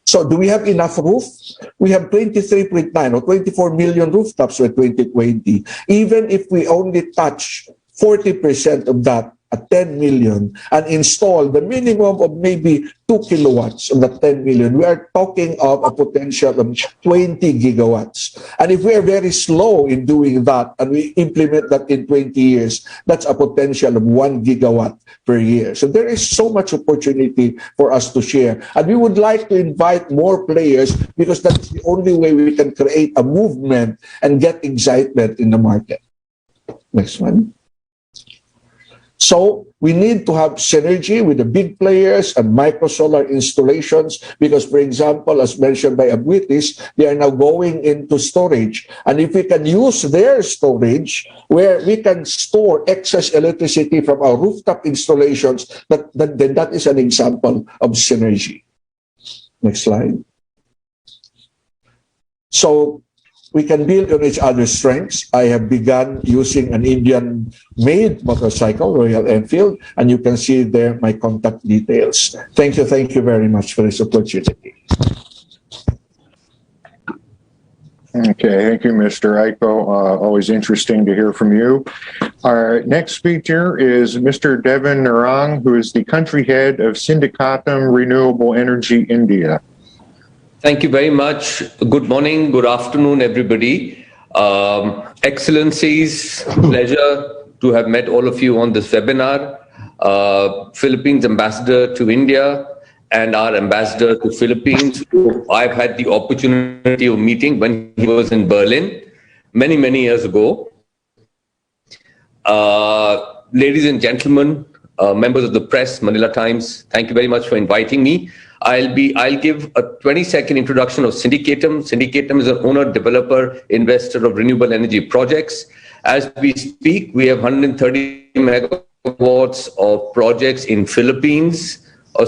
Speaker 5: So do we have enough roof? We have 23.9 or 24 million rooftops by 2020. Even if we only touch 40% of that, at 10 million, and install the minimum of maybe 2 kilowatts of the 10 million, we are talking of a potential of 20 gigawatts. And if we are very slow in doing that, and we implement that in 20 years, that's a potential of 1 gigawatt per year. So there is so much opportunity for us to share. And we would like to invite more players because that's the only way we can create a movement and get excitement in the market. Next one. So we need to have synergy with the big players and micro solar installations because, for example, as mentioned by Abuitis, they are now going into storage. And if we can use their storage where we can store excess electricity from our rooftop installations, then that is an example of synergy. Next slide. So we can build on each other's strengths. I have begun using an Indian-made motorcycle, Royal Enfield, and you can see there my contact details. Thank you very much for this opportunity.
Speaker 17: Okay, thank you, Mr. Aiko. Always interesting to hear from you. Our next speaker is Mr. Devin Narang, who is the country head of Syndicatum Renewable Energy India.
Speaker 6: Thank you very much. Good morning, good afternoon, everybody. Excellencies, pleasure to have met all of you on this webinar. Philippines Ambassador to India and our Ambassador to Philippines, who I've had the opportunity of meeting when he was in Berlin. many, many years ago. Ladies and gentlemen, members of the press, Manila Times, thank you very much for inviting me. I'll give a 20-second introduction of Syndicatum. Syndicatum is an owner, developer, investor of renewable energy projects. As we speak, we have 130 megawatts of projects in Philippines, or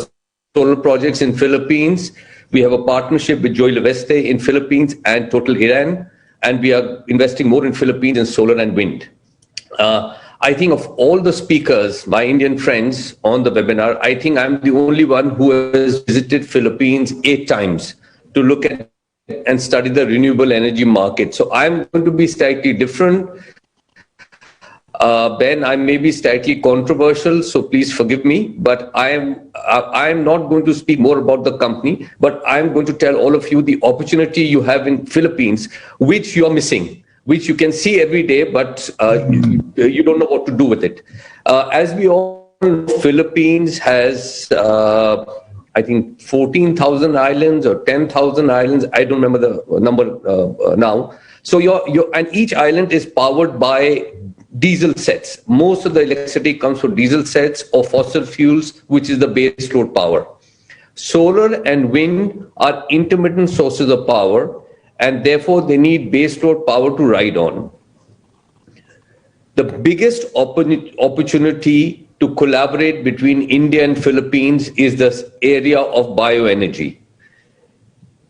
Speaker 6: solar projects in Philippines. We have a partnership with Joy Leveste in Philippines and Total Iran, and we are investing more in Philippines in solar and wind. I think of all the speakers, my Indian friends on the webinar, I think I'm the only one who has visited Philippines 8 times to look at and study the renewable energy market. So I'm going to be slightly different. Ben, I may be slightly controversial, so please forgive me, but I am not going to speak more about the company, but I'm going to tell all of you the opportunity you have in Philippines, which you're missing, which you can see every day, but you don't know what to do with it. As we all know, Philippines has, I think, 14,000 islands or 10,000 islands. I don't remember the number now. So and each island is powered by diesel sets. Most of the electricity comes from diesel sets or fossil fuels, which is the base load power. Solar and wind are intermittent sources of power, and therefore they need base load power to ride on. The biggest opportunity to collaborate between India and Philippines is the area of bioenergy.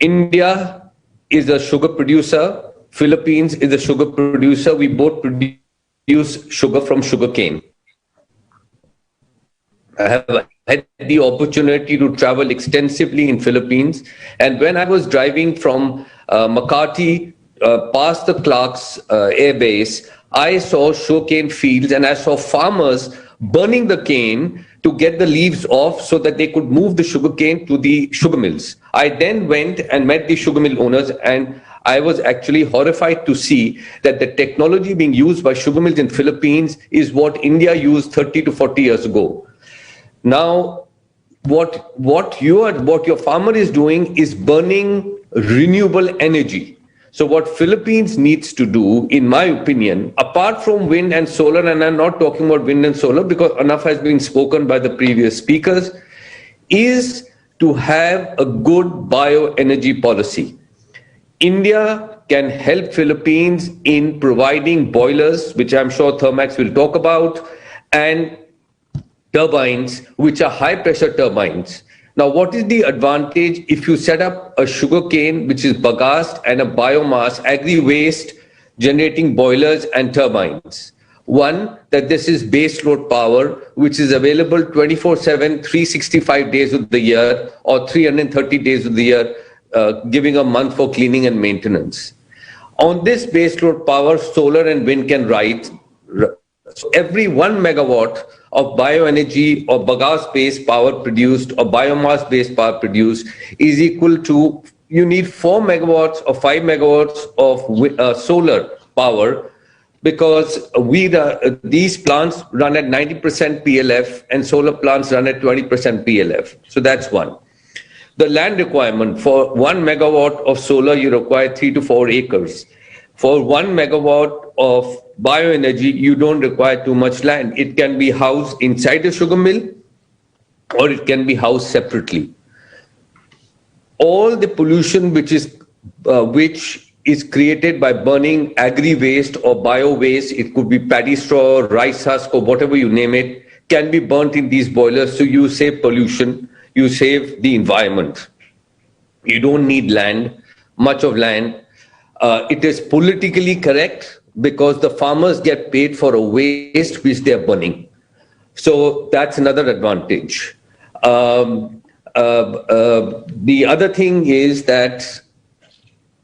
Speaker 6: India is a sugar producer, Philippines is a sugar producer. We both produce sugar from sugarcane. I have had the opportunity to travel extensively in Philippines, and when I was driving from Makati past the Clark's air base, I saw sugarcane fields and I saw farmers burning the cane to get the leaves off so that they could move the sugarcane to the sugar mills. I then went and met the sugar mill owners, and I was actually horrified to see that the technology being used by sugar mills in Philippines is what India used 30 to 40 years ago. Now, what your farmer is doing is burning renewable energy. So what Philippines needs to do, in my opinion, apart from wind and solar, and I'm not talking about wind and solar because enough has been spoken by the previous speakers, is to have a good bioenergy policy. India can help Philippines in providing boilers, which I'm sure Thermax will talk about, and turbines, which are high pressure turbines. Now, what is the advantage if you set up a sugarcane, which is bagassed, and a biomass, agri-waste generating boilers and turbines? One, that this is base load power, which is available 24/7, 365 days of the year, or 330 days of the year, giving a month for cleaning and maintenance. On this base load power, solar and wind can ride. So every 1 megawatt of bioenergy or bagasse-based power produced or biomass-based power produced is equal to, you need 4 megawatts or 5 megawatts of solar power, because these plants run at 90% PLF and solar plants run at 20% PLF. So that's one. The land requirement for 1 megawatt of solar, you require 3 to 4 acres. For 1 megawatt of bioenergy, you don't require too much land. It can be housed inside a sugar mill, or it can be housed separately. All the pollution which is created by burning agri-waste or bio-waste, it could be paddy straw, rice husk, or whatever you name it, can be burnt in these boilers. So you save pollution, you save the environment. You don't need land, much of land. It is politically correct because the farmers get paid for a waste which they are burning. So that's another advantage. The other thing is that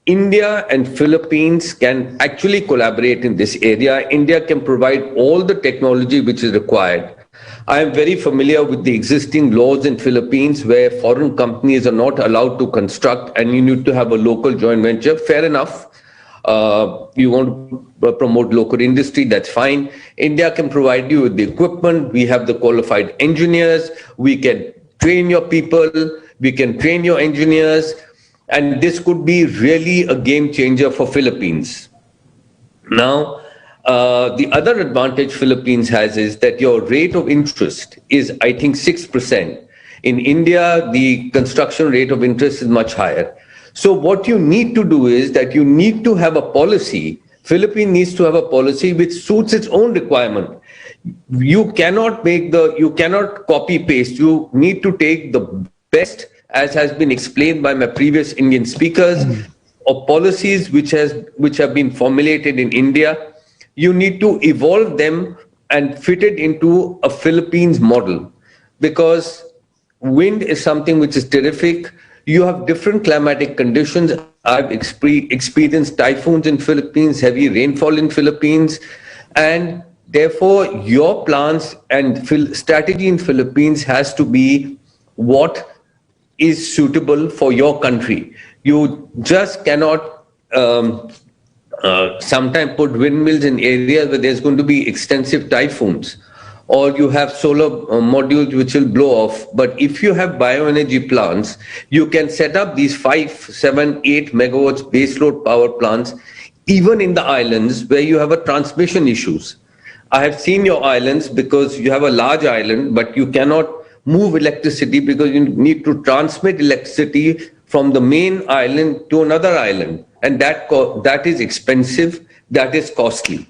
Speaker 6: India and Philippines can actually collaborate in this area. India can provide all the technology which is required. I am very familiar with the existing laws in Philippines where foreign companies are not allowed to construct and you need to have a local joint venture. Fair enough. You want to promote local industry, that's fine. India can provide you with the equipment. We have the qualified engineers. We can train your people. We can train your engineers. And this could be really a game changer for Philippines. Now, the other advantage Philippines has is that your rate of interest is, I think, 6%. In India, the construction rate of interest is much higher. So what you need to do is that you need to have a policy. Philippines needs to have a policy which suits its own requirement. You cannot copy paste. You need to take the best, as has been explained by my previous Indian speakers, of policies which have been formulated in India. You need to evolve them and fit it into a Philippines model, because wind is something which is terrific. You have different climatic conditions. I've experienced typhoons in Philippines, heavy rainfall in Philippines, and therefore your plans and strategy in Philippines has to be what is suitable for your country. You just cannot sometimes put windmills in areas where there's going to be extensive typhoons, or you have solar modules which will blow off. But if you have bioenergy plants, you can set up these 5, 7, 8 megawatts baseload power plants, even in the islands where you have a transmission issues. I have seen your islands, because you have a large island, but you cannot move electricity because you need to transmit electricity from the main island to another island. And that is expensive, that is costly.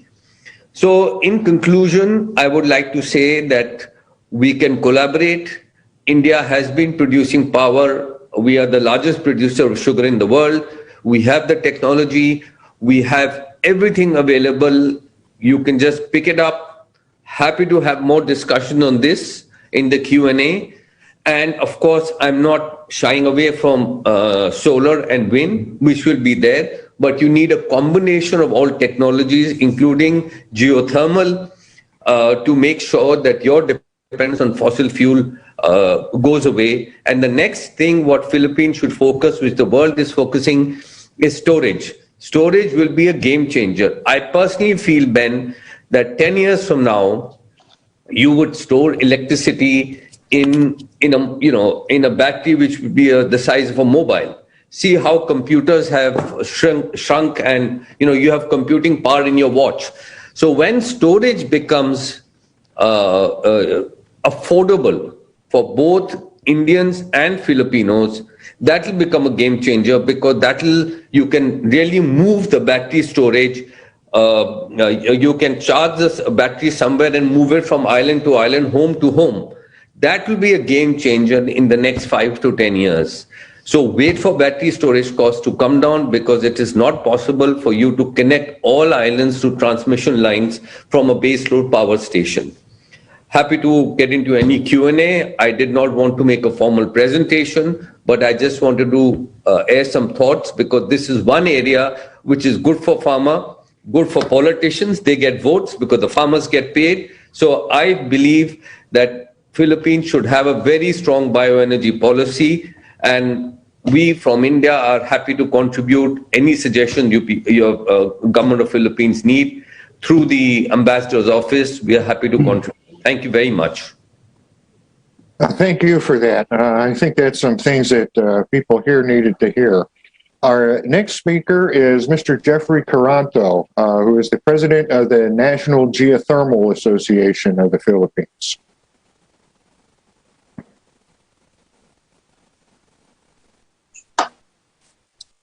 Speaker 6: So in conclusion, I would like to say that we can collaborate. India has been producing power. We are the largest producer of sugar in the world. We have the technology. We have everything available. You can just pick it up. Happy to have more discussion on this in the Q&A. And of course, I'm not shying away from solar and wind, which will be there. But you need a combination of all technologies, including geothermal, to make sure that your dependence on fossil fuel goes away. And the next thing what Philippines should focus, which the world is focusing, is storage. Storage will be a game changer. I personally feel, Ben, that 10 years from now, you would store electricity in a battery which would be the size of a mobile. See how computers have shrunk, and you have computing power in your watch. So when storage becomes affordable for both Indians and Filipinos, that will become a game changer, because you can really move the battery storage. You can charge this battery somewhere and move it from island to island, home to home. That will be a game changer in the next 5 to 10 years. So wait for battery storage costs to come down, because it is not possible for you to connect all islands to transmission lines from a baseload power station. Happy to get into any Q&A. I did not want to make a formal presentation, but I just wanted to air some thoughts, because this is one area which is good for farmer, good for politicians. They get votes because the farmers get paid. So I believe that Philippines should have a very strong bioenergy policy, and we from India are happy to contribute any suggestion your government of Philippines need through the ambassador's office. We are happy to contribute. Thank you very much.
Speaker 17: Thank you for that. I think that's some things that people here needed to hear. Our next speaker is Mr. Jeffrey Caranto, who is the president of the National Geothermal Association of the Philippines.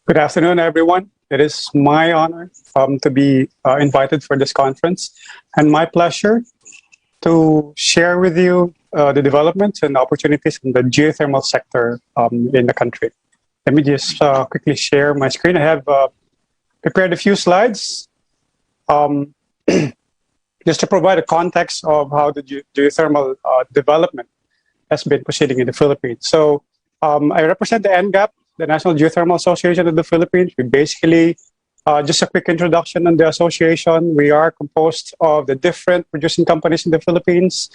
Speaker 7: Good afternoon, everyone. It is my honor to be invited for this conference, and my pleasure to share with you the developments and opportunities in the geothermal sector in the country. Let me just quickly share my screen. I have prepared a few slides just to provide a context of how the geothermal development has been proceeding in the Philippines. So I represent the NGAP, the National Geothermal Association of the Philippines. We basically, just a quick introduction on the association. We are composed of the different producing companies in the Philippines,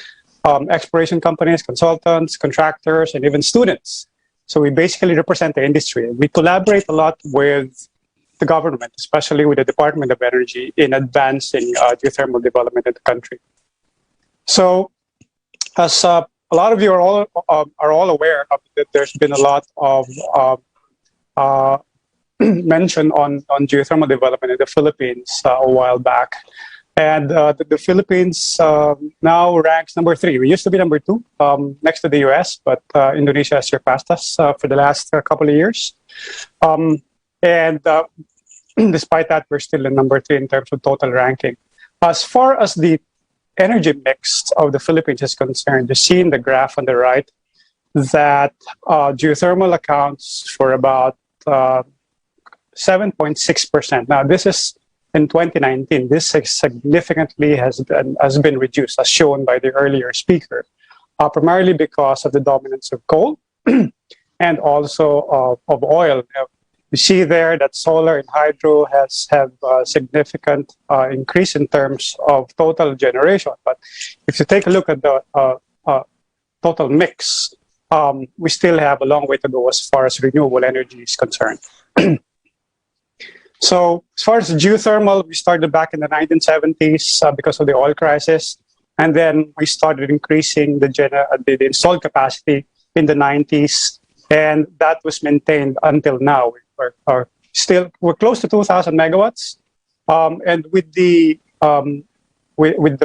Speaker 7: exploration companies, consultants, contractors, and even students. So we basically represent the industry. We collaborate a lot with the government, especially with the Department of Energy, in advancing geothermal development in the country. So as a lot of you are all aware of that, there's been a lot of mention on geothermal development in the Philippines a while back. And the Philippines now ranks number 3. We used to be number 2, next to the US, but Indonesia has surpassed us for the last couple of years. And despite that, we're still in number 3 in terms of total ranking. As far as the energy mix of the Philippines is concerned, you see in the graph on the right that geothermal accounts for about 7.6%. Now, this is in 2019. This significantly has been reduced, as shown by the earlier speaker, primarily because of the dominance of coal and also of oil. You see there that solar and hydro have a significant increase in terms of total generation. But if you take a look at the total mix, we still have a long way to go as far as renewable energy is concerned. So as far as geothermal, we started back in the 1970s because of the oil crisis. And then we started increasing the installed capacity in the 90s. And that was maintained until now. We're close to 2,000 megawatts. And with the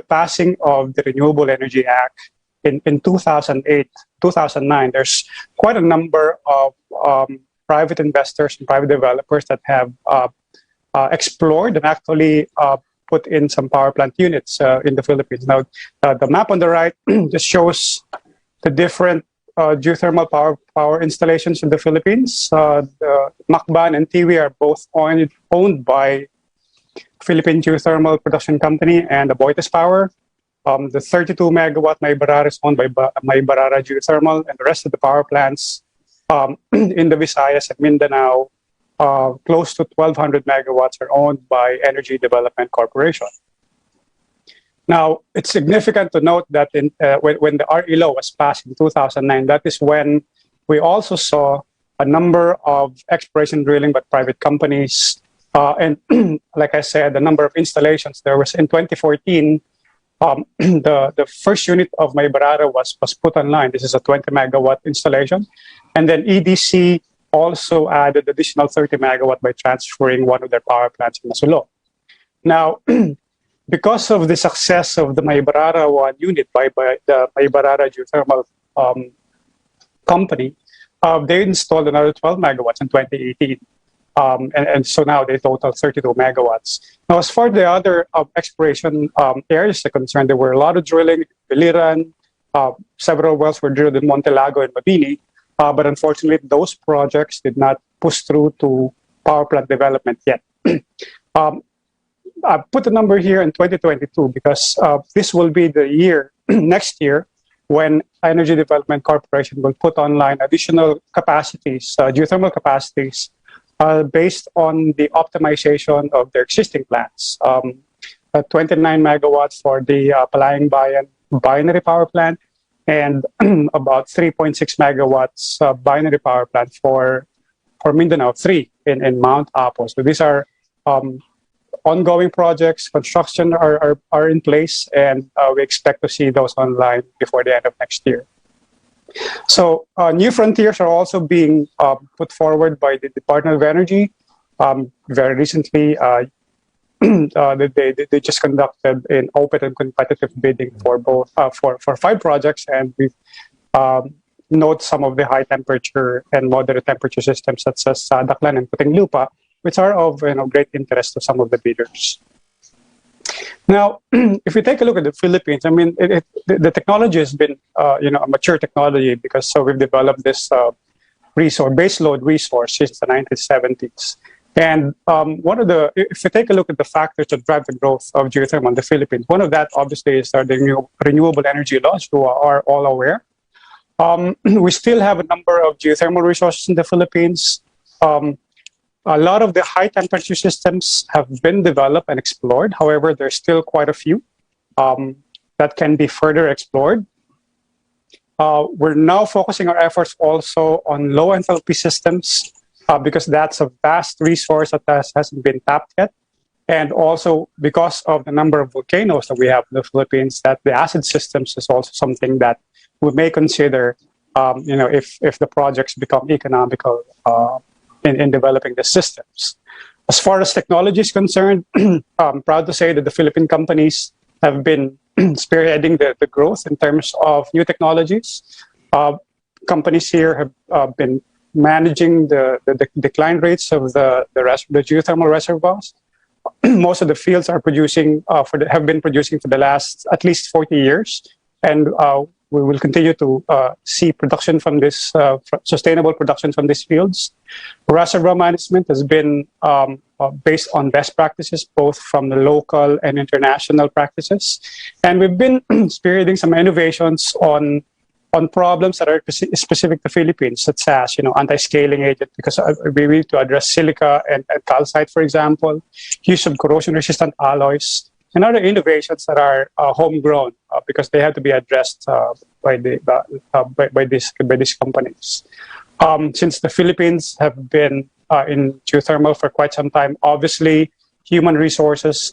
Speaker 7: passing of the Renewable Energy Act in 2008, 2009, there's quite a number of private investors and private developers that have explored and actually put in some power plant units in the Philippines. Now, the map on the right just shows the different geothermal power installations in the Philippines. The Macban and Tiwi are both owned by Philippine Geothermal Production Company and the Boites Power. The 32 megawatt Maybarara is owned by Maybarara Geothermal, and the rest of the power plants in the Visayas and Mindanao, close to 1,200 megawatts, are owned by Energy Development Corporation. Now, it's significant to note that when the RE law was passed in 2009, that is when we also saw a number of exploration drilling by private companies. And like I said, the number of installations, there was in 2014, the first unit of Maybarara was put online. This is a 20 megawatt installation. And then EDC also added additional 30 megawatt by transferring one of their power plants in Masulo. Now, because of the success of the Maybarara 1 unit by the Maybarara Geothermal Company, they installed another 12 megawatts in 2018. And so now they total 32 megawatts. Now, as far as the other exploration areas are concerned, there were a lot of drilling, Biliran, several wells were drilled in Montelago and Mabini, but unfortunately, those projects did not push through to power plant development yet. I put the number here in 2022 because this will be the year, next year, when Energy Development Corporation will put online additional capacities, geothermal capacities, based on the optimization of their existing plants. 29 megawatts for the Palayang Bayan binary power plant, and about 3.6 megawatts binary power plant for Mindanao 3 in Mount Apo. So these are ongoing projects. Construction are in place, and we expect to see those online before the end of next year. So new frontiers are also being put forward by the Department of Energy. Very recently, they just conducted an open and competitive bidding for both for 5 projects, and we note some of the high temperature and moderate temperature systems such as Daklan and Putinglupa, which are of great interest to some of the bidders. Now, if we take a look at the Philippines, I mean, the technology has been, a mature technology because we've developed this baseload resource since the 1970s. And if you take a look at the factors that drive the growth of geothermal in the Philippines, one of that obviously is the renewable energy laws, who are all aware. We still have a number of geothermal resources in the Philippines. A lot of the high temperature systems have been developed and explored. However, there's still quite a few that can be further explored. We're now focusing our efforts also on low enthalpy systems because that's a vast resource that hasn't been tapped yet. And also because of the number of volcanoes that we have in the Philippines, that the acid systems is also something that we may consider, if the projects become economical in developing the systems. As far as technology is concerned, I'm proud to say that the Philippine companies have been spearheading the growth in terms of new technologies. Companies here have been managing the decline rates of the geothermal reservoirs. Most of the fields are producing have been producing for the last at least 40 years, and we will continue to see production from this sustainable production from these fields. Reservoir management has been based on best practices, both from the local and international practices, and we've been spearheading some innovations on problems that are specific to Philippines, such as anti-scaling agent, because we need to address silica and calcite, for example, use of corrosion-resistant alloys, and other innovations that are homegrown because they have to be addressed by these companies. Since the Philippines have been in geothermal for quite some time, obviously human resources,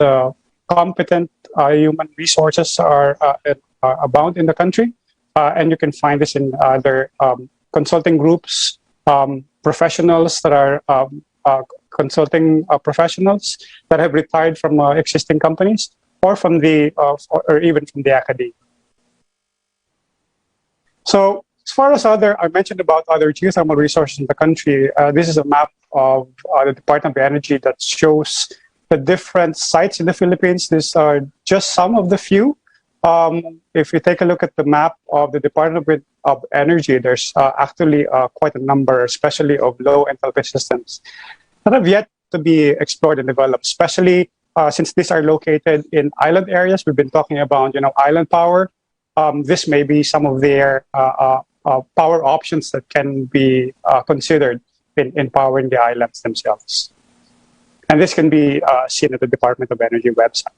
Speaker 7: competent human resources are abound in the country. And you can find this in other consulting groups, professionals that are consulting professionals that have retired from existing companies or from or even from the academy. So as far as I mentioned about other geothermal resources in the country, this is a map of the Department of Energy that shows the different sites in the Philippines. These are just some of the few. If you take a look at the map of the Department of Energy, there's actually quite a number, especially of low enthalpy systems that have yet to be explored and developed, especially since these are located in island areas. We've been talking about, island power. This may be some of their power options that can be considered in powering the islands themselves. And this can be seen at the Department of Energy website.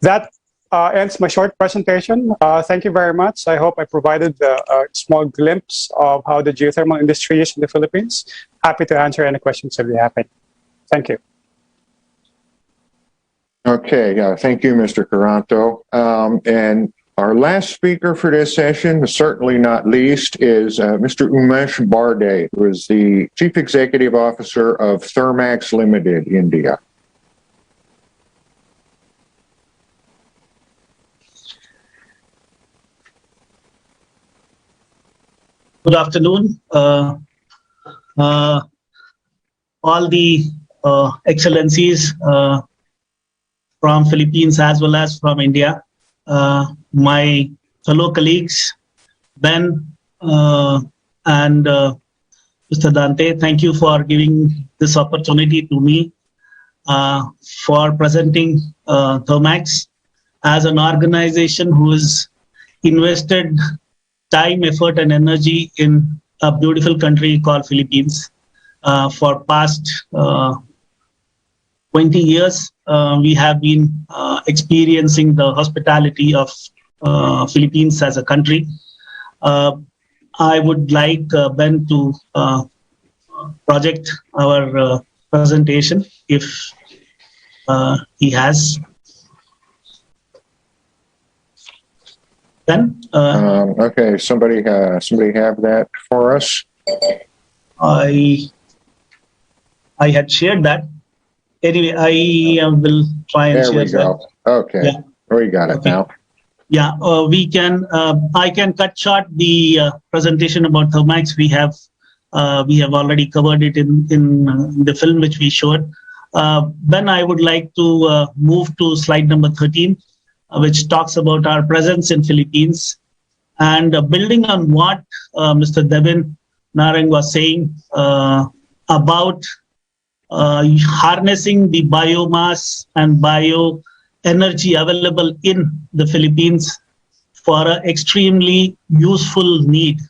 Speaker 7: That ends my short presentation. Thank you very much. I hope I provided a small glimpse of how the geothermal industry is in the Philippines. Happy to answer any questions if you have any. Thank you.
Speaker 17: Okay, thank you, Mr. Caranto. And our last speaker for this session, certainly not least, is Mr. Umesh Barde, who is the Chief Executive Officer of Thermax Limited, India.
Speaker 16: Good afternoon. All the excellencies from Philippines as well as from India, my fellow colleagues, Ben and Mr. Dante, thank you for giving this opportunity to me for presenting Thermax as an organization who has invested time, effort, and energy in a beautiful country called Philippines. For past 20 years, we have been experiencing the hospitality of Philippines as a country. I would like Ben to project our presentation if he has. Ben?
Speaker 17: Okay, somebody have that for us?
Speaker 16: I had shared that. Anyway, I will try and share that.
Speaker 17: There we go. Okay, yeah. We got it now.
Speaker 16: Yeah, we can. I can cut short the presentation about Thermax. We have already covered it in the film which we showed. Then I would like to move to slide number 13, which talks about our presence in Philippines, and building on what Mr. Devin Narang was saying about harnessing the biomass and bioenergy available in the Philippines for an extremely useful need.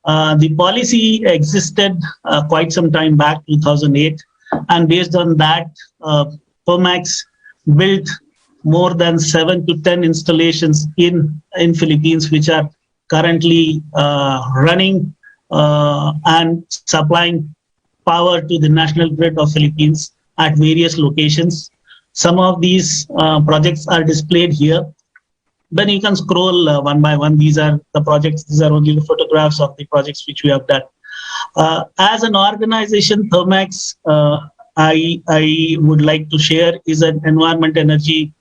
Speaker 16: The policy existed quite some time back, 2008, and based on that, Thermax built more than 7 to 10 installations in Philippines, which are currently running and supplying power to the national grid of Philippines at various locations. Some of these projects are displayed here. Then you can scroll one by one. These are the projects. These are only the photographs of the projects which we have done.
Speaker 8: As an organization, Thermax, I would like to share, is an environment energy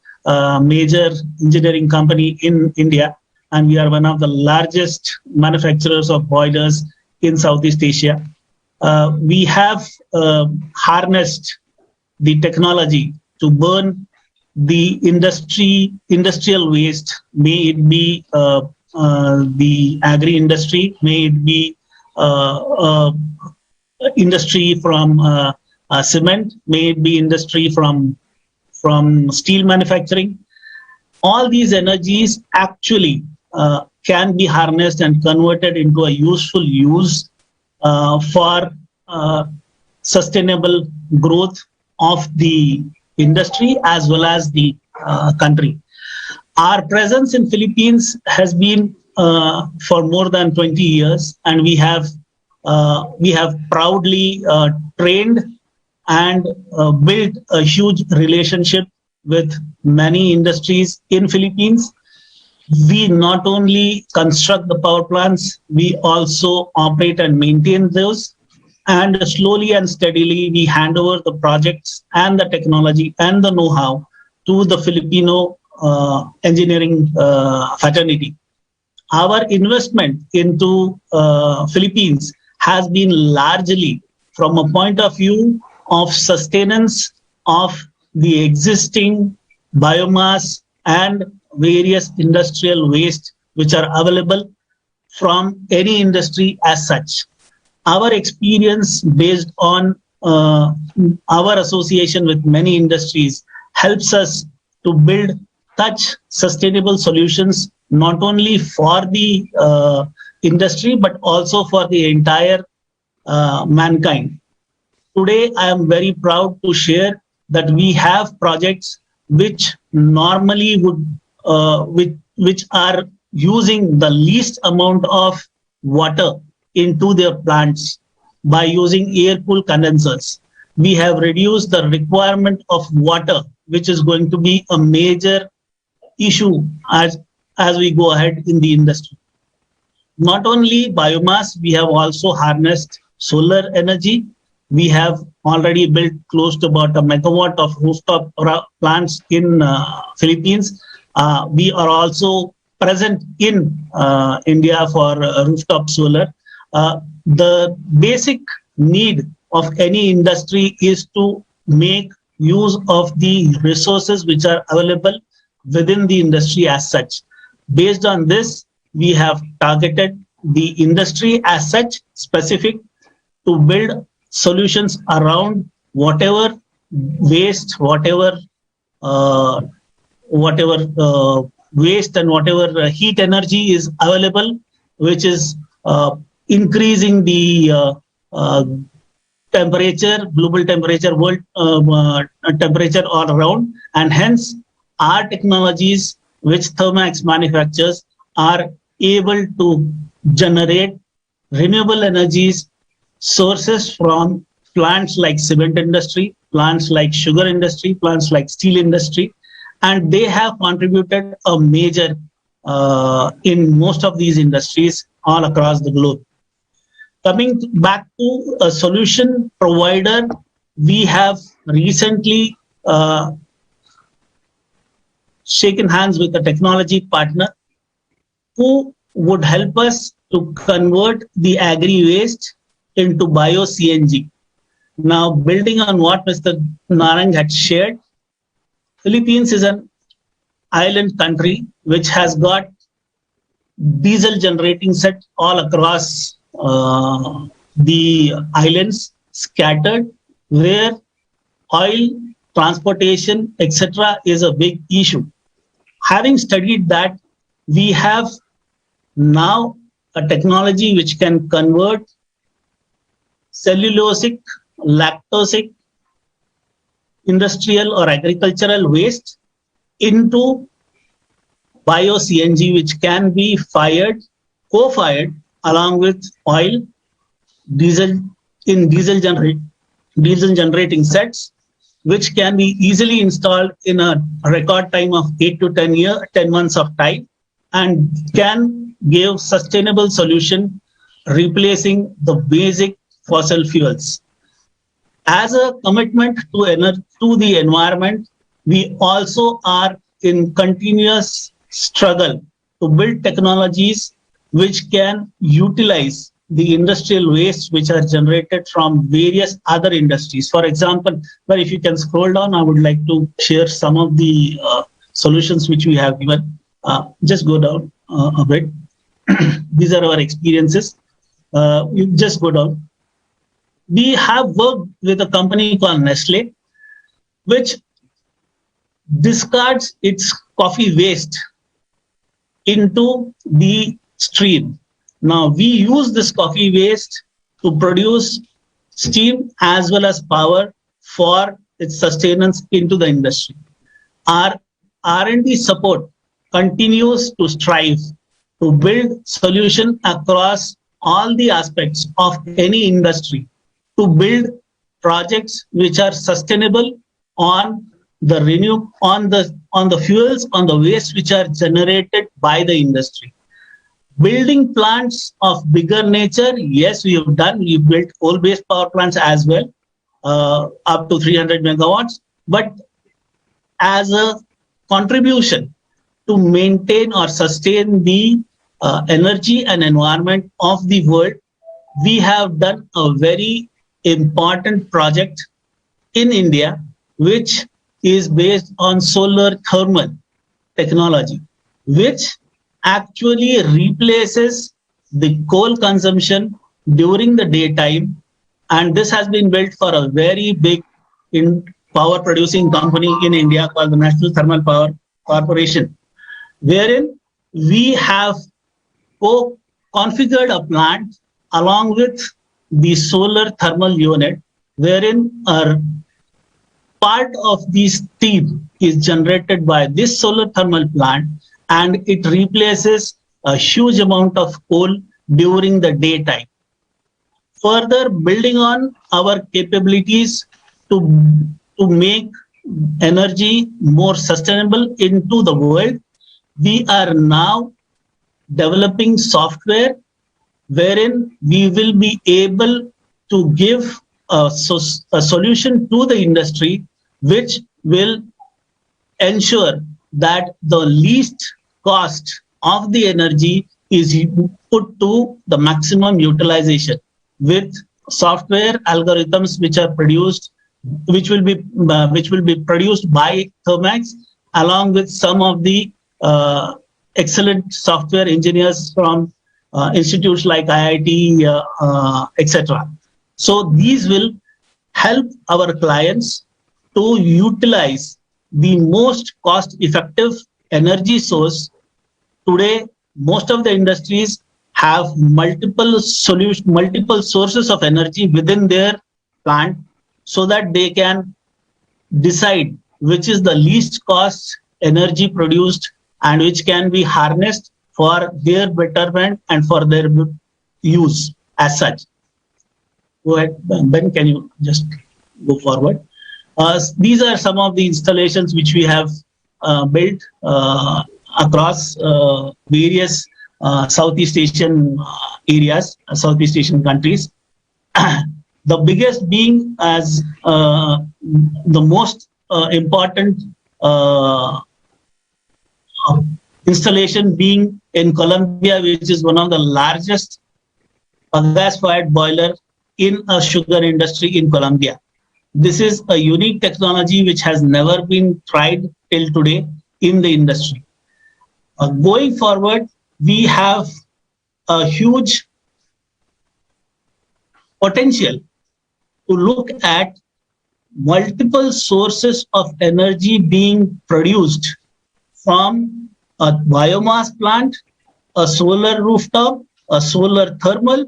Speaker 8: major engineering company in India, and we are one of the largest manufacturers of boilers in Southeast Asia. We have harnessed the technology to burn the industrial waste, may it be the agri industry, may it be industry from cement, may it be industry from steel manufacturing. All these energies actually can be harnessed and converted into a useful use for sustainable growth of the industry as well as the country. Our presence in Philippines has been for more than 20 years, and we have proudly trained and built a huge relationship with many industries in Philippines. We not only construct the power plants, we also operate and maintain those. And slowly and steadily, we hand over the projects and the technology and the know-how to the Filipino engineering fraternity. Our investment into Philippines has been largely from a point of view of sustenance of the existing biomass and various industrial waste which are available from any industry as such. Our experience based on our association with many industries helps us to build such sustainable solutions, not only for the industry, but also for the entire mankind. Today, I am very proud to share that we have projects which normally would, which are using the least amount of water into their plants by using air-cooled condensers. We have reduced the requirement of water, which is going to be a major issue as we go ahead in the industry. Not only biomass, we have also harnessed solar energy. We have already built close to about a megawatt of rooftop plants in Philippines. We are also present in India for rooftop solar. The basic need of any industry is to make use of the resources which are available within the industry as such. Based on this, we have targeted the industry as such specific to build solutions around whatever waste, whatever waste and whatever heat energy is available, which is increasing the temperature, global temperature, world temperature all around, and hence our technologies which Thermax manufactures are able to generate renewable energies sources from plants like cement industry, plants like sugar industry, plants like steel industry, and they have contributed a major in most of these industries all across the globe. Coming back to a solution provider, we have recently shaken hands with a technology partner who would help us to convert the agri waste into bio-CNG. Now, building on what Mr. Narang had shared, Philippines is an island country which has got diesel generating set all across the islands scattered, where oil, transportation, etc. is a big issue. Having studied that, we have now a technology which can convert cellulosic, lactosic, industrial or agricultural waste into bio-CNG, which can be fired, co-fired along with oil, diesel in diesel generating sets, which can be easily installed in a record time of 8 to 10 months of time, and can give sustainable solution replacing the basic fossil fuels. As a commitment to the environment, we also are in continuous struggle to build technologies which can utilize the industrial waste which are generated from various other industries. For example, but if you can scroll down, I would like to share some of the solutions which we have given. Just go down a bit. These are our experiences. You just go down. We have worked with a company called Nestle, which discards its coffee waste into the stream. Now, we use this coffee waste to produce steam as well as power for its sustenance into the industry. Our R&D support continues to strive to build solution across all the aspects of any industry, to build projects which are sustainable on the fuels, on the waste which are generated by the industry. Building plants of bigger nature, yes, we have done. We built coal-based power plants as well, up to 300 megawatts. But as a contribution to maintain or sustain the energy and environment of the world, we have done a very important project in India, which is based on solar thermal technology, which actually replaces the coal consumption during the daytime. And this has been built for a very big power producing company in India called the National Thermal Power Corporation, wherein we have configured a plant along with the solar thermal unit, wherein our part of the steam is generated by this solar thermal plant, and it replaces a huge amount of coal during the daytime. Further, building on our capabilities to make energy more sustainable into the world, we are now developing software wherein we will be able to give a solution to the industry which will ensure that the least cost of the energy is put to the maximum utilization with software algorithms which are produced, which will be produced by Thermax, along with some of the excellent software engineers from institutes like IIT, etc. So these will help our clients to utilize the most cost-effective energy source. Today, most of the industries have multiple sources of energy within their plant, so that they can decide which is the least cost energy produced and which can be harnessed for their betterment and for their use as such. Go ahead, Ben, can you just go forward? These are some of the installations which we have built across various Southeast Asian areas, Southeast Asian countries. The biggest being as the most important installation being in Colombia, which is one of the largest gas-fired boiler in a sugar industry in Colombia. This is a unique technology which has never been tried till today in the industry. Going forward, we have a huge potential to look at multiple sources of energy being produced from a biomass plant, a solar rooftop, a solar thermal,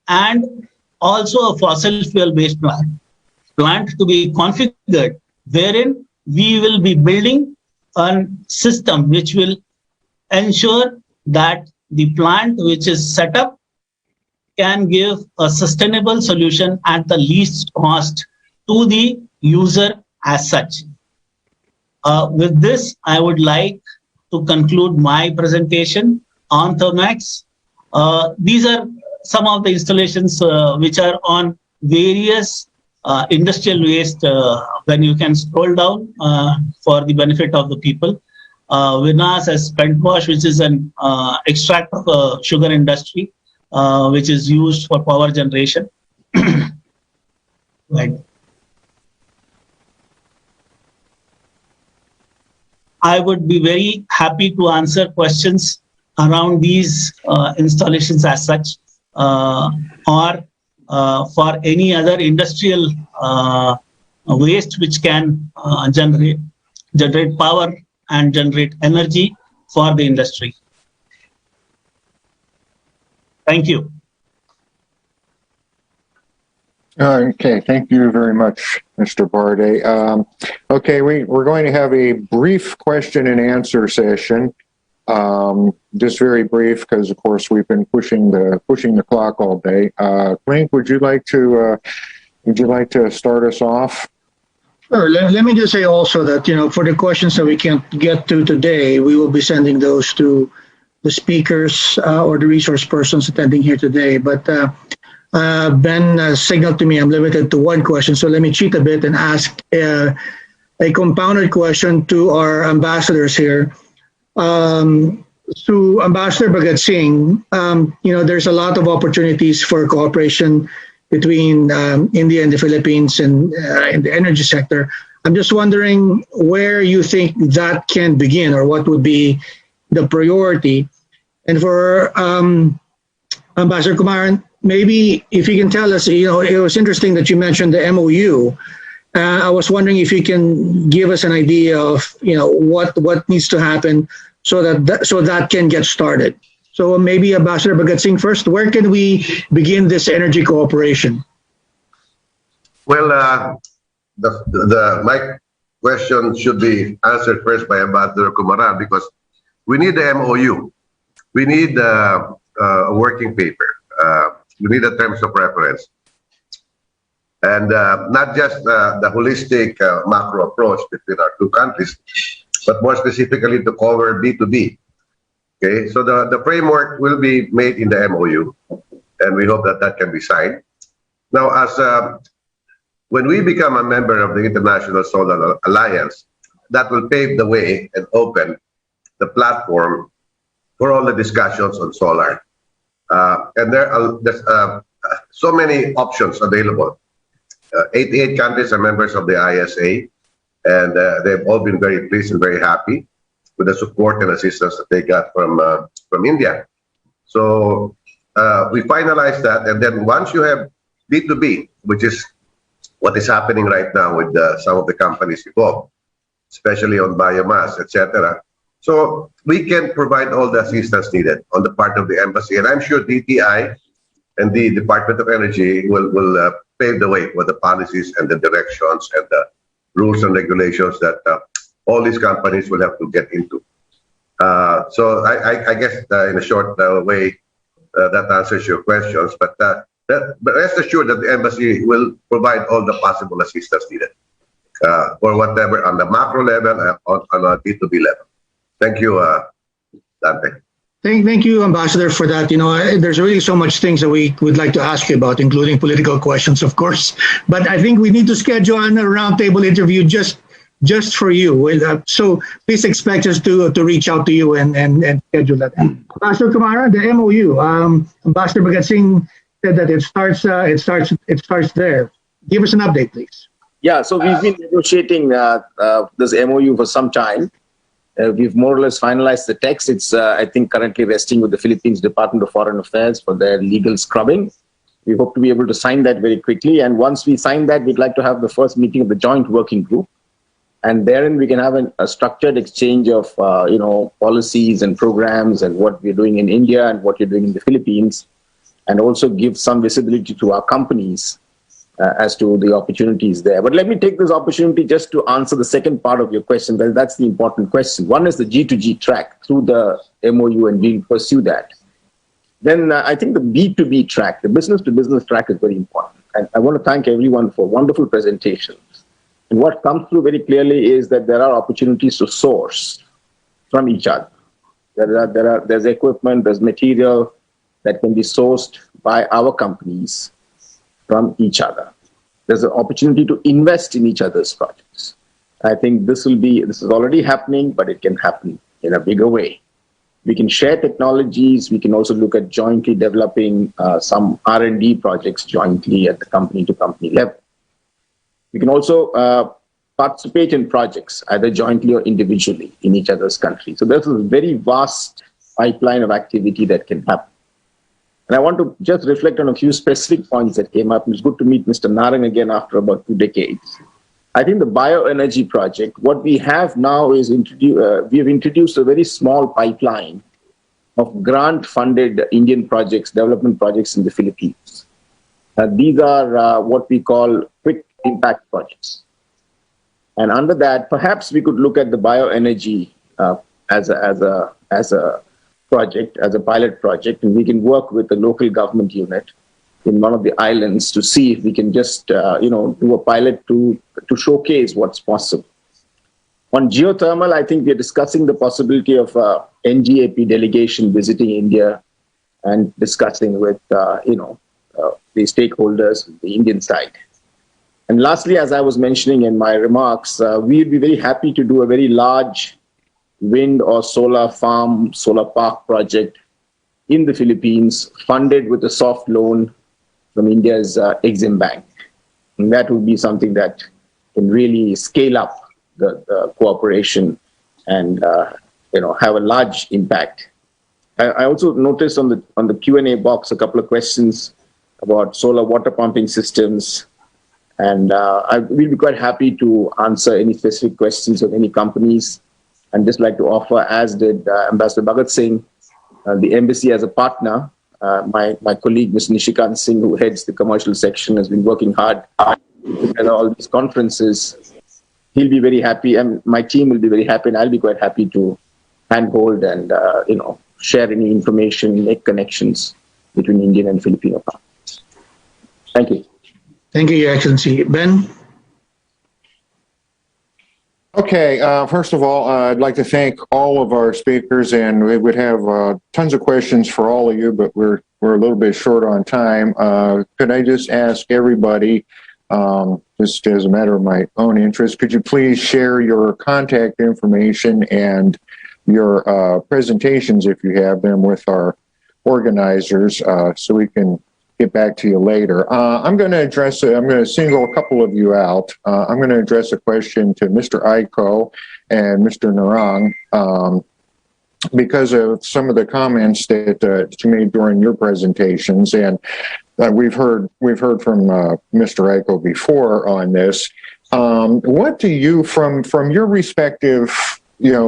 Speaker 8: and also a fossil fuel based plant to be configured, wherein we will be building a system which will ensure that the plant which is set up can give a sustainable solution at the least cost to the user as such. With this, I would like to conclude my presentation on Thermax. These are some of the installations which are on various industrial waste, when you can scroll down for the benefit of the people. Vinas as spent wash, which is an extract of sugar industry, which is used for power generation. Like, I would be very happy to answer questions around these installations as such, or for any other industrial waste which can generate power and generate energy for the industry. Thank you.
Speaker 17: Okay, thank you very much, Mr. Barde. Okay, we're going to have a brief question and answer session. Just very brief, because of course we've been pushing the clock all day. Frank, would you like to start us off?
Speaker 12: Sure. Let me just say also that, for the questions that we can't get to today, we will be sending those to the speakers or the resource persons attending here today. But Ben signaled to me I'm limited to one question, so let me cheat a bit and ask a compounded question to our ambassadors here. To Ambassador Bhagat Singh, there's a lot of opportunities for cooperation between India and the Philippines and in the energy sector. I'm just wondering where you think that can begin, or what would be the priority. And for Ambassador Kumaran, maybe if you can tell us, it was interesting that you mentioned the MOU. I was wondering if you can give us an idea of, what needs to happen so that can get started. So maybe Ambassador Bhagat Singh first, where can we begin this energy cooperation?
Speaker 14: Well, my question should be answered first by Ambassador Kumaran, because we need the MOU. We need a working paper. We need the terms of reference. And not just the holistic macro approach between our two countries, but more specifically to cover B2B. Okay, so the framework will be made in the MOU, and we hope that can be signed. Now, when we become a member of the International Solar Alliance, that will pave the way and open the platform for all the discussions on solar. And there's so many options available. 88 countries are members of the ISA, and they've all been very pleased and very happy with the support and assistance that they got from India. So we finalized that, and then once you have B2B, which is what is happening right now with some of the companies involved, especially on biomass, etc. So we can provide all the assistance needed on the part of the embassy, and I'm sure DTI and the Department of Energy will pave the way for the policies and the directions and the rules and regulations that all these companies will have to get into. So I guess in a short way, that answers your questions. But rest assured that the embassy will provide all the possible assistance needed for whatever on the macro level and on a B2B level. Thank you, Dante.
Speaker 12: Thank you, Ambassador, for that. There's really so much things that we would like to ask you about, including political questions, of course. But I think we need to schedule a roundtable interview just for you. So please expect us to reach out to you and schedule that. Ambassador Kumara, the MOU. Ambassador Bhagat Singh said that it starts there. Give us an update, please.
Speaker 15: Yeah, so we've been negotiating this MOU for some time. We've more or less finalized the text. It's, I think, currently resting with the Philippines Department of Foreign Affairs for their legal scrubbing. We hope to be able to sign that very quickly. And once we sign that, we'd like to have the first meeting of the joint working group. And therein we can have a structured exchange of, policies and programs and what we're doing in India and what you're doing in the Philippines, and also give some visibility to our companies as to the opportunities there. But let me take this opportunity just to answer the second part of your question. That's the important question. One is the G2G track through the MOU, and we'll pursue that. Then I think the B2B track, the business-to-business track, is very important. And I want to thank everyone for wonderful presentations. And what comes through very clearly is that there are opportunities to source from each other. There's equipment, there's material that can be sourced by our companies from each other. There's an opportunity to invest in each other's projects. I think this is already happening, but it can happen in a bigger way. We can share technologies. We can also look at jointly developing some R&D projects jointly at the company-to-company level. We can also participate in projects, either jointly or individually in each other's country. So there's a very vast pipeline of activity that can happen. And I want to just reflect on a few specific points that came up. It's good to meet Mr. Narang again after about 2 decades. I think the Bioenergy project, what we have now is we have introduced a very small pipeline of grant-funded Indian projects, development projects in the Philippines. These are what we call quick impact projects. And under that, perhaps we could look at the Bioenergy as a project, as a pilot project, and we can work with the local government unit in one of the islands to see if we can just, do a pilot to showcase what's possible. On geothermal, I think we're discussing the possibility of NGAP delegation visiting India and discussing with, the stakeholders, the Indian side. And lastly, as I was mentioning in my remarks, we'd be very happy to do a very large wind or solar farm, solar park project in the Philippines, funded with a soft loan from India's Exim Bank. And that would be something that can really scale up the cooperation and have a large impact. I also noticed on the Q&A box a couple of questions about solar water pumping systems, and we'll be quite happy to answer any specific questions of any companies. And just like to offer, as did Ambassador Bhagat Singh, the embassy as a partner. My colleague, Ms. Nishikant Singh, who heads the commercial section, has been working hard at all these conferences. He'll be very happy, and my team will be very happy, and I'll be quite happy to handhold and share any information, make connections between Indian and Filipino partners. Thank you.
Speaker 12: Thank you, Your Excellency. Ben?
Speaker 17: Okay, first of all, I'd like to thank all of our speakers, and we would have tons of questions for all of you, but we're a little bit short on time. Could I just ask everybody, just as a matter of my own interest, could you please share your contact information and your presentations, if you have them, with our organizers, so we can get back to you later. I'm going to single a couple of you out. I'm going to address a question to Mr. Aiko and Mr. Narang because of some of the comments that you made during your presentations, and we've heard from Mr. Aiko before on this. What do you, from your respective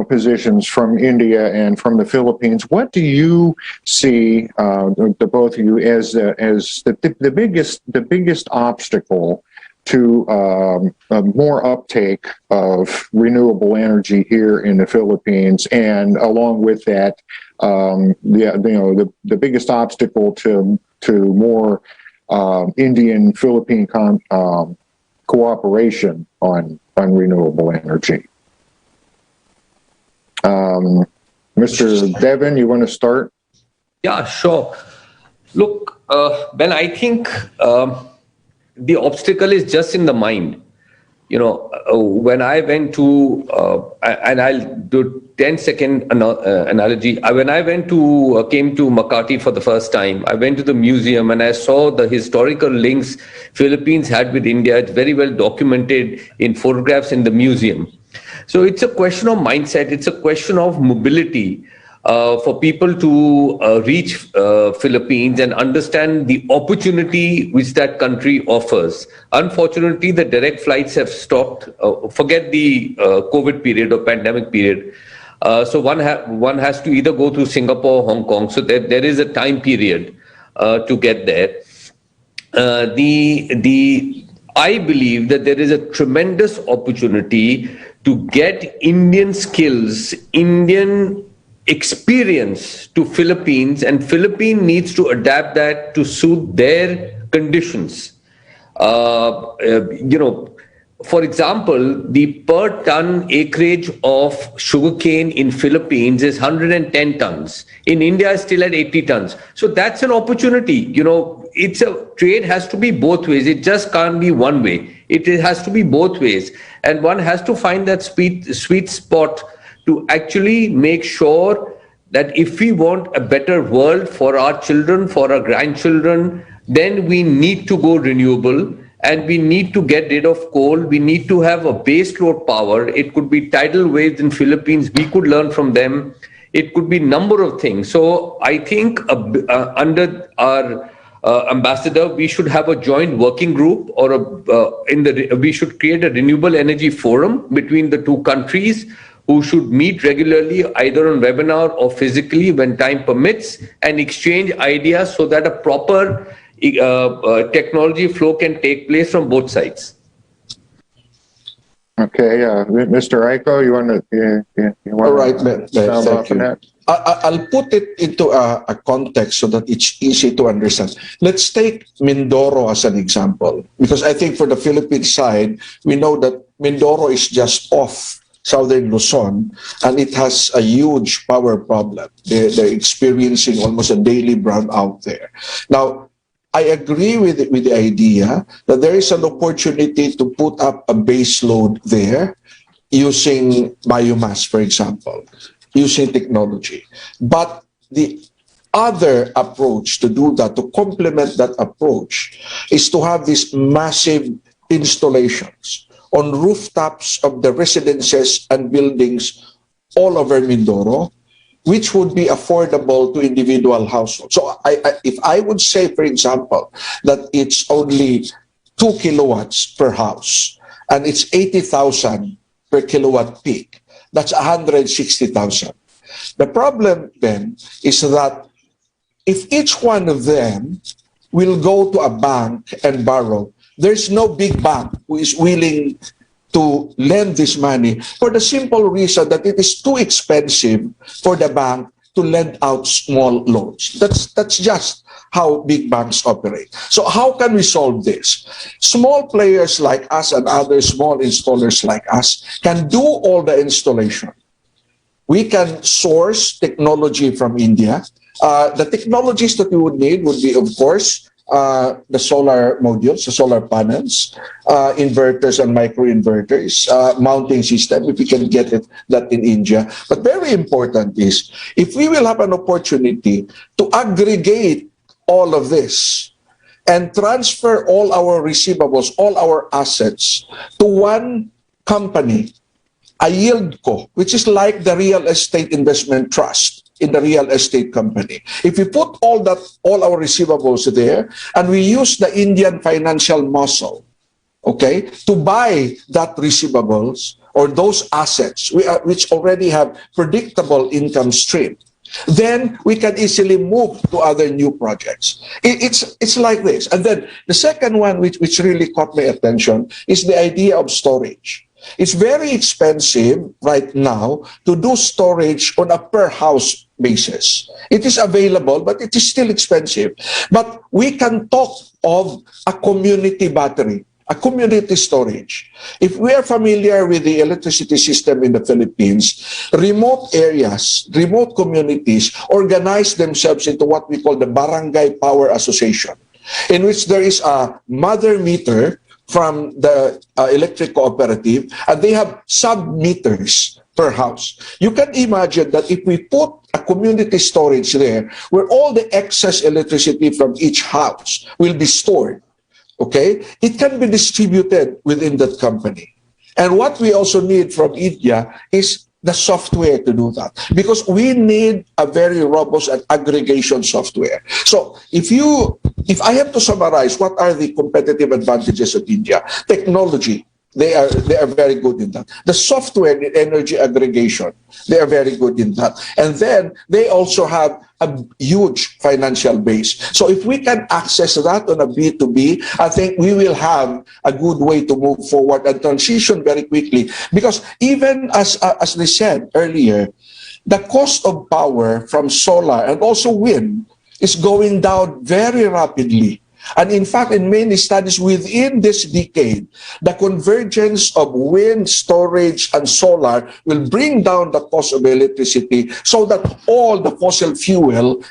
Speaker 17: positions from India and from the Philippines, what do you see, the both of you, as the biggest obstacle to more uptake of renewable energy here in the Philippines, and along with that, the biggest obstacle to more Indian-Philippine cooperation on renewable energy? Mr. Devin, you want to start?
Speaker 6: Yeah, sure. Look, Ben, I think the obstacle is just in the mind. When I went to, and I'll do 10-second analogy. When I came to Makati for the first time, I went to the museum and I saw the historical links Philippines had with India. It's very well documented in photographs in the museum. So it's a question of mindset. It's a question of mobility for people to reach Philippines and understand the opportunity which that country offers. Unfortunately, the direct flights have stopped. Forget the COVID period or pandemic period. So one has to either go through Singapore or Hong Kong. So there is a time period to get there. I believe that there is a tremendous opportunity to get Indian skills, Indian experience to Philippines, and Philippines needs to adapt that to suit their conditions. for example, the per ton acreage of sugarcane in Philippines is 110 tons. In India, it's still at 80 tons. So that's an opportunity. Trade has to be both ways. It just can't be one way. It has to be both ways. And one has to find that sweet spot to actually make sure that if we want a better world for our children, for our grandchildren, then we need to go renewable. And we need to get rid of coal. We need to have a base load power. It could be tidal waves in Philippines. We could learn from them. It could be a number of things. So I think under our ambassador, we should have a joint working group, or we should create a renewable energy forum between the two countries, who should meet regularly, either on webinar or physically when time permits, and exchange ideas so that a proper technology flow can take place from both sides.
Speaker 17: Okay, Mr. Aiko, you want to?
Speaker 5: All right, thank you. I'll put it into a context so that it's easy to understand. Let's take Mindoro as an example, because I think for the Philippine side, we know that Mindoro is just off southern Luzon, and it has a huge power problem. They're experiencing almost a daily brownout there. Now, I agree with the idea that there is an opportunity to put up a base load there using biomass, for example, using technology. But the other approach to do that, to complement that approach, is to have these massive installations on rooftops of the residences and buildings all over Mindoro, which would be affordable to individual households. So if I would say, for example, that it's only 2 kilowatts per house, and it's 80,000 per kilowatt peak, that's 160,000. The problem then is that if each one of them will go to a bank and borrow, there's no big bank who is willing to lend this money, for the simple reason that it is too expensive for the bank to lend out small loans. That's just how big banks operate. So how can we solve this? Small players like us and other small installers like us can do all the installation. We can source technology from India. The technologies that we would need would be, of course, the solar modules, the solar panels, inverters and microinverters, mounting system, if we can get that in India. But very important is, if we will have an opportunity to aggregate all of this and transfer all our receivables, all our assets to one company, a yieldco, which is like the real estate investment trust in the real estate company. If we put all our receivables there, and we use the Indian financial muscle, okay, to buy that receivables or those assets which already have predictable income stream, then we can easily move to other new projects. It's like this. And then the second one, which really caught my attention, is the idea of storage. It's very expensive right now to do storage on a per house basis. It is available, but it is still expensive. But we can talk of a community battery, a community storage. If we are familiar with the electricity system in the Philippines, remote areas, remote communities organize themselves into what we call the Barangay Power Association, in which there is a mother meter from the electric cooperative, and they have sub-meters per house. You can imagine that if we put a community storage there, where all the excess electricity from each house will be stored, okay, it can be distributed within that company. And what we also need from India is the software to do that, because we need a very robust and aggregation software. So if I have to summarize, what are the competitive advantages of India? Technology, they are very good in that. The software in energy aggregation, they are very good in that. And then they also have a huge financial base. So if we can access that on a B2B, I think we will have a good way to move forward and transition very quickly. Because even as they said earlier, the cost of power from solar and also wind is going down very rapidly. And in fact, in many studies within this decade, the convergence of wind, storage, and solar will bring down the cost of electricity so that all the fossil fuel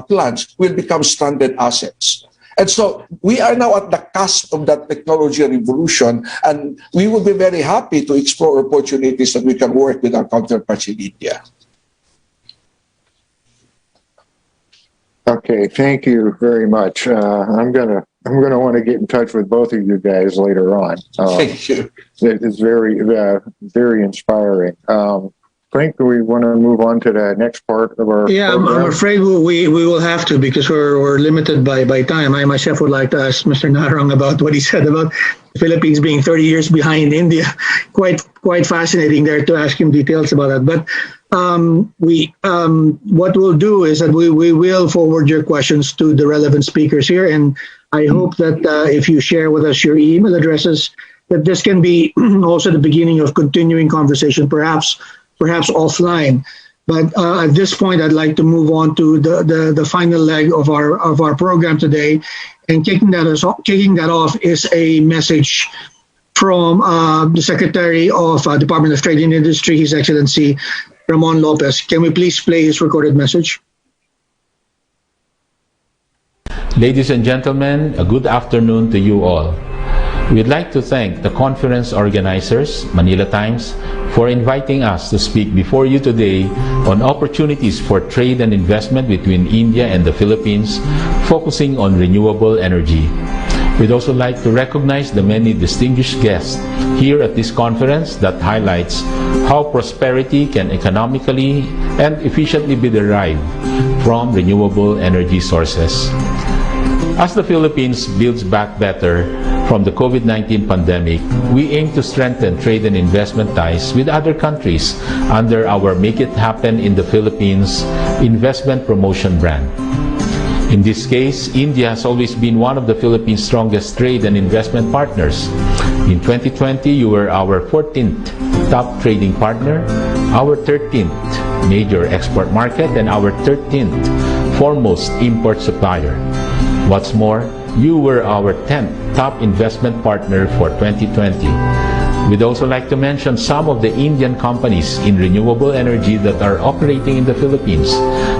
Speaker 5: plants will become stranded assets. And so we are now at the cusp of that technology revolution, and we will be very happy to explore opportunities that we can work with our counterparts in India.
Speaker 17: Okay, thank you very much. I'm gonna want to get in touch with both of you guys later on.
Speaker 5: Thank you.
Speaker 17: It's very inspiring. Frank, do we want to move on to the next part of our
Speaker 12: I'm afraid we will have to, because we're limited by time. I myself would like to ask Mr. Narang about what he said about the Philippines being 30 years behind India. Quite fascinating there to ask him details about that. But what we'll do is that we will forward your questions to the relevant speakers here, and I hope that if you share with us your email addresses, that this can be also the beginning of continuing conversation, perhaps offline. But at this point, I'd like to move on to the final leg of our program today, and kicking that off is a message from the Secretary of Department of Trade and Industry, His Excellency Ramon Lopez. Can we please play his recorded message?
Speaker 9: Ladies and gentlemen, a good afternoon to you all. We'd like to thank the conference organizers, Manila Times, for inviting us to speak before you today on opportunities for trade and investment between India and the Philippines, focusing on renewable energy. We'd also like to recognize the many distinguished guests here at this conference that highlights how prosperity can economically and efficiently be derived from renewable energy sources. As the Philippines builds back better from the COVID-19 pandemic, we aim to strengthen trade and investment ties with other countries under our Make It Happen in the Philippines investment promotion brand. In this case, India has always been one of the Philippines' strongest trade and investment partners. In 2020, you were our 14th top trading partner, our 13th major export market, and our 13th foremost import supplier. What's more, you were our 10th top investment partner for 2020. We'd also like to mention some of the Indian companies in renewable energy that are operating in the Philippines,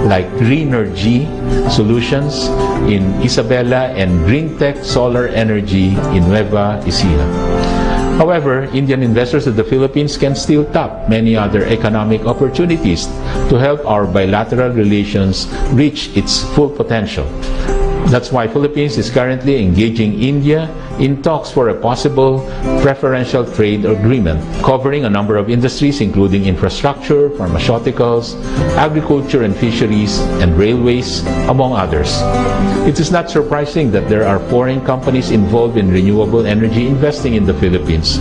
Speaker 9: like Greenergy Solutions in Isabela and Greentech Solar Energy in Nueva Ecija. However, Indian investors in the Philippines can still tap many other economic opportunities to help our bilateral relations reach its full potential. That's why Philippines is currently engaging India in talks for a possible preferential trade agreement covering a number of industries including infrastructure, pharmaceuticals, agriculture and fisheries, and railways, among others. It is not surprising that there are foreign companies involved in renewable energy investing in the Philippines,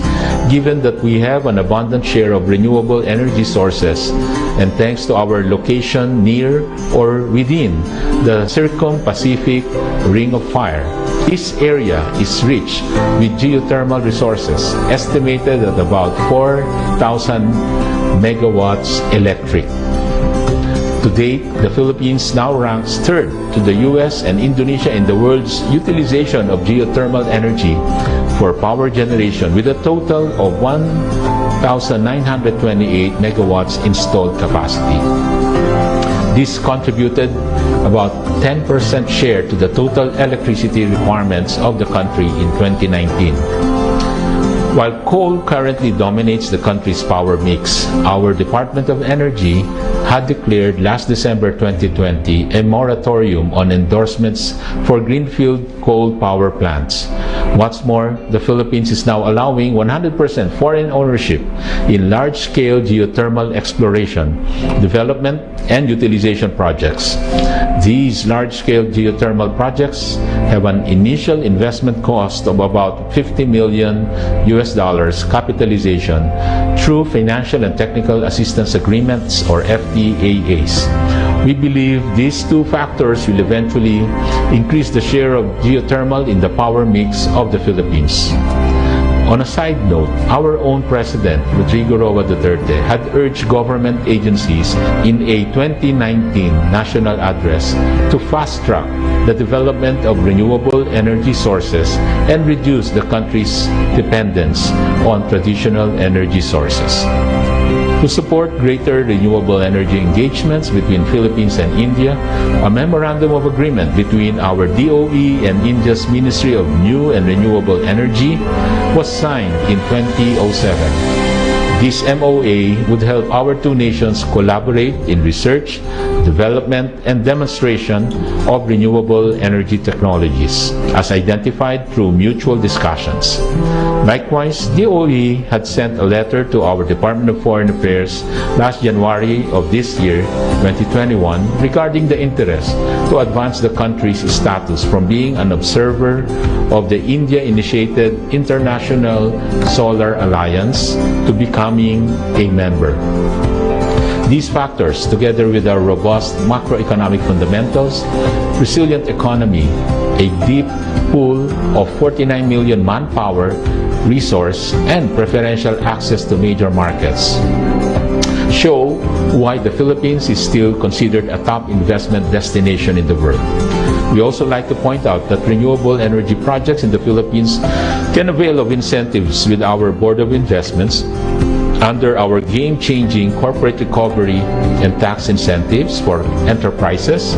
Speaker 9: given that we have an abundant share of renewable energy sources, and thanks to our location near or within the Circum-Pacific Ring of Fire. This area is rich with geothermal resources, estimated at about 4,000 megawatts electric. To date, the Philippines now ranks third to the US and Indonesia in the world's utilization of geothermal energy for power generation, with a total of 1,928 megawatts installed capacity. This contributed about 10% share to the total electricity requirements of the country in 2019. While coal currently dominates the country's power mix, our Department of Energy had declared last December 2020 a moratorium on endorsements for greenfield coal power plants. What's more, the Philippines is now allowing 100% foreign ownership in large-scale geothermal exploration, development, and utilization projects. These large-scale geothermal projects have an initial investment cost of about $50 million capitalization through financial and technical assistance agreements, or FTAAs. We believe these two factors will eventually increase the share of geothermal in the power mix of the Philippines. On a side note, our own President, Rodrigo Roa Duterte, had urged government agencies in a 2019 national address to fast-track the development of renewable energy sources and reduce the country's dependence on traditional energy sources. To support greater renewable energy engagements between Philippines and India, a memorandum of agreement between our DOE and India's Ministry of New and Renewable Energy was signed in 2007. This MOA would help our two nations collaborate in research, development, and demonstration of renewable energy technologies, as identified through mutual discussions. Likewise, DOE had sent a letter to our Department of Foreign Affairs last January of this year, 2021, regarding the interest to advance the country's status from being an observer of the India-initiated International Solar Alliance to becoming a member. These factors, together with our robust macroeconomic fundamentals, resilient economy, a deep pool of 49 million manpower, resource, and preferential access to major markets, show why the Philippines is still considered a top investment destination in the world. We also like to point out that renewable energy projects in the Philippines can avail of incentives with our Board of Investments under our game-changing corporate recovery and tax incentives for enterprises,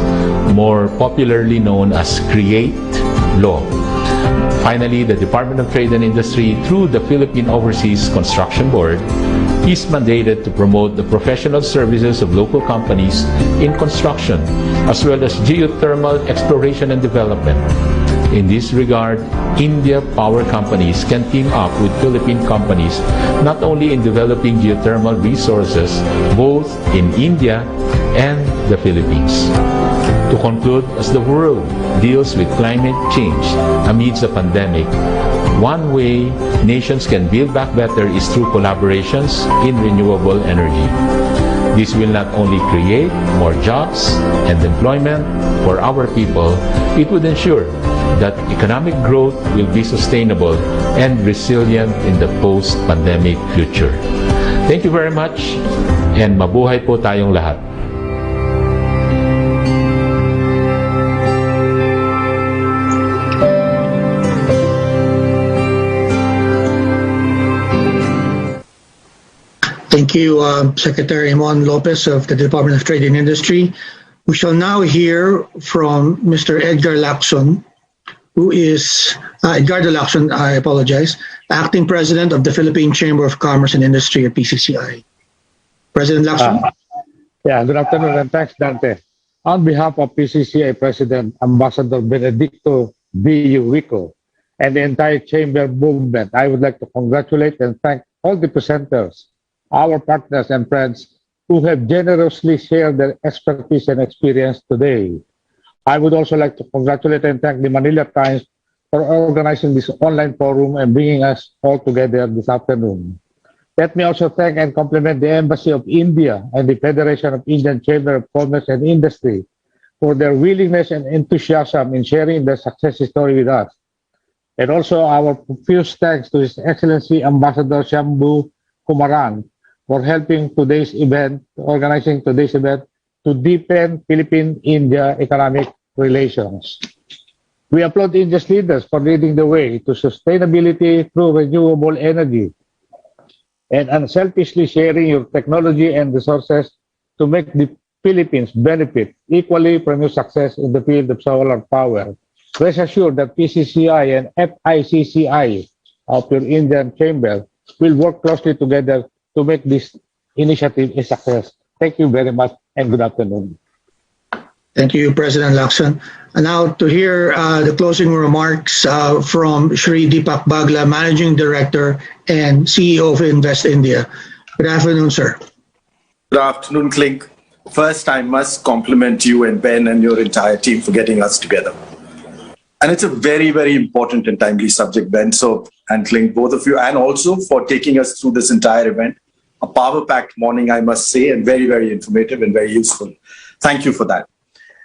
Speaker 9: more popularly known as CREATE law. Finally, the Department of Trade and Industry, through the Philippine Overseas Construction Board, is mandated to promote the professional services of local companies in construction, as well as geothermal exploration and development. In this regard, India power companies can team up with Philippine companies not only in developing geothermal resources, both in India and the Philippines. To conclude, as the world deals with climate change amidst a pandemic, one way nations can build back better is through collaborations in renewable energy. This will not only create more jobs and employment for our people, it would ensure that economic growth will be sustainable and resilient in the post-pandemic future. Thank you very much, and mabuhay po tayong lahat.
Speaker 12: Thank you, Secretary Mon Lopez of the Department of Trade and Industry. We shall now hear from Mr. Edgar Lacson, who is, Edgardo Lacson, I apologize, Acting President of the Philippine Chamber of Commerce and Industry at PCCI. President Lacson?
Speaker 10: Good afternoon and thanks, Dante. On behalf of PCCI President Ambassador Benedicto B. Rico and the entire Chamber movement, I would like to congratulate and thank all the presenters, our partners and friends who have generously shared their expertise and experience today. I would also like to congratulate and thank the Manila Times for organizing this online forum and bringing us all together this afternoon. Let me also thank and compliment the Embassy of India and the Federation of Indian Chamber of Commerce and Industry for their willingness and enthusiasm in sharing their success story with us. And also our profuse thanks to His Excellency Ambassador Shambhu Kumaran for helping organizing today's event to deepen Philippine-India economic relations. We applaud India's leaders for leading the way to sustainability through renewable energy and unselfishly sharing your technology and resources to make the Philippines benefit equally from your success in the field of solar power. Rest assured that PCCI and FICCI of your Indian Chamber will work closely together to make this initiative a success. Thank you very much and good afternoon.
Speaker 12: Thank you, President Lacson. And now to hear the closing remarks from Shri Deepak Bagla, Managing Director and CEO of Invest India. Good afternoon, sir.
Speaker 22: Good afternoon, Clink. First, I must compliment you and Ben and your entire team for getting us together. And it's a very, very important and timely subject, Ben, and Clink, both of you, and also for taking us through this entire event. A power-packed morning, I must say, and very, very informative and very useful. Thank you for that.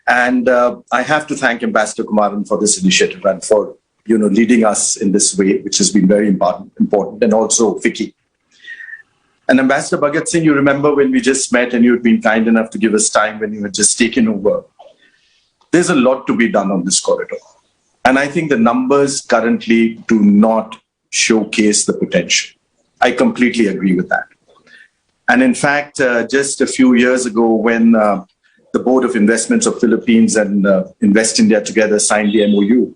Speaker 22: And I have to thank Ambassador Kumaran for this initiative and for leading us in this way, which has been very important, and also Vicky. And Ambassador Bhagat Singh, you remember when we just met and you had been kind enough to give us time when you had just taken over. There's a lot to be done on this corridor. And I think the numbers currently do not showcase the potential. I completely agree with that. And in fact, just a few years ago when the Board of Investments of Philippines and Invest India together signed the MOU,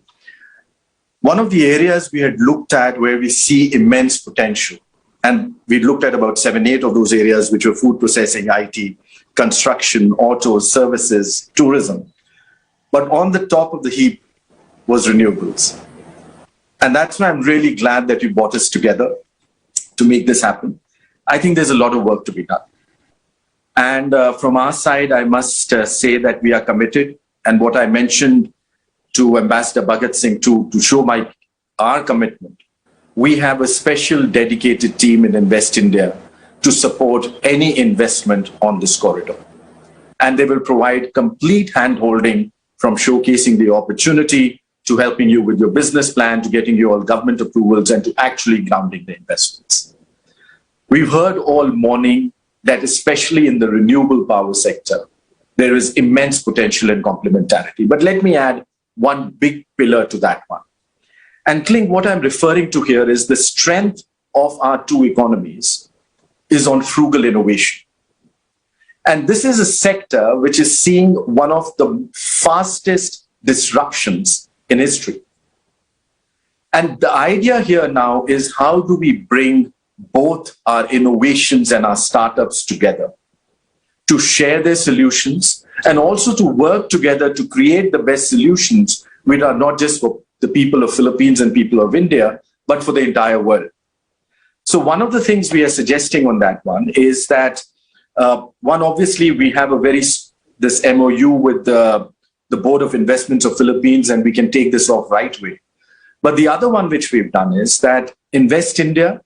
Speaker 22: one of the areas we had looked at where we see immense potential, and we looked at about 7, 8 of those areas, which were food processing, IT, construction, auto, services, tourism. But on the top of the heap was renewables. And that's why I'm really glad that you brought us together to make this happen. I think there's a lot of work to be done. And from our side, I must say that we are committed. And what I mentioned to Ambassador Bhagat Singh to show our commitment, we have a special dedicated team in Invest India to support any investment on this corridor. And they will provide complete hand-holding from showcasing the opportunity to helping you with your business plan, to getting you all government approvals, and to actually grounding the investments. We've heard all morning that especially in the renewable power sector, there is immense potential and complementarity. But let me add one big pillar to that one. And Kling, what I'm referring to here is the strength of our two economies is on frugal innovation. And this is a sector which is seeing one of the fastest disruptions in history. And the idea here now is how do we bring both our innovations and our startups together to share their solutions and also to work together to create the best solutions which are not just for the people of Philippines and people of India, but for the entire world. So one of the things we are suggesting on that one is that obviously we have this MOU with the Board of Investments of Philippines, and we can take this off right away. But the other one which we've done is that Invest India,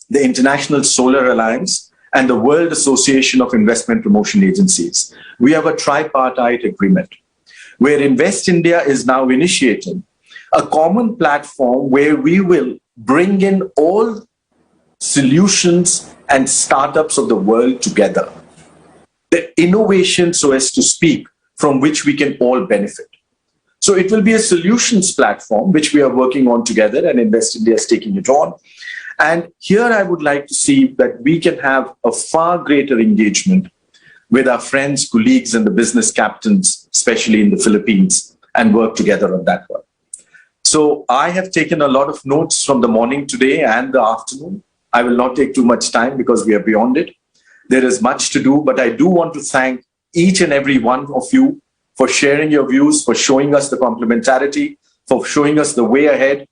Speaker 22: the International Solar Alliance, and the World Association of Investment Promotion Agencies, we have a tripartite agreement where Invest India is now initiating a common platform where we will bring in all solutions and startups of the world together. The innovation, so as to speak, from which we can all benefit. So it will be a solutions platform which we are working on together, and Invest India is taking it on. And here I would like to see that we can have a far greater engagement with our friends, colleagues, and the business captains, especially in the Philippines, and work together on that one. So I have taken a lot of notes from the morning today and the afternoon. I will not take too much time because we are beyond it. There is much to do, but I do want to thank each and every one of you for sharing your views, for showing us the complementarity, for showing us the way ahead.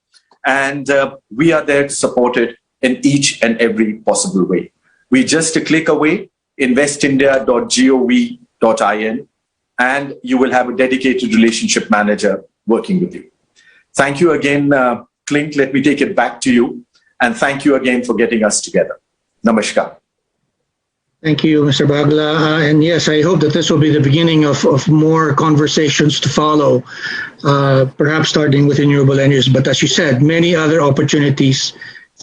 Speaker 22: And we are there to support it in each and every possible way. We just a click away, investindia.gov.in, and you will have a dedicated relationship manager working with you. Thank you again, Clint. Let me take it back to you. And thank you again for getting us together. Namaskar.
Speaker 12: Thank you, Mr. Bagla. And yes, I hope that this will be the beginning of more conversations to follow, perhaps starting with renewable energies. But as you said, many other opportunities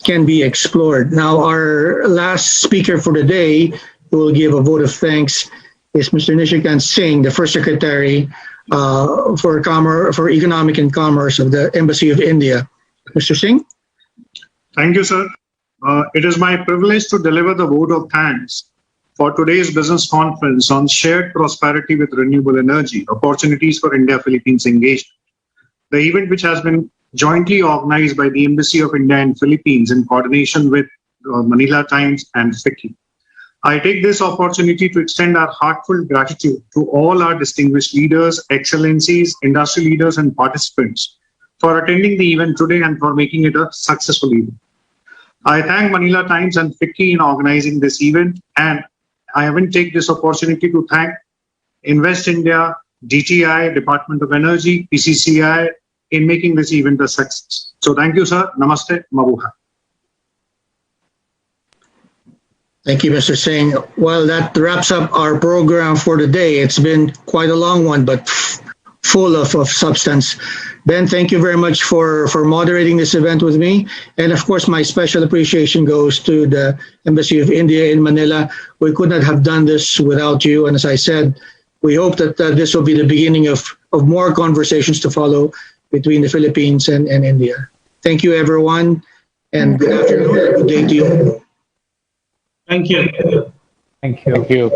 Speaker 12: can be explored. Now, our last speaker for the day, who will give a vote of thanks, is Mr. Nishikant Singh, the First Secretary for Economic and Commerce of the Embassy of India. Mr. Singh?
Speaker 2: Thank you, sir. It is my privilege to deliver the vote of thanks for today's business conference on shared prosperity with renewable energy, opportunities for India-Philippines engagement. The event, which has been jointly organized by the Embassy of India in Philippines in coordination with Manila Times and FICCI. I take this opportunity to extend our heartfelt gratitude to all our distinguished leaders, excellencies, industry leaders, and participants for attending the event today and for making it a successful event. I thank Manila Times and FICCI in organizing this event, and I even take this opportunity to thank Invest India, DTI, Department of Energy, PCCI in making this event a success. So thank you, sir. Namaste. Mabuhay.
Speaker 12: Thank you, Mr. Singh. Well, that wraps up our program for today. It's been quite a long one, but full of substance. Ben, thank you very much for moderating this event with me. And of course, my special appreciation goes to the Embassy of India in Manila. We could not have done this without you. And as I said, we hope that this will be the beginning of more conversations to follow between the Philippines and India. Thank you, everyone. And good afternoon and good day to you.
Speaker 8: Thank you.
Speaker 1: Thank you.
Speaker 10: Thank you.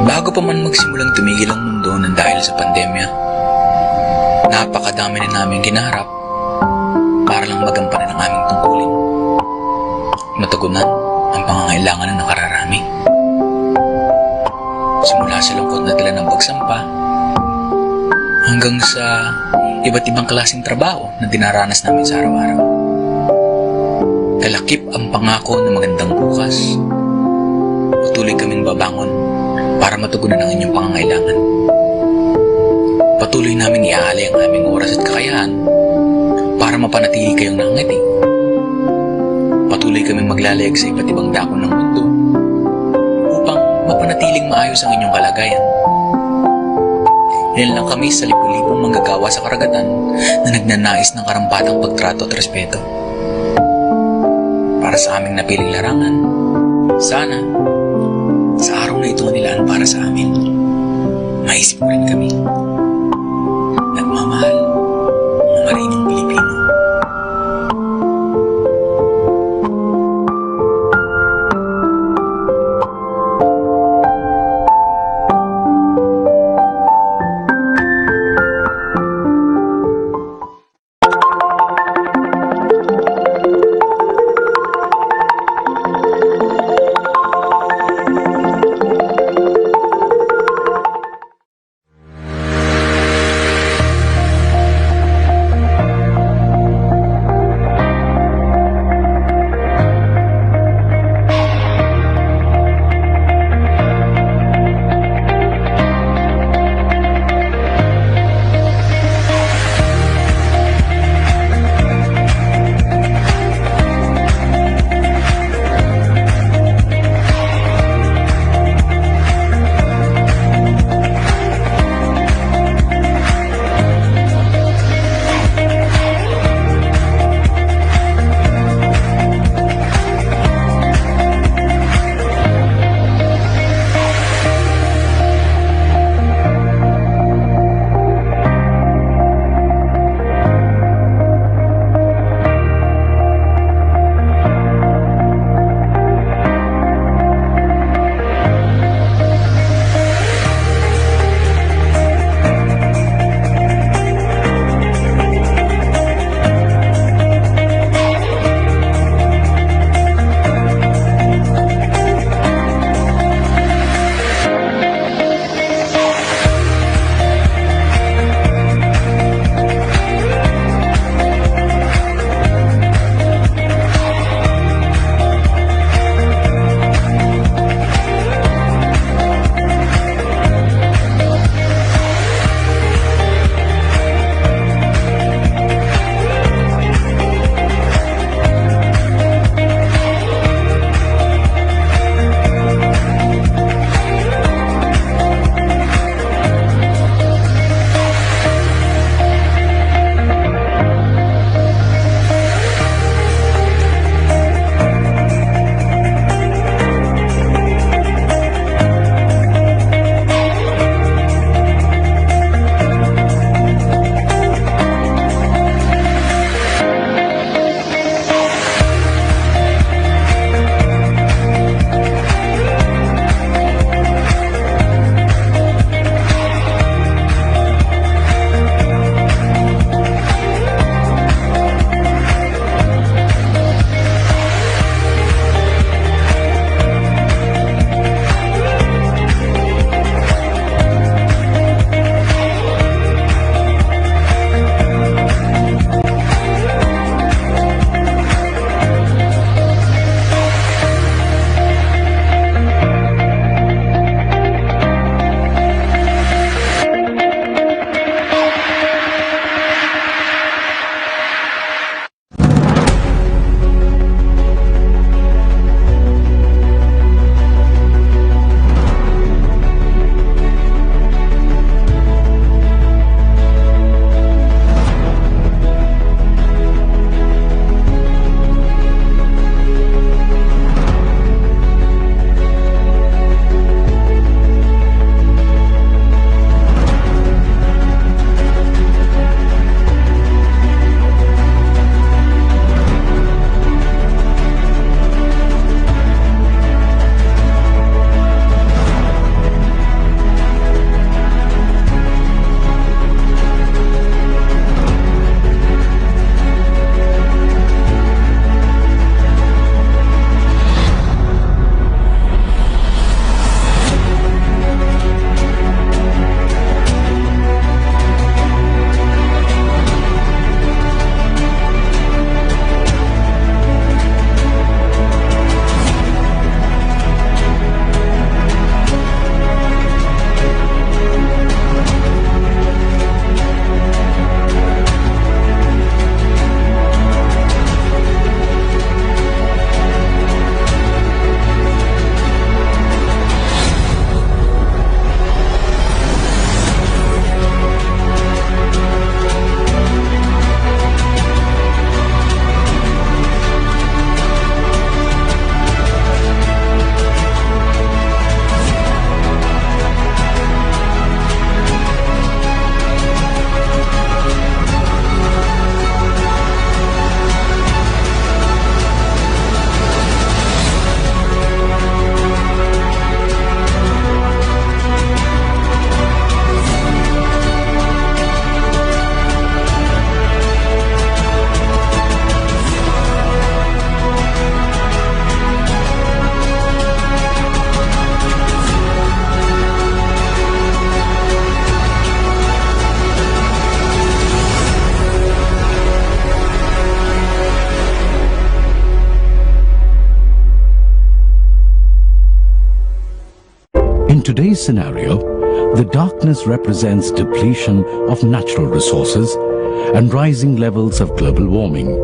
Speaker 11: Bago pa man magsimulang tumigil ang mundo ng dahil sa pandemya, napakadami na namin ginaharap para lang magampanan ang aming tungkulin. Matugunan ang pangangailangan ng nakararami. Simula sa lungkot na dala ng pagsampa hanggang sa iba't ibang klaseng trabaho na dinaranas namin sa araw-araw. Kalakip ang pangako ng magandang bukas. Patuloy kaming babangon para matugunan ang inyong pangangailangan. Patuloy namin iaalay ang aming oras at kakayahan para mapanatili kayong nangangati. Patuloy kaming maglalayag sa iba't ibang dako ng mundo upang mapanatiling maayos ang inyong kalagayan. Ilan lang kami sa lipu-lipong manggagawa sa karagatan na nagnanais ng karampatang pagtrato at respeto. Para sa aming napiling larangan, sana sa araw na ito nilaan para sa amin, maisip mo rin kami. Nagmamahal ng marinong Pilipino.
Speaker 13: In today's scenario, the darkness represents depletion of natural resources and rising levels of global warming.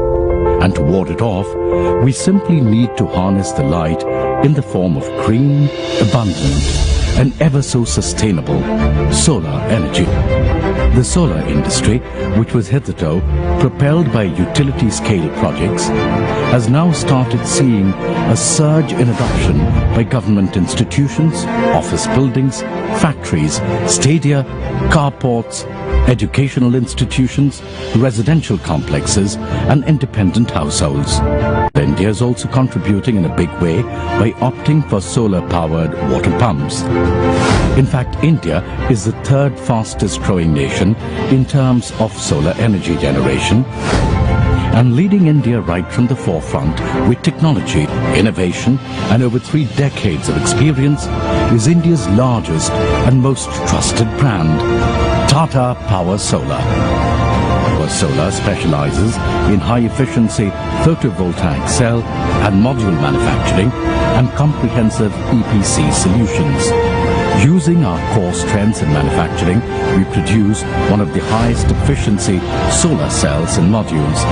Speaker 13: And to ward it off, we simply need to harness the light in the form of clean, abundant, and ever so sustainable solar energy. The solar industry, which was hitherto propelled by utility-scale projects, has now started seeing a surge in adoption by government institutions, office buildings, factories, stadia, carports, educational institutions, residential complexes, and independent households. India is also contributing in a big way by opting for solar-powered water pumps. In fact, India is the third fastest growing nation in terms of solar energy generation, and leading India right from the forefront with technology, innovation, and over 3 decades of experience is India's largest and most trusted brand, Tata Power Solar. Power Solar specializes in high-efficiency photovoltaic cell and module manufacturing and comprehensive EPC solutions. Using our core strengths in manufacturing, we produce one of the highest efficiency solar cells and modules.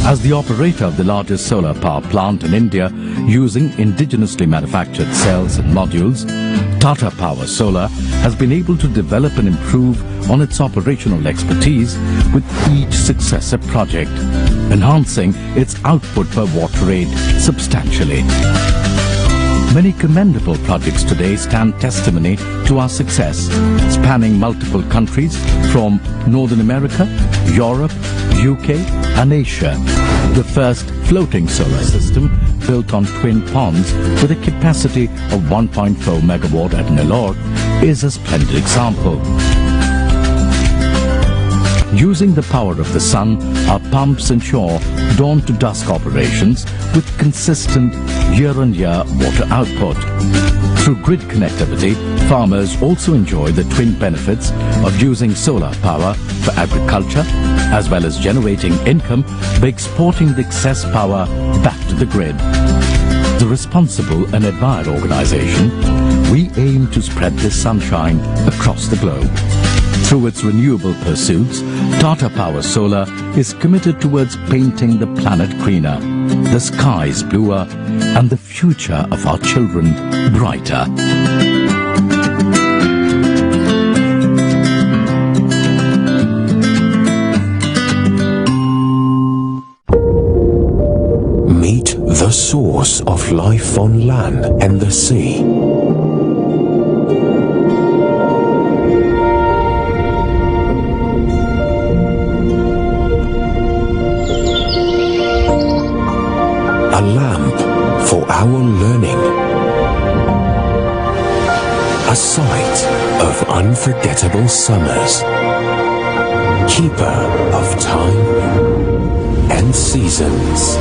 Speaker 13: As the operator of the largest solar power plant in India using indigenously manufactured cells and modules, Tata Power Solar has been able to develop and improve on its operational expertise with each successive project, enhancing its output per watt rate substantially. Many commendable projects today stand testimony to our success, spanning multiple countries from Northern America, Europe, UK and Asia. The first floating solar system built on twin ponds with a capacity of 1.4 megawatt at Nellore is a splendid example. Using the power of the sun, our pumps ensure dawn-to-dusk operations with consistent year-on-year water output. Through grid connectivity, farmers also enjoy the twin benefits of using solar power for agriculture, as well as generating income by exporting the excess power back to the grid. The responsible and admired organization, we aim to spread this sunshine across the globe. Through its renewable pursuits, Tata Power Solar is committed towards painting the planet greener, the skies bluer, and the future of our children brighter.
Speaker 18: Meet the source of life on land and the sea. A lamp for our learning, a sight of unforgettable summers, keeper of time and seasons.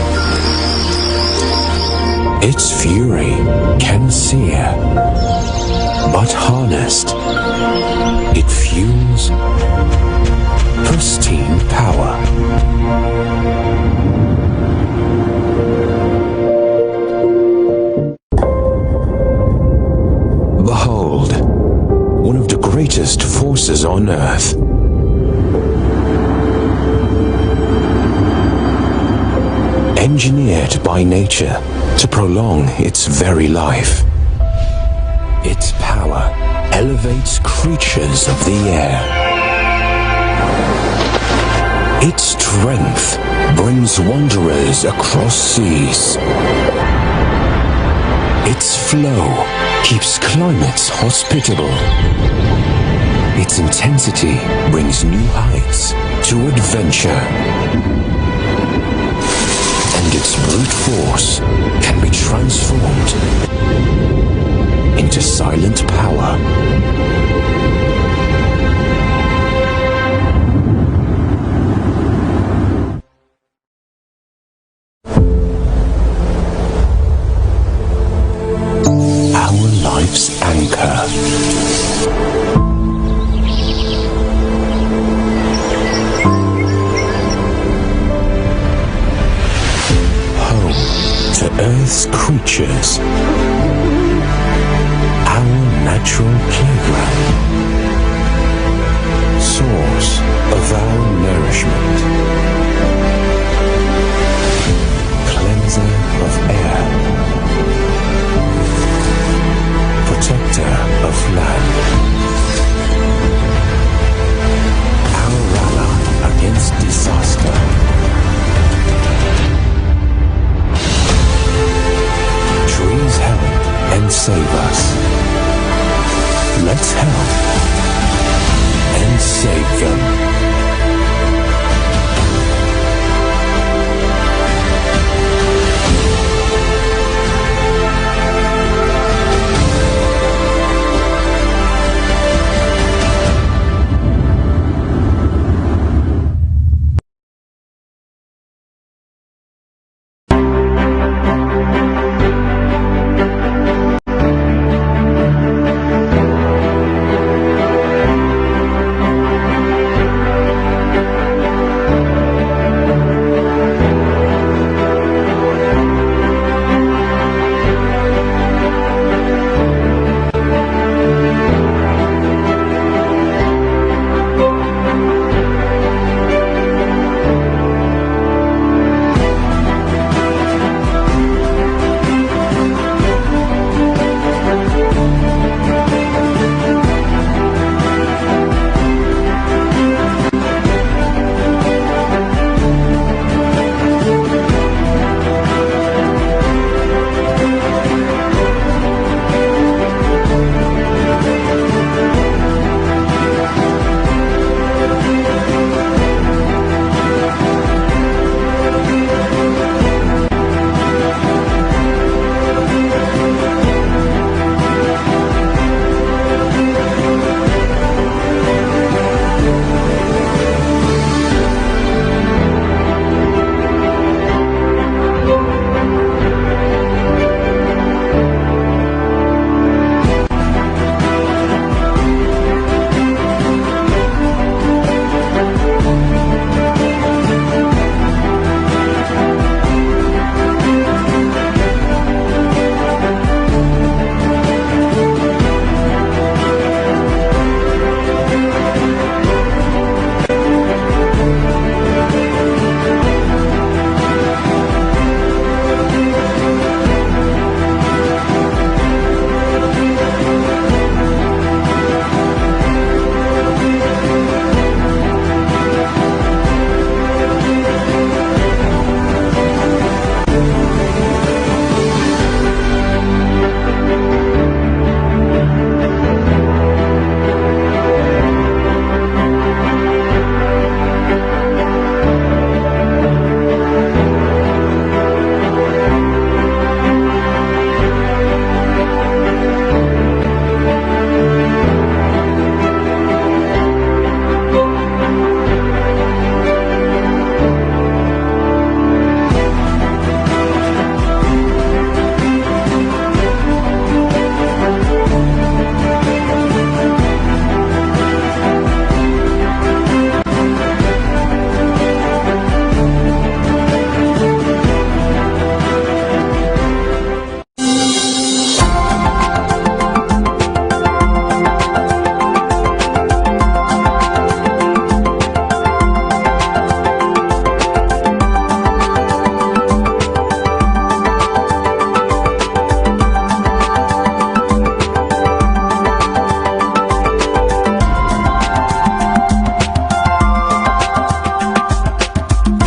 Speaker 18: Its fury can sear, but harnessed, it fuels pristine power. Behold, one of the greatest forces on earth. Engineered by nature to prolong its very life. Its power elevates creatures of the air. Its strength brings wanderers across seas. Its flow keeps climates hospitable. Its intensity brings new heights to adventure. And its brute force can be transformed into silent power. Our life's anchor. To Earth's creatures, our natural playground, source of our nourishment, cleanser of air, protector of land, our ally against disaster. Trees help and save us. Let's help and save them.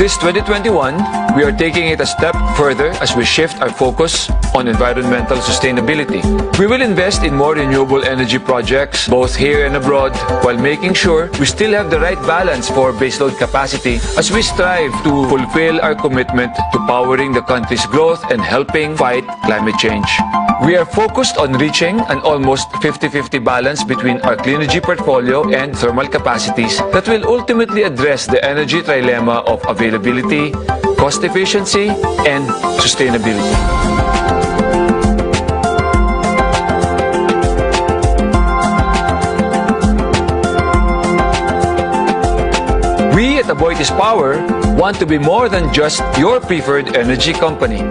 Speaker 19: This 2021, we are taking it a step further as we shift our focus on environmental sustainability. We will invest in more renewable energy projects, both here and abroad, while making sure we still have the right balance for baseload capacity as we strive to fulfill our commitment to powering the country's growth and helping fight climate change. We are focused on reaching an almost 50-50 balance between our clean energy portfolio and thermal capacities that will ultimately address the energy trilemma of availability, cost efficiency, and sustainability. We at the Aboitiz Power want to be more than just your preferred energy company.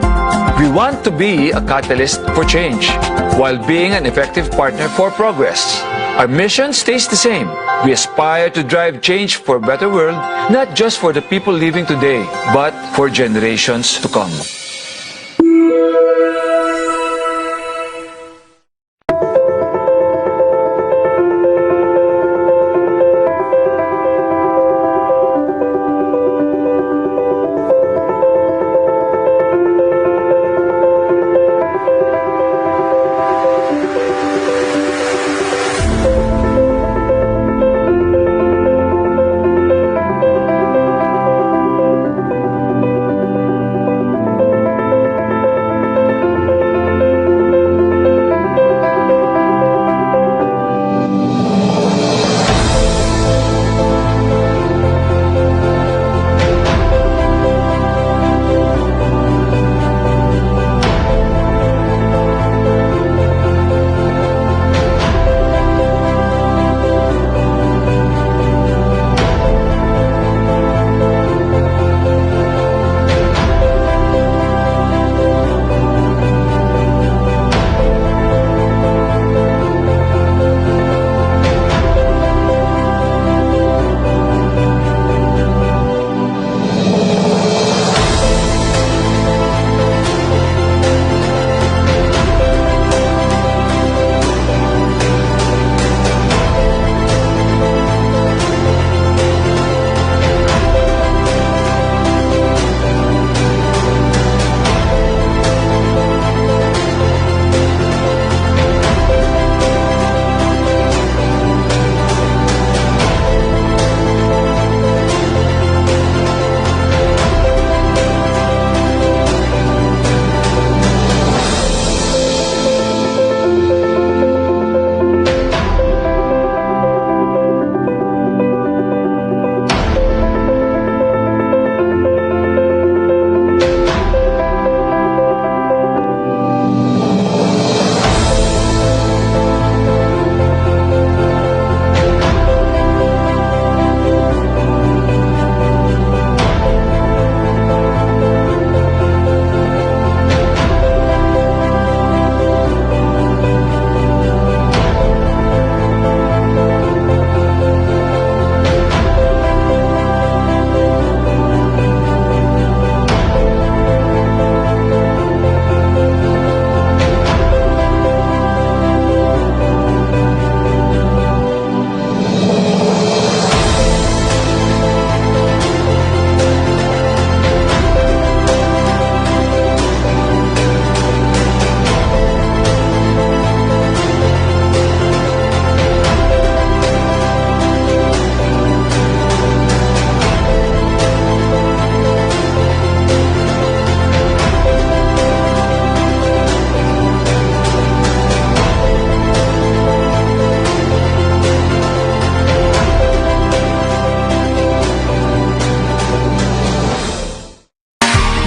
Speaker 19: We want to be a catalyst for change while being an effective partner for progress. Our mission stays the same. We aspire to drive change for a better world, not just for the people living today, but for generations to come.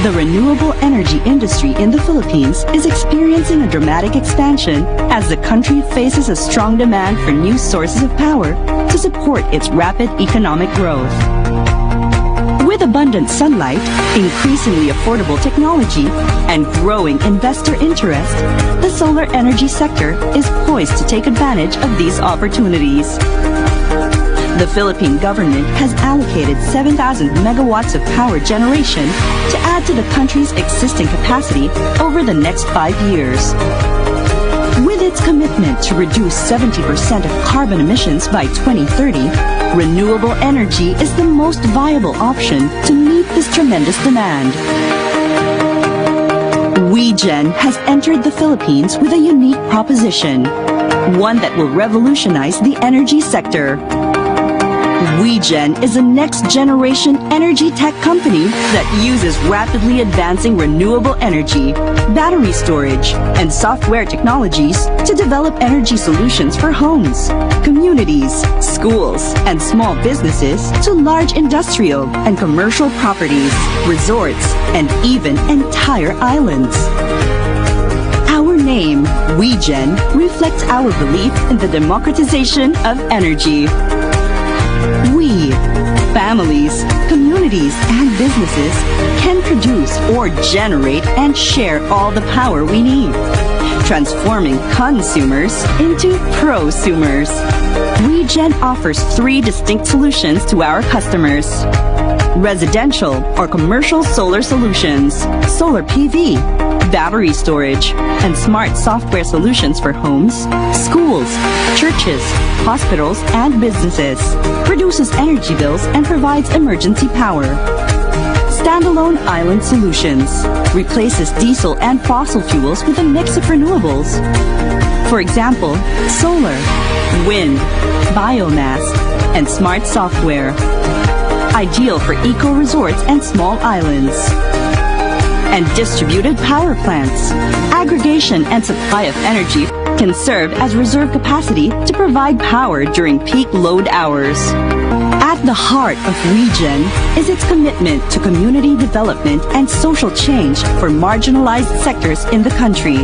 Speaker 20: The renewable energy industry in the Philippines is experiencing a dramatic expansion as the country faces a strong demand for new sources of power to support its rapid economic growth. With abundant sunlight, increasingly affordable technology, and growing investor interest, the solar energy sector is poised to take advantage of these opportunities. The Philippine government has allocated 7,000 megawatts of power generation to add to the country's existing capacity over the next 5 years. With its commitment to reduce 70% of carbon emissions by 2030, renewable energy is the most viable option to meet this tremendous demand. WeGen has entered the Philippines with a unique proposition, one that will revolutionize the energy sector. WeGen is a next-generation energy tech company that uses rapidly advancing renewable energy, battery storage, and software technologies to develop energy solutions for homes, communities, schools, and small businesses to large industrial and commercial properties, resorts, and even entire islands. Our name, WeGen, reflects our belief in the democratization of energy. We, families, communities and businesses can produce or generate and share all the power we need, transforming consumers into prosumers. WeGen offers 3 distinct solutions to our customers: residential or commercial solar solutions, solar PV, battery storage, and smart software solutions for homes, schools, churches, hospitals, and businesses, reduces energy bills and provides emergency power. Standalone island solutions replaces diesel and fossil fuels with a mix of renewables. For example, solar, wind, biomass, and smart software. Ideal for eco-resorts and small islands. And distributed power plants. Aggregation and supply of energy can serve as reserve capacity to provide power during peak load hours. At the heart of WeGen is its commitment to community development and social change for marginalized sectors in the country.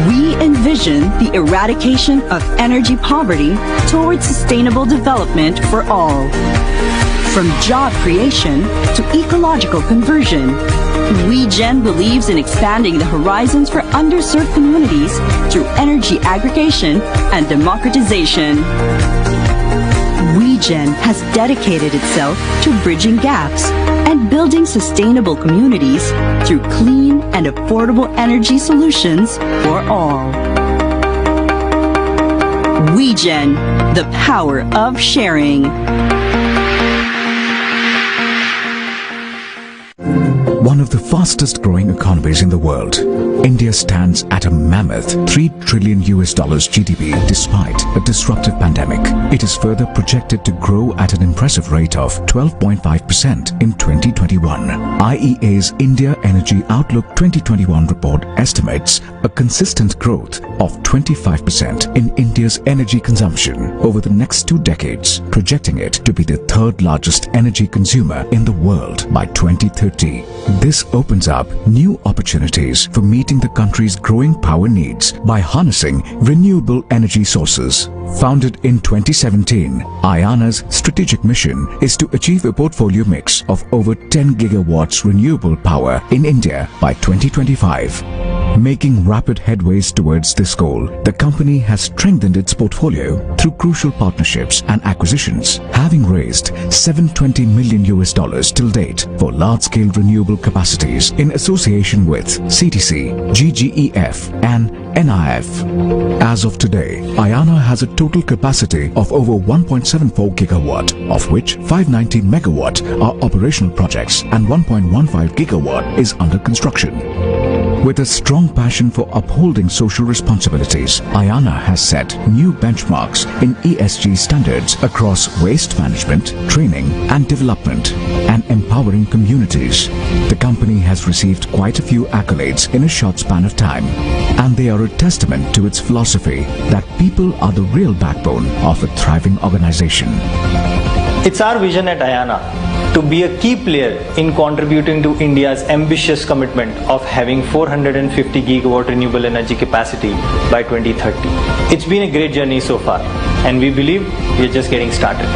Speaker 20: We envision the eradication of energy poverty towards sustainable development for all. From job creation to ecological conversion, WeGen believes in expanding the horizons for underserved communities through energy aggregation and democratization. WeGen has dedicated itself to bridging gaps and building sustainable communities through clean and affordable energy solutions for all. WeGen, the power of sharing.
Speaker 3: One of the fastest growing economies in the world, India stands at a mammoth $3 trillion GDP despite a disruptive pandemic. It is further projected to grow at an impressive rate of 12.5% in 2021. IEA's India Energy Outlook 2021 report estimates a consistent growth of 25% in India's energy consumption over the next 2 decades, projecting it to be the 3rd largest energy consumer in the world by 2030. This opens up new opportunities for meeting the country's growing power needs by harnessing renewable energy sources. Founded in 2017, Ayana's strategic mission is to achieve a portfolio mix of over 10 gigawatts renewable power in India by 2025. Making rapid headways towards this goal, the company has strengthened its portfolio through crucial partnerships and acquisitions, having raised $720 million till date for large-scale renewable capacities in association with CTC, GGEF, and NIF. As of today, Ayana has a total capacity of over 1.74 gigawatt, of which 590 megawatt are operational projects and 1.15 gigawatt is under construction. With a strong passion for upholding social responsibilities, Ayana has set new benchmarks in ESG standards across waste management, training and development, and empowering communities. The company has received quite a few accolades in a short span of time, and they are a testament to its philosophy that people are the real backbone of a thriving organization.
Speaker 21: It's our vision at Ayana to be a key player in contributing to India's ambitious commitment of having 450 gigawatt renewable energy capacity by 2030. It's been a great journey so far, and we believe we're just getting started.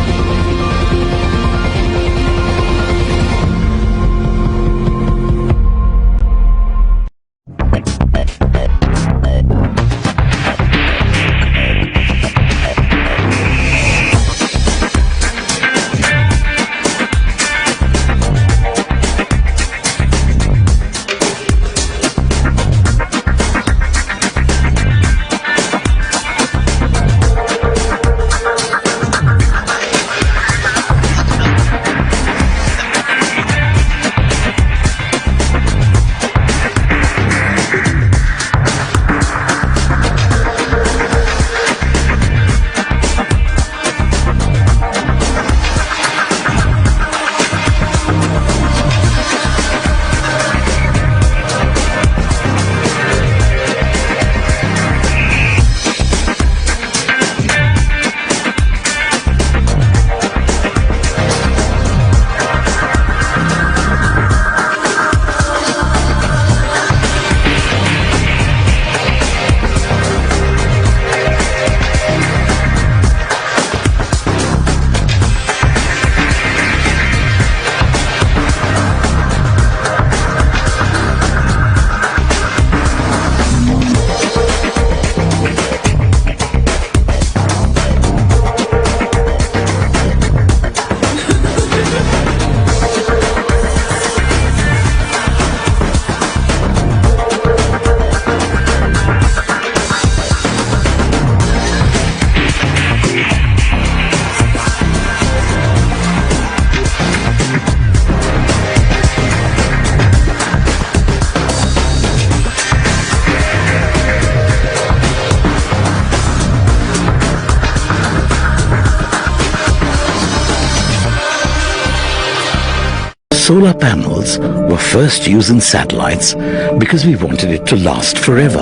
Speaker 13: Solar panels were first used in satellites because we wanted it to last forever.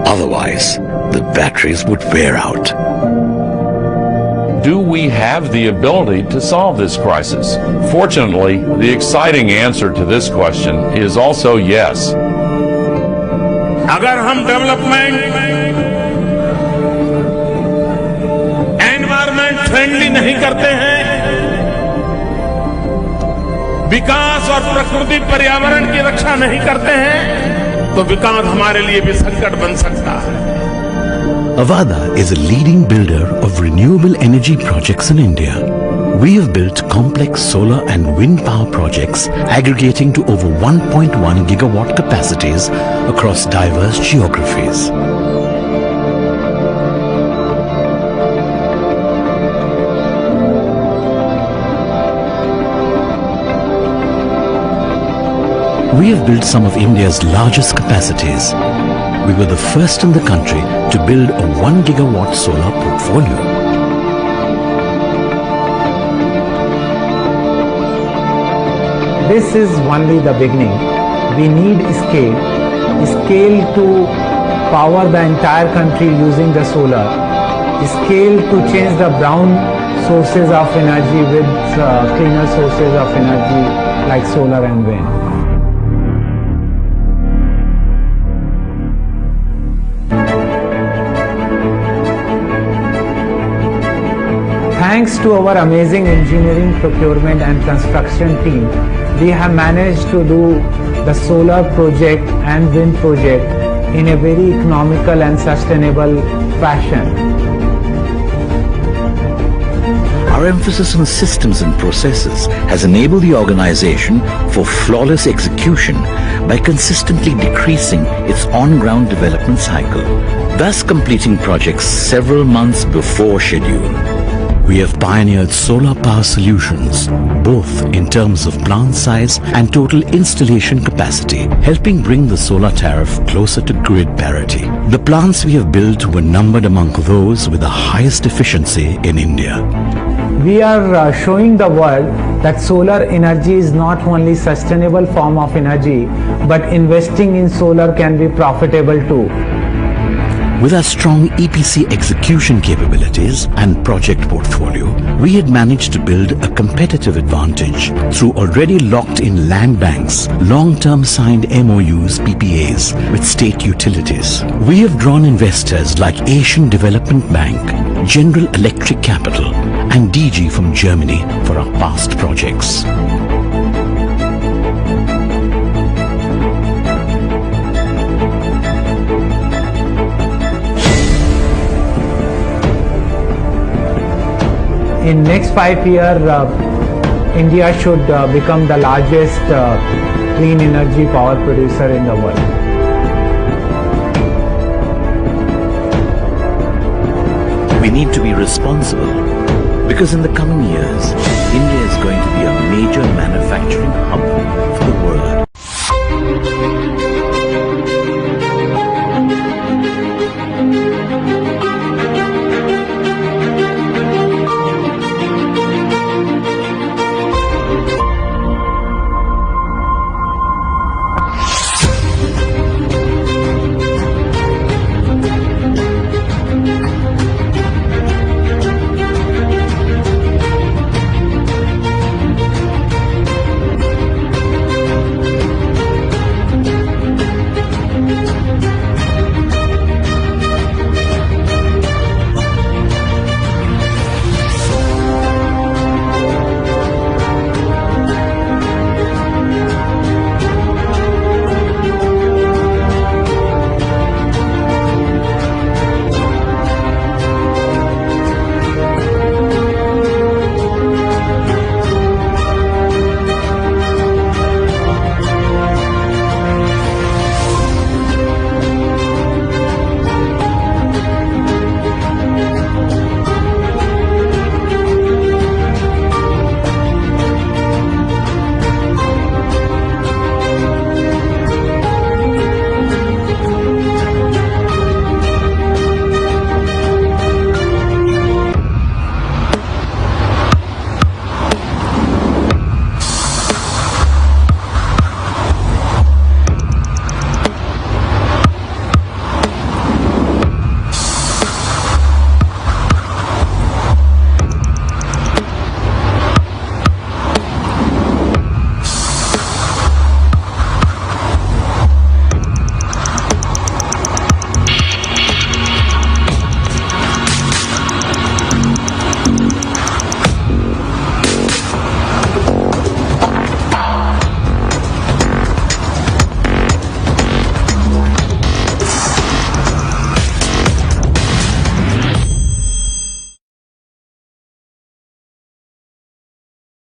Speaker 13: Otherwise, the batteries would wear out.
Speaker 9: Do we have the ability to solve this crisis? Fortunately, the exciting answer to this question is also yes.
Speaker 4: अगर हम development environment friendly नहीं करते हैं, विकास और प्रकृति पर्यावरण की रक्षा नहीं करते हैं, तो विकास हमारे लिए भी संकट बन सकता है.
Speaker 13: Avada is a leading builder of renewable energy projects in India. We have built complex solar and wind power projects aggregating to over 1.1 gigawatt capacities across diverse geographies. We have built some of India's largest capacities. We were the first in the country to build a 1 gigawatt solar portfolio.
Speaker 7: This is only the beginning. We need scale to power the entire country using the solar, scale to change the brown sources of energy with cleaner sources of energy like solar and wind. Thanks to our amazing engineering, procurement and construction team, we have managed to do the solar project and wind project in a very economical and sustainable fashion.
Speaker 13: Our emphasis on systems and processes has enabled the organization for flawless execution by consistently decreasing its on-ground development cycle, thus completing projects several months before schedule. We have pioneered solar power solutions, both in terms of plant size and total installation capacity, helping bring the solar tariff closer to grid parity. The plants we have built were numbered among those with the highest efficiency in India.
Speaker 7: We are showing the world that solar energy is not only sustainable form of energy, but investing in solar can be profitable too.
Speaker 13: With our strong EPC execution capabilities and project portfolio, we had managed to build a competitive advantage through already locked-in land banks, long-term signed MOUs, PPAs with state utilities. We have drawn investors like Asian Development Bank, General Electric Capital and DG from Germany for our past projects.
Speaker 7: In next 5 years, India should become the largest clean energy power producer in the world.
Speaker 13: We need to be responsible because in the coming years, India is going to be a major manufacturing hub for